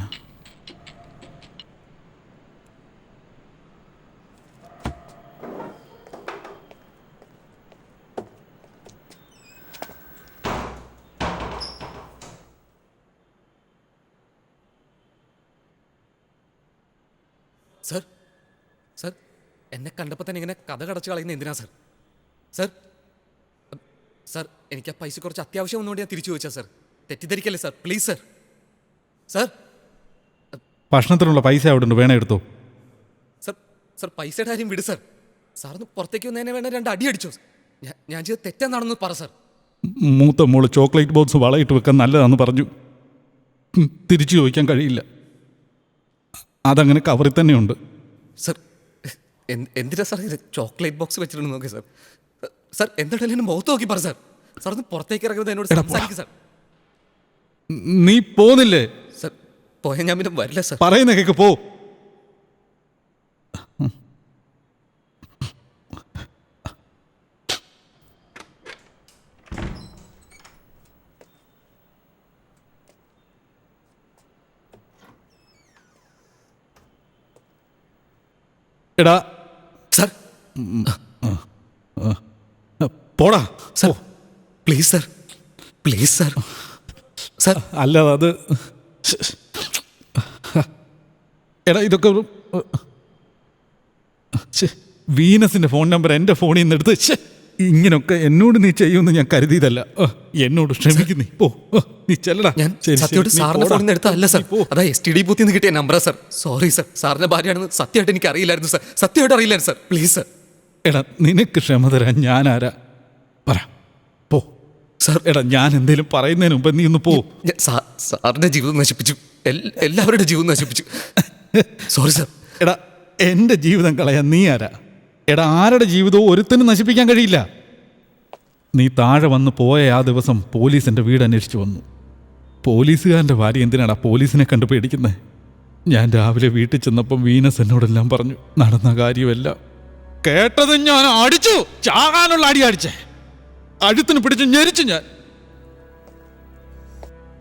സർ, സർ, എന്നെ കണ്ടപ്പോൾ തന്നെ ഇങ്ങനെ കഥ കടച്ചു കളയുന്ന എന്തിനാ സർ? സർ, സർ, എനിക്ക് ആ പൈസ കുറച്ച് അത്യാവശ്യം ഒന്നുകൊണ്ട് ഞാൻ തിരിച്ചു ചോദിച്ചാ സർ. തെറ്റിദ്ധരിക്കല്ലേ സർ, പ്ലീസ് സർ. സർ, ഭക്ഷണത്തിനുള്ള പൈസ അവിടെ ഉണ്ട്, വേണേ എടുത്തോ. സർ, സർ, പൈസയുടെ കാര്യം വിട് സർ. സാറിന് പുറത്തേക്ക് വന്നതിനെ വേണ്ട 2 അടി അടിച്ചോ. ഞാൻ ചെയ്ത് തെറ്റാണെന്ന് പറ സർ. മൂത്ത മോള് ചോക്ലേറ്റ് ബോക്സ് വളയിട്ട് വെക്കാൻ നല്ലതാണെന്ന് പറഞ്ഞു. തിരിച്ചു ചോദിക്കാൻ കഴിയില്ല, അതങ്ങനെ കവറിൽ തന്നെയുണ്ട്. സർ, എന്തിനാ സാർ ഇത് ചോക്ലേറ്റ് ബോക്സ് വെച്ചിട്ടുണ്ട് നോക്കി സാർ. സാർ, എന്തായാലും എന്നെ മുഖത്ത് നോക്കി പറ സാർ. സാർ ഒന്ന് പുറത്തേക്ക് ഇറങ്ങുന്നത് എന്നോട് സംസാരിക്കും സാർ. നീ പോന്നില്ലേ? സാർ, പോയാൽ ഞാൻ പിന്നെ വരില്ല സാർ. പറയുന്ന കേക്ക് പോ. എടാ സാർ, പോടാ sir, please sir, please sir. Sir, അല്ല അത് എടാ ഇതൊക്കെ വീനസിന്റെ ഫോൺ നമ്പർ എൻ്റെ ഫോണിൽ നിന്ന് എടുത്ത് ഇങ്ങനൊക്കെ എന്നോട് നീ ചെയ്യുമെന്ന് ഞാൻ കരുതിയതല്ല. എന്നോട് ക്ഷമിക്കുന്നു. പോ, നീ ചെല്ലടാ. ഞാൻ സത്യമായിട്ട് സാറിന്റെ ഫോണിൽ നിന്ന് എടുത്തല്ല സാർ. അതാ STD ബൂത്തിൽ നിന്ന് കിട്ടിയ നമ്പറാ സാർ. സോറി സാർ, സാറിന്റെ ഭാര്യയാണെന്ന് സത്യമായിട്ട് എനിക്ക് അറിയില്ലായിരുന്നു സാർ. സത്യമായിട്ട് അറിയില്ലായിരുന്നു സാർ. Please sir. എടാ നിനക്ക് ക്ഷമ തരാൻ ഞാനാരാ? പറ, പോ സാർ. എടാ ഞാൻ എന്തേലും പറയുന്നതിന് മുമ്പ് നീ ഒന്ന് പോ. സാറിന്റെ ജീവിതം നശിപ്പിച്ചു, എല്ലാവരുടെ ജീവിതം നശിപ്പിച്ചു. Sorry sir. എടാ എൻ്റെ ജീവിതം കളയാൻ നീ ആരാ? എടാ ആരുടെ ജീവിതവും ഒരുത്തനും നശിപ്പിക്കാൻ കഴിയില്ല. നീ താഴെ വന്ന് പോയ ആ ദിവസം പോലീസ് എൻ്റെ വീട് അന്വേഷിച്ചു വന്നു. പോലീസുകാരൻ്റെ ഭാര്യ എന്തിനാടാ പോലീസിനെ കണ്ട് പേടിക്കുന്നത്? ഞാൻ രാവിലെ വീട്ടിൽ ചെന്നപ്പം വീനസ് എന്നോടെല്ലാം പറഞ്ഞു, നടന്ന കാര്യമെല്ലാം. കേട്ടത് ഞാൻ അടിച്ചു, ചാകാനുള്ള അടി അടിച്ചേ, അഴുത്തിന് പിടിച്ച് ഞെരിച്ചു. ഞാൻ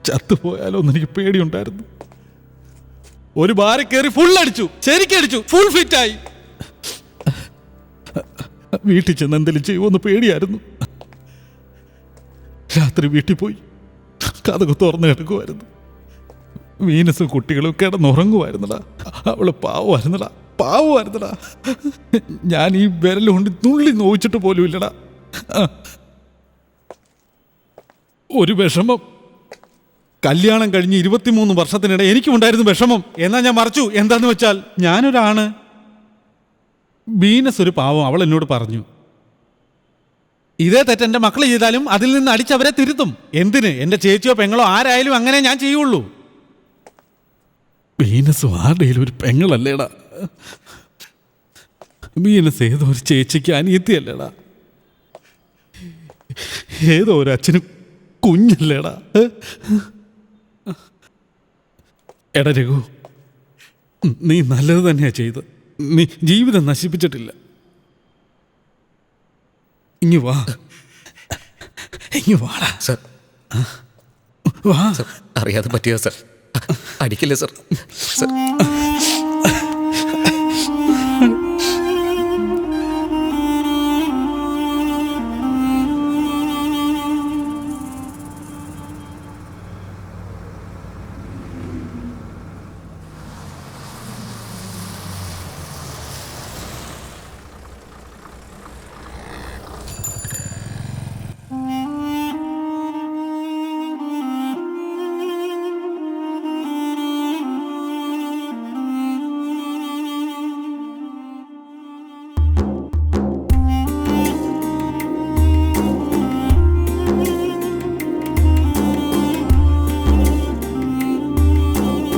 ചത്തുപോയാലോ എന്ന് എനിക്ക് പേടിയുണ്ടായിരുന്നു. ഒരു ബാര കയറി ഫുൾ അടിച്ചു, ശരിക്കടിച്ചു, ഫുൾ ഫിറ്റായി. വീട്ടിൽ ചെന്ന് എന്തെങ്കിലും ചെയ്യുമെന്ന് പേടിയായിരുന്നു. രാത്രി വീട്ടിൽ പോയി കഥക് തുറന്നു കിടക്കുമായിരുന്നു. വീനസും കുട്ടികളും കിടന്നുറങ്ങുമായിരുന്നടാ. അവള് പാവമായിരുന്നടാ. ഞാൻ ഈ വിരൽ കൊണ്ട് നുള്ളി നോവിച്ചിട്ട് പോലും ഇല്ലടാ. ഒരു വിഷമം. കല്യാണം കഴിഞ്ഞ് 23 വർഷത്തിനിടെ എനിക്കുണ്ടായിരുന്നു വിഷമം. എന്നാൽ ഞാൻ മറച്ചു. എന്താന്ന് വെച്ചാൽ ഞാനൊരാണ്, വീനസ് ഒരു പാവം. അവൾ എന്നോട് പറഞ്ഞു, ഇതേ തെറ്റെൻ്റെ മക്കൾ ചെയ്താലും അതിൽ നിന്ന് അടിച്ചവരെ തിരുത്തും. എന്തിന്? എൻ്റെ ചേച്ചിയോ പെങ്ങളോ ആരായാലും അങ്ങനെ ഞാൻ ചെയ്യുള്ളൂ. വീനസ് ആരുടെയും ഒരു പെങ്ങളല്ലേടാ. വീനസ് ഏതോ ഒരു ചേച്ചിക്ക് അനിയത്തിയല്ലേടാ. ഏതോ ഒരു അച്ഛന് കുഞ്ഞല്ലേടാ. എടാ രഘു, നീ നല്ലത് തന്നെയാ ചെയ്ത്. നീ ജീവിതം നശിപ്പിച്ചിട്ടില്ല. ഇങ്ങ് വാടാ സർ. വാ. അറിയാതെ പറ്റിയോ സർ? അടിക്കില്ലേ സർ? സർ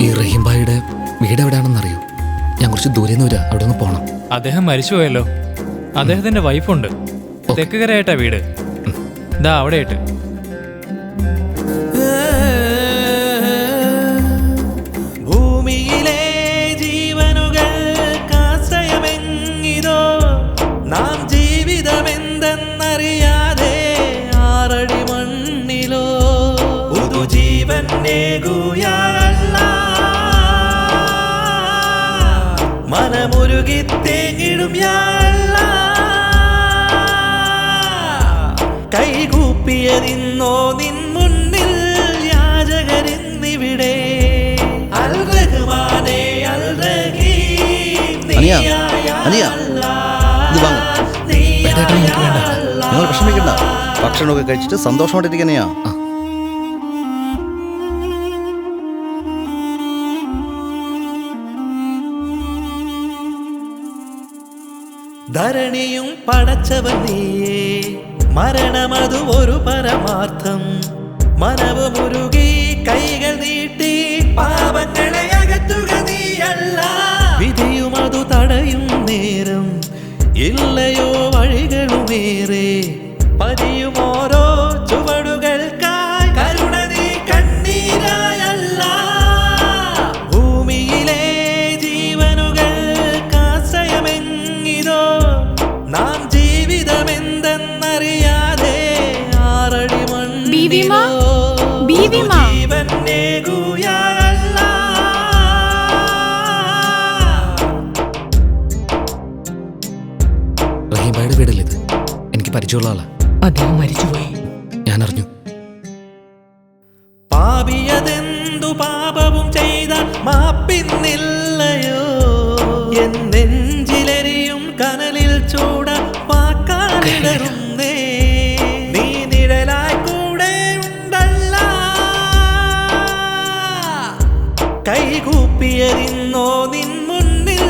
ഈ റഹീംഭായിയുടെ വീട് എവിടെയാണെന്നറിയോ? ഞാൻ കുറച്ച് ദൂരെ നിന്ന് വരാം, അവിടെ ഒന്ന് പോകണം. അദ്ദേഹം മരിച്ചുപോയല്ലോ. അദ്ദേഹത്തിന്റെ വൈഫുണ്ട്, തെക്കുകരയായിട്ടാ വീട്. ദാ അവിടെയായിട്ട്. ഭൂമിയിലെ ജീവനുകൾക്കാശ്രയമെങ്ങിതോ നാം ജീവിതമെന്തെന്നറിയാതെ ആറടി മണ്ണിലോ പുതുജീവനേകുയാല്ല മനമുരുകി തേങ്ങിടും യാല്ല. കൈകൂപ്പിയതിന്നോ നിൻ മുന്നിൽ യാചകരിന്നിവിടെ. അൽ റഹ്മാനേ അൽ റഹീം നിങ്ങൾ വിഷമിക്കണ്ട. ഭക്ഷണമൊക്കെ കഴിച്ചിട്ട് സന്തോഷമായിട്ടിരിക്കനെയാ. ധരണിയും പടച്ചവൻ നീയേ, മരണമതു ഒരു പരമാർത്ഥം. മനവുമുരുകി കൈകൾ നീട്ടി പാപങ്ങളെ അകറ്റുക നീയല്ല. വിധിയുമതു തടയും നേരം ഇല്ലയോ വഴികളുമേറെ. പതിയും ഓരോ ചുവടുകൾക്കായി കരുണ നീ കണ്ണീരായല്ല. ഭൂമിയിലെ ജീവനുകൾക്കാശ്രയമെങ്ങിതോ നാം ജീവിതമെന്തെന്നറിയാതെ ആറടി മണ്ണിലോ ജീവനേകുയാല്ല. റഹീംഭായിയുടെ വീടല്ലേ ഇത്? എനിക്ക് പരിചയമുള്ള ആളാ. അദ്ദേഹം മരിച്ചുപോയി. ഞാൻ അറിഞ്ഞു. പാപിയതെന്തു പാപവും ചെയ്ത മാപ്പിന്നില്ലയോ. എൻ നെഞ്ചിലെരിയും കനലിൽ ചൂട വാക്കാനിടറുന്നേ. നീ നിഴലായി കൂടെ ഉണ്ടല്ല. കൈകൂപ്പിയതിന്നോ നിൻ മുന്നിൽ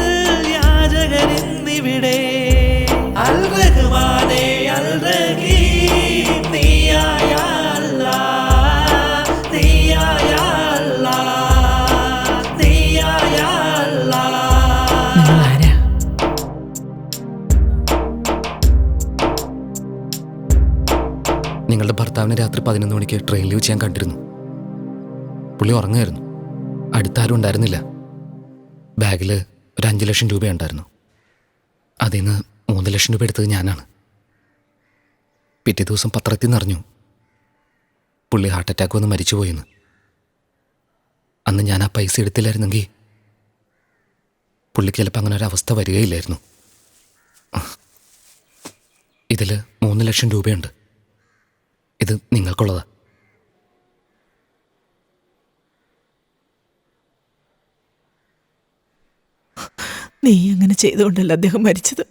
യാചകരിന്നിവിടെ. അൽ റഹ്മാനേ അൽ റഹീം നീയായ അല്ലാഹ്, നീയായ അല്ലാഹ്, നീയായ അല്ലാഹ്. നിങ്ങളാരാ? നിങ്ങളുടെ ഭർത്താവിനെ രാത്രി 11 മണിക്ക് ട്രെയിനിൽ വെച്ച് ഞാൻ കണ്ടിരുന്നു. പുള്ളി ഉറങ്ങായിരുന്നു. അടുത്താരും ഉണ്ടായിരുന്നില്ല. ബാഗിൽ ഒരു 5 ലക്ഷം രൂപ ഉണ്ടായിരുന്നു. അതിൽ നിന്ന് 3 ലക്ഷം രൂപ എടുത്തത് ഞാനാണ്. പിറ്റേ ദിവസം പത്രത്തിൽ നിന്ന് അറിഞ്ഞു പുള്ളി ഹാർട്ട് അറ്റാക്ക് വന്ന് മരിച്ചുപോയെന്ന്. അന്ന് ഞാൻ ആ പൈസ എടുത്തില്ലായിരുന്നെങ്കിൽ പുള്ളിക്ക് ചിലപ്പോൾ അങ്ങനെ ഒരു അവസ്ഥ വരികയില്ലായിരുന്നു. ഇതിൽ 3 ലക്ഷം രൂപയുണ്ട്. ഇത് നിങ്ങൾക്കുള്ളതാ. നീ അങ്ങനെ ചെയ്തുകൊണ്ടല്ല അദ്ദേഹം മരിച്ചത്.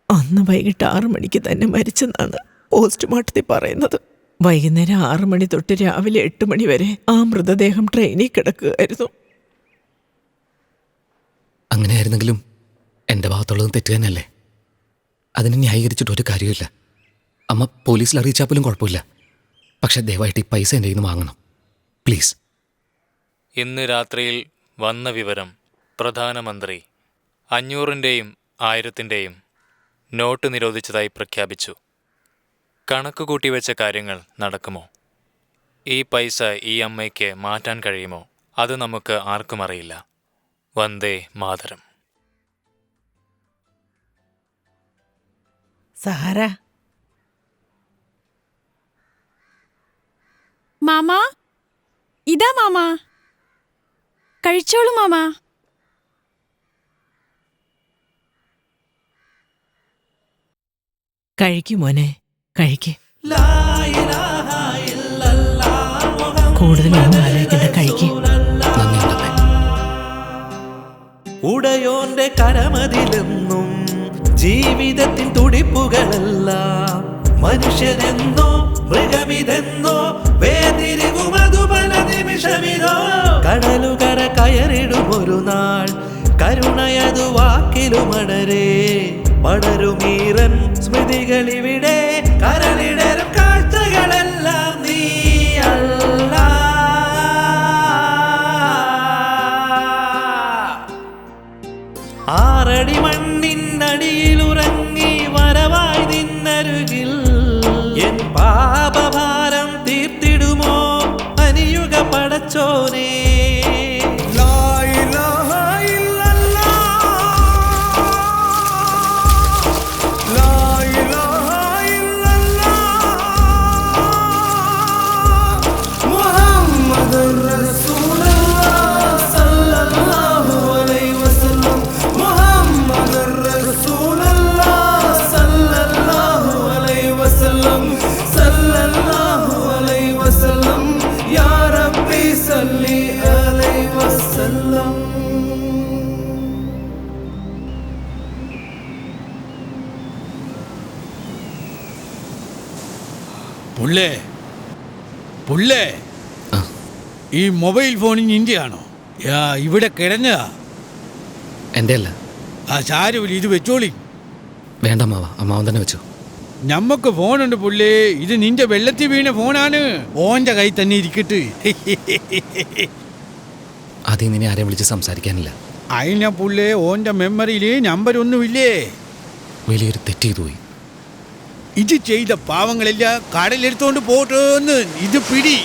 അന്ന് വൈകിട്ട് 6 മണിക്ക് തന്നെ മരിച്ചെന്നാണ് പോസ്റ്റ്മോർട്ടത്തിൽ പറയുന്നത്. വൈകുന്നേരം 6 മണി തൊട്ട് രാവിലെ 8 മണി വരെ ആ മൃതദേഹം ട്രെയിനിൽ കിടക്കുകയായിരുന്നു. അങ്ങനെയായിരുന്നെങ്കിലും എൻ്റെ ഭാഗത്തുള്ളതും തെറ്റ് തന്നെയല്ലേ. അതിനെ ന്യായീകരിച്ചിട്ട് ഒരു കാര്യമില്ല. അമ്മ പോലീസിൽ അറിയിച്ചാൽ പോലും കുഴപ്പമില്ല. പക്ഷെ ദയവായിട്ട് ഈ പൈസ എൻ്റെ കയ്യിൽ നിന്ന് വാങ്ങണം പ്ലീസ്. ഇന്ന് രാത്രിയിൽ വന്ന വിവരം പ്രധാനമന്ത്രി 500-ൻ്റെയും 1000-ൻ്റെയും നോട്ട് നിരോധിച്ചതായി പ്രഖ്യാപിച്ചു. കണക്ക് കൂട്ടിവെച്ച കാര്യങ്ങൾ നടക്കുമോ? ഈ പൈസ ഈ അമ്മയ്ക്ക് മാറ്റാൻ കഴിയുമോ? അത് നമുക്ക് ആർക്കും അറിയില്ല. വന്ദേ മാതരം. സഹാര, മാമാ, ഇതാ മാമാ, കഴിച്ചോളൂ മാമാ. കഴിക്കു മോനെ, കഴിക്ക്. കൂടുതലൊന്നും ആലോചിക്കണ്ട, കഴിക്ക്. ഉടയോന്റെ കരമതിലെന്നും ജീവിതത്തിൻ തുടിപ്പുകളെല്ലാം മനുഷ്യരെന്നോ മൃഗമിതെന്നോ വേദിരിവുമതു പല നിമിഷമിതോ. കടലുകര കയറിടുമൊരു നാൾ കരുണയതു വാക്കിലുമടരേ. പടരുമീറൻ സ്മൃതികളിവിടെ കരളിടരും കാഴ്ചകളെല്ലാം നീയല്ല. ആറടി മണ്ണിനടിയിലുറങ്ങി വരവായി നിന്നരുകിൽ എൻ പാപഭാരം തീർത്തിടുമോ അനിയുഗ പടച്ചോനേ. പുള്ളേ പുള്ളേ, ഈ മൊബൈൽ ഫോണിന് ഇന്ത്യയാണോ? ഇവിടെ കിടഞ്ഞതാ. എൻ്റെ അല്ല. ആ സാരമില്ല, ഇത് വെച്ചോളി. വേണ്ട അമ്മാവ, അമ്മാവൻ തന്നെ വെച്ചോ. ഞമ്മക്ക് ഫോണുണ്ട് പുള്ളേ. ഇത് നിന്റെ വെള്ളത്തിൽ വീണ ഫോണാണ്. ഓൻ്റെ കൈ തന്നെ ഇരിക്കട്ട്. ആദ്യം നിന്നെ ആരെയും വിളിച്ച് സംസാരിക്കാനില്ല. അതിനാ പുള്ളേ, ഓൻ്റെ മെമ്മറിയിൽ നമ്പരൊന്നുമില്ലേ? വലിയൊരു തെറ്റ് ചെയ്തു പോയി. ഇത് ചെയ്ത പാവങ്ങളെല്ലാം കടലെടുത്തോണ്ട് പോട്ടെന്ന്. ഇത് പിടി.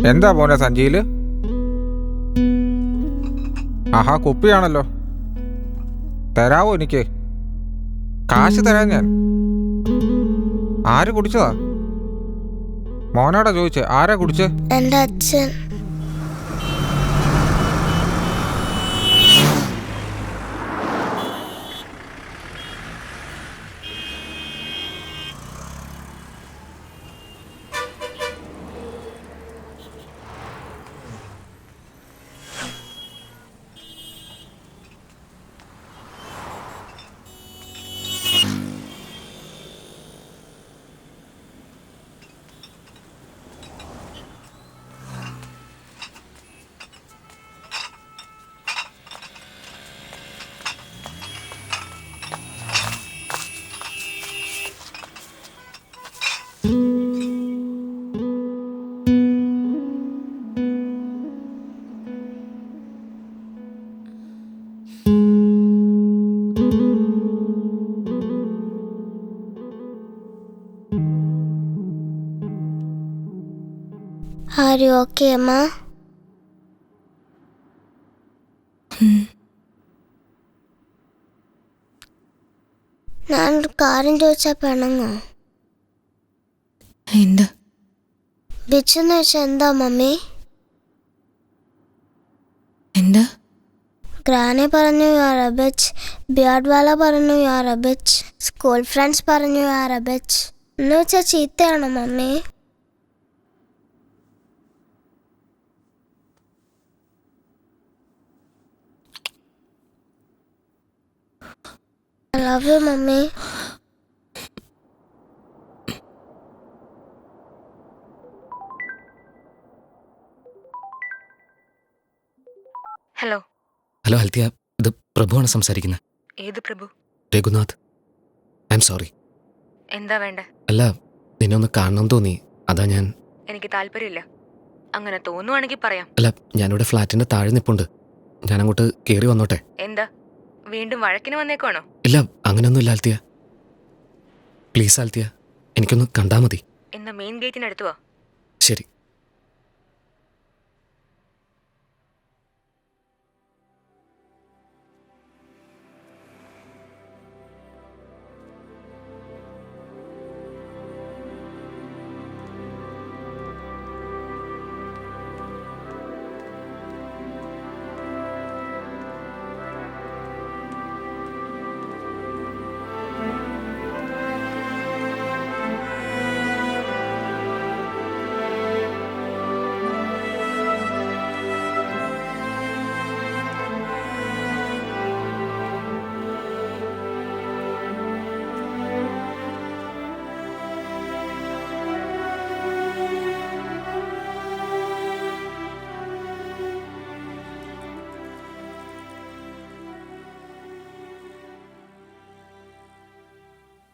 എന്താ മോനെ സഞ്ചിയില്? ആഹാ, കുപ്പിയാണല്ലോ. തരാവോ എനിക്ക്? കാശ് തരാൻ ഞാൻ. ആര് കുടിച്ചതാ? മോനാടാ ചോദിച്ചേ, ആരാ കുടിച്ചേ? എൻ്റെ അച്ഛൻ. Are you okay, Amma? ഞാനൊരു കാര്യം ചോദിച്ചാൽ പിണങ്ങോ? എന്താ? ബിച്ച് എന്ന് വെച്ചാൽ എന്താ മമ്മി? എന്താ? ഗ്രാനി പറഞ്ഞു you are a bitch, beard വാല പറഞ്ഞു you are a bitch, school friends പറഞ്ഞു യു ആർ എ ബിച്ച്. എന്ന് വെച്ചാൽ ചീത്തയാണോ mummy? I love you, Mummy. Hello. Hello Althea, ഇത് പ്രഭുവാണ് സംസാരിക്കുന്നത്. ഏത് Prabhu? Raghunath. I'm sorry. എന്താ വേണ്ടേ? അല്ല, നിന്നെ ഒന്ന് കാണണം തോന്നി, അതാ ഞാൻ. എനിക്ക് താല്പര്യമില്ല. അങ്ങനെ തോന്നുവാണെങ്കിൽ പറയാം. അല്ല, ഞാനിവിടെ ഫ്ലാറ്റിന്റെ താഴെ നിൽപ്പുണ്ട്. ഞാൻ അങ്ങോട്ട് കയറി വന്നോട്ടെ? എന്താ വീണ്ടും വഴക്കിന് വന്നേക്കുവാണോ? ഇല്ല, അങ്ങനെയൊന്നുമില്ല ആൽത്തിയ. പ്ലീസ് ആൽത്തിയ, എനിക്കൊന്ന് കണ്ടാ മതി. എന്നാ മെയിൻ ഗേറ്റിനടുത്ത് വാ. ശരി.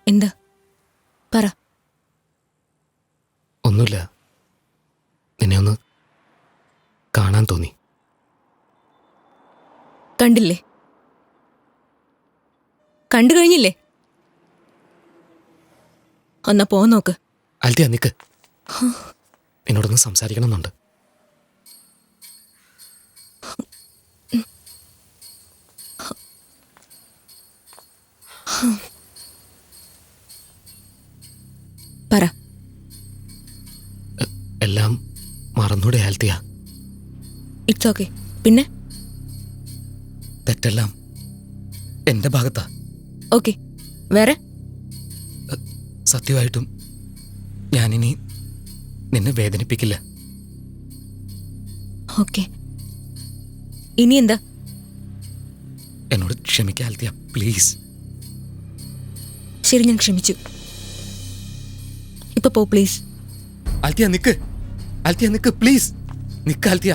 എന്താ? പറ. ഒന്നുമില്ല, നിന്നെ ഒന്ന് കാണാൻ തോന്നി. കണ്ടില്ലേ? കണ്ടു കഴിഞ്ഞില്ലേ? എന്നാ പോ നോക്ക്. ആൽത്തിയ നിക്ക്, എന്നോടൊന്ന് സംസാരിക്കണമെന്നുണ്ട്. പറ. എല്ലാം മറന്നൂടെ ആൽത്തിയ? It's okay. പിന്നെ തെറ്റെല്ലാം എന്റെ ഭാഗത്താ. ഓക്കെ, വേറെ? സത്യമായിട്ടും ഞാനിനി നിന്നെ വേദനിപ്പിക്കില്ല. ഓക്കെ, ഇനി എന്താ? എന്നോട് ക്ഷമിക്കുക ആൽത്തിയ, പ്ലീസ്. ശരി, ഞാൻ ക്ഷമിച്ചു. ഇപ്പൊ പോ പ്ലീസ്. ആൽത്തിയ നിക്ക്, ആൽത്തിയ നിക്ക്, പ്ലീസ് നിക്ക് ആൽത്തിയ.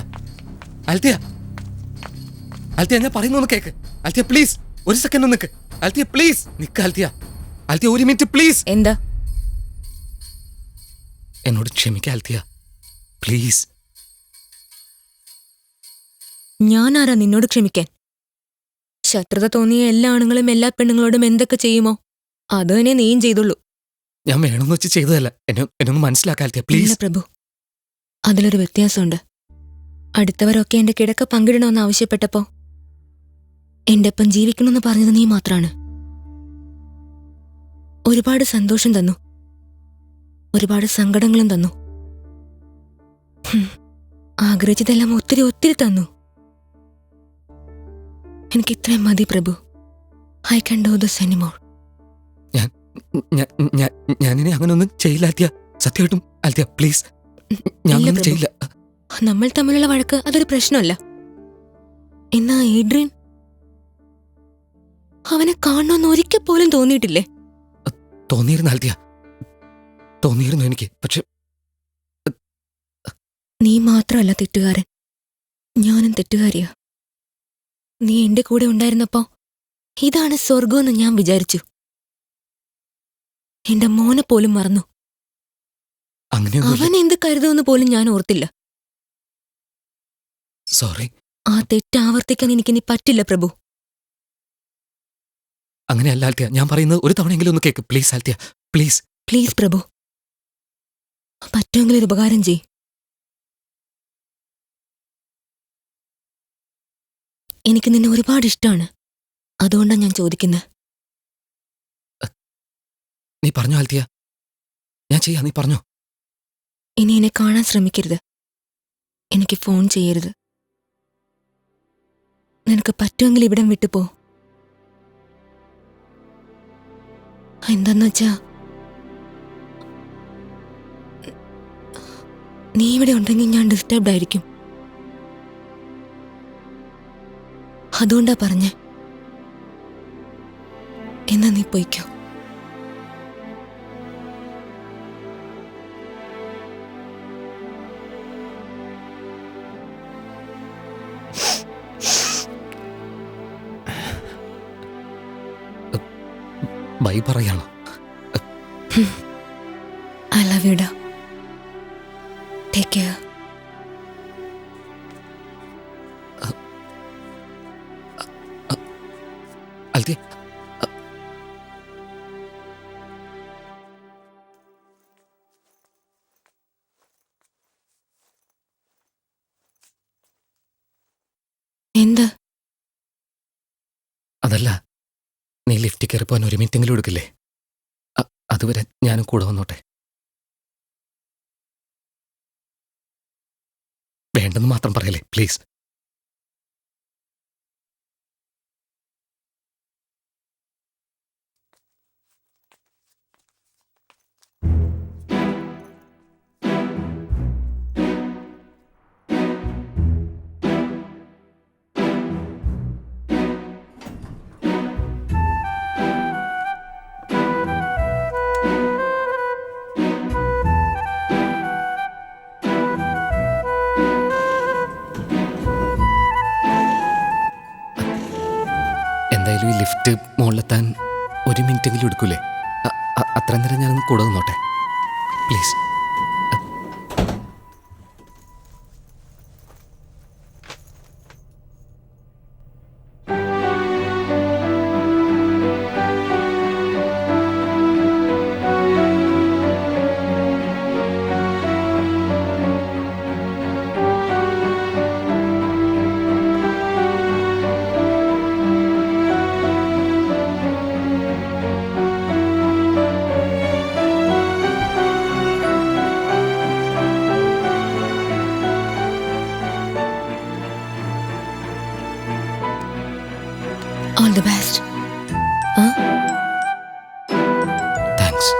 ആൽത്തിയ, ആൽത്തിയ ഞാൻ പറയുന്നു കേക്ക്. ആൽത്തിയ പ്ലീസ് ഒരു സെക്കൻഡ് ഒന്ന് നിക്ക്. ആൽത്തിയ പ്ലീസ് നിക്ക്. ആൽത്തിയ, ആൽത്തിയ ഒരു മിനിറ്റ് പ്ലീസ്. എന്താ? എന്നോട് ക്ഷമിക്കുക ആൽത്തിയ, പ്ലീസ്. ഞാനാരാ നിന്നോട് ക്ഷമിക്കാൻ? ശത്രുത തോന്നിയ എല്ലാ ആണുങ്ങളും എല്ലാ പെണ്ണുങ്ങളോടും എന്തൊക്കെ ചെയ്യുമോ അത് തന്നെ നീയും ചെയ്തുള്ളൂ. ഞാൻ വേണമെന്ന് വെച്ച് ചെയ്തതല്ല. എന്നൊന്ന് മനസ്സിലാക്കാൽത്തിയ പ്ലീസ്. പ്രഭു, അതിലൊരു വ്യത്യാസമുണ്ട്. അടുത്തവരൊക്കെ എന്റെ കിടക്ക പങ്കിടണമെന്ന് ആവശ്യപ്പെട്ടപ്പോ എന്റെ ഒപ്പം ജീവിക്കണമെന്ന് പറഞ്ഞത് നീ മാത്രാണ്. ഒരുപാട് സന്തോഷം തന്നു, ഒരുപാട് സങ്കടങ്ങളും തന്നു. ആഗ്രഹിച്ചതെല്ലാം ഒത്തിരി ഒത്തിരി തന്നു. എനിക്ക് ഇത്രയും മതി Prabhu. I can do this anymore. ഞാനിനി അങ്ങനൊന്നും ചെയ്യില്ല ആൽത്തിയ, സത്യമായിട്ടും ആൽത്തിയ പ്ലീസ്. ഞാൻ ചെയ്യില്ല. നമ്മൾ തമ്മിലുള്ള വഴക്ക് അതൊരു പ്രശ്നമല്ല. എന്നാ ഏഡ്രിൻ, അവനെ കാണണമെന്ന് ഒരിക്കൽ പോലും തോന്നിയിട്ടില്ലേ? തോന്നിയിരുന്നു ആൽത്തിയ, തോന്നിയിരുന്നു എനിക്ക്. പക്ഷെ നീ മാത്രമല്ല തെറ്റുകാരൻ, ഞാനും തെറ്റുകാരിയാ. നീ എന്റെ കൂടെ ഉണ്ടായിരുന്നപ്പോ ഇതാണ് സ്വർഗമെന്ന് ഞാൻ വിചാരിച്ചു. എന്റെ മോനെ പോലും മറന്നു. അവൻ എന്ത് കരുതുമെന്ന് പോലും ഞാൻ ഓർത്തില്ല. സോറി. ആ തെറ്റ് ആവർത്തിക്കാൻ എനിക്കിനി പറ്റില്ല പ്രഭു. അങ്ങനെയല്ല ആൽത്തിയ, ഞാൻ പറയുന്നത് ഒരു തവണയെങ്കിലും ഒന്ന് കേക്ക് please Althea, please. Please Prabhu, പറ്റുമെങ്കിൽ ഒരു ഉപകാരം ചെയ്. എനിക്ക് നിന്നെ ഒരുപാട് ഇഷ്ടമാണ്. അതുകൊണ്ടാണ് ഞാൻ ചോദിക്കുന്നത്. നീ പറഞ്ഞോ ആൽത്തിയ, ഞാൻ ചെയ്യാം. നീ പറഞ്ഞോ. ഇനി എന്നെ കാണാൻ ശ്രമിക്കരുത്. എനിക്ക് ഫോൺ ചെയ്യരുത്. നിനക്ക് പറ്റുമെങ്കിൽ ഇവിടം വിട്ടുപോ. എന്താന്ന് വെച്ചാ നീ ഇവിടെ ഉണ്ടെങ്കിൽ ഞാൻ ഡിസ്റ്റർബ്ഡ് ആയിരിക്കും. അതുകൊണ്ടാ പറഞ്ഞേ. എന്നാ നീ പോയിക്കോ. ബൈ പറയണം. I love you, da. Take care. Althea, എന്താ? അതല്ല, നീ ലിഫ്റ്റിൽ കയറി പോകാൻ 1 മിനിറ്റെങ്കിലും എടുക്കില്ലേ? അതുവരെ ഞാനും കൂടെ വന്നോട്ടെ. വേണ്ടെന്ന് മാത്രം പറയല്ലേ പ്ലീസ്. എന്തായാലും ഈ ലിഫ്റ്റ് മുകളിലെത്താൻ 1 മിനിറ്റെങ്കിലും എടുക്കൂലേ? അത്ര നേരം ഞാനൊന്ന് കൂടെ നിന്നോട്ടെ please. All the best. Thanks.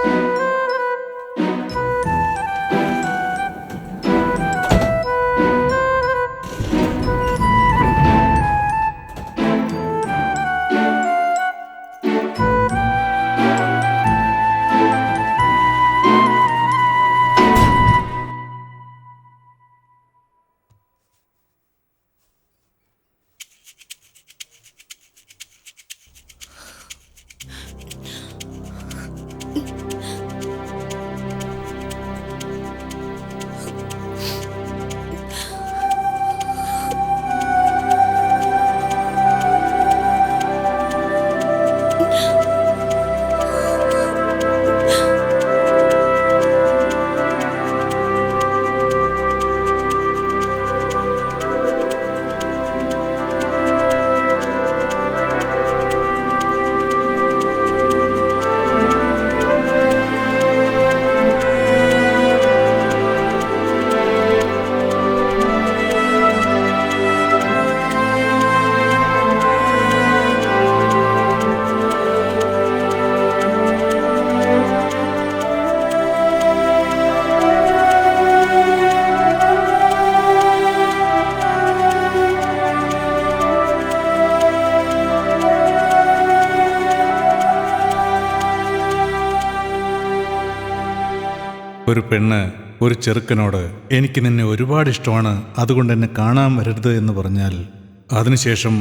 ഒരു പെണ്ണ് ഒരു ചെറുക്കനോട് എനിക്ക് നിന്നെ ഒരുപാട് ഇഷ്ടമാണ്, അതുകൊണ്ട് എന്നെ കാണാൻ വരരുത് എന്ന് പറഞ്ഞാൽ അതിനുശേഷം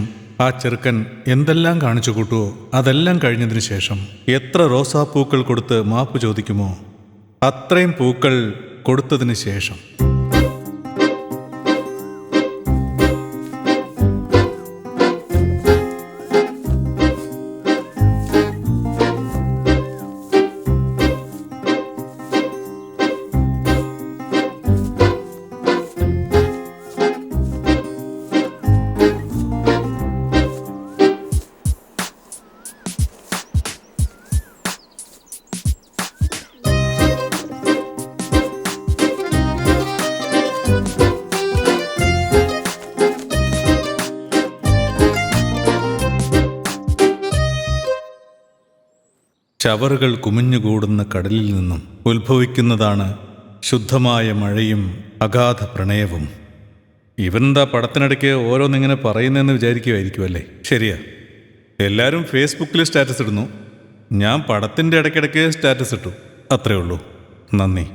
ആ ചെറുക്കൻ എന്തെല്ലാം കാണിച്ചു കൂട്ടുമോ അതെല്ലാം കഴിഞ്ഞതിന് ശേഷം എത്ര റോസാപ്പൂക്കൾ കൊടുത്ത് മാപ്പ് ചോദിക്കുമോ അത്രയും പൂക്കൾ കൊടുത്തതിന് ശേഷം ചവറുകൾ കുമിഞ്ഞുകൂടുന്ന കടലിൽ നിന്നും ഉത്ഭവിക്കുന്നതാണ് ശുദ്ധമായ മഴയും അഗാധ പ്രണയവും. ഇവനെന്താ പടത്തിനിടയ്ക്ക് ഓരോന്നിങ്ങനെ പറയുന്നതെന്ന് വിചാരിക്കുമായിരിക്കുമല്ലേ? ശരിയാ, എല്ലാവരും ഫേസ്ബുക്കിൽ സ്റ്റാറ്റസ് ഇടുന്നു, ഞാൻ പടത്തിൻ്റെ ഇടയ്ക്കിടയ്ക്ക് സ്റ്റാറ്റസ് ഇട്ടു, അത്രേ ഉള്ളൂ. നന്ദി.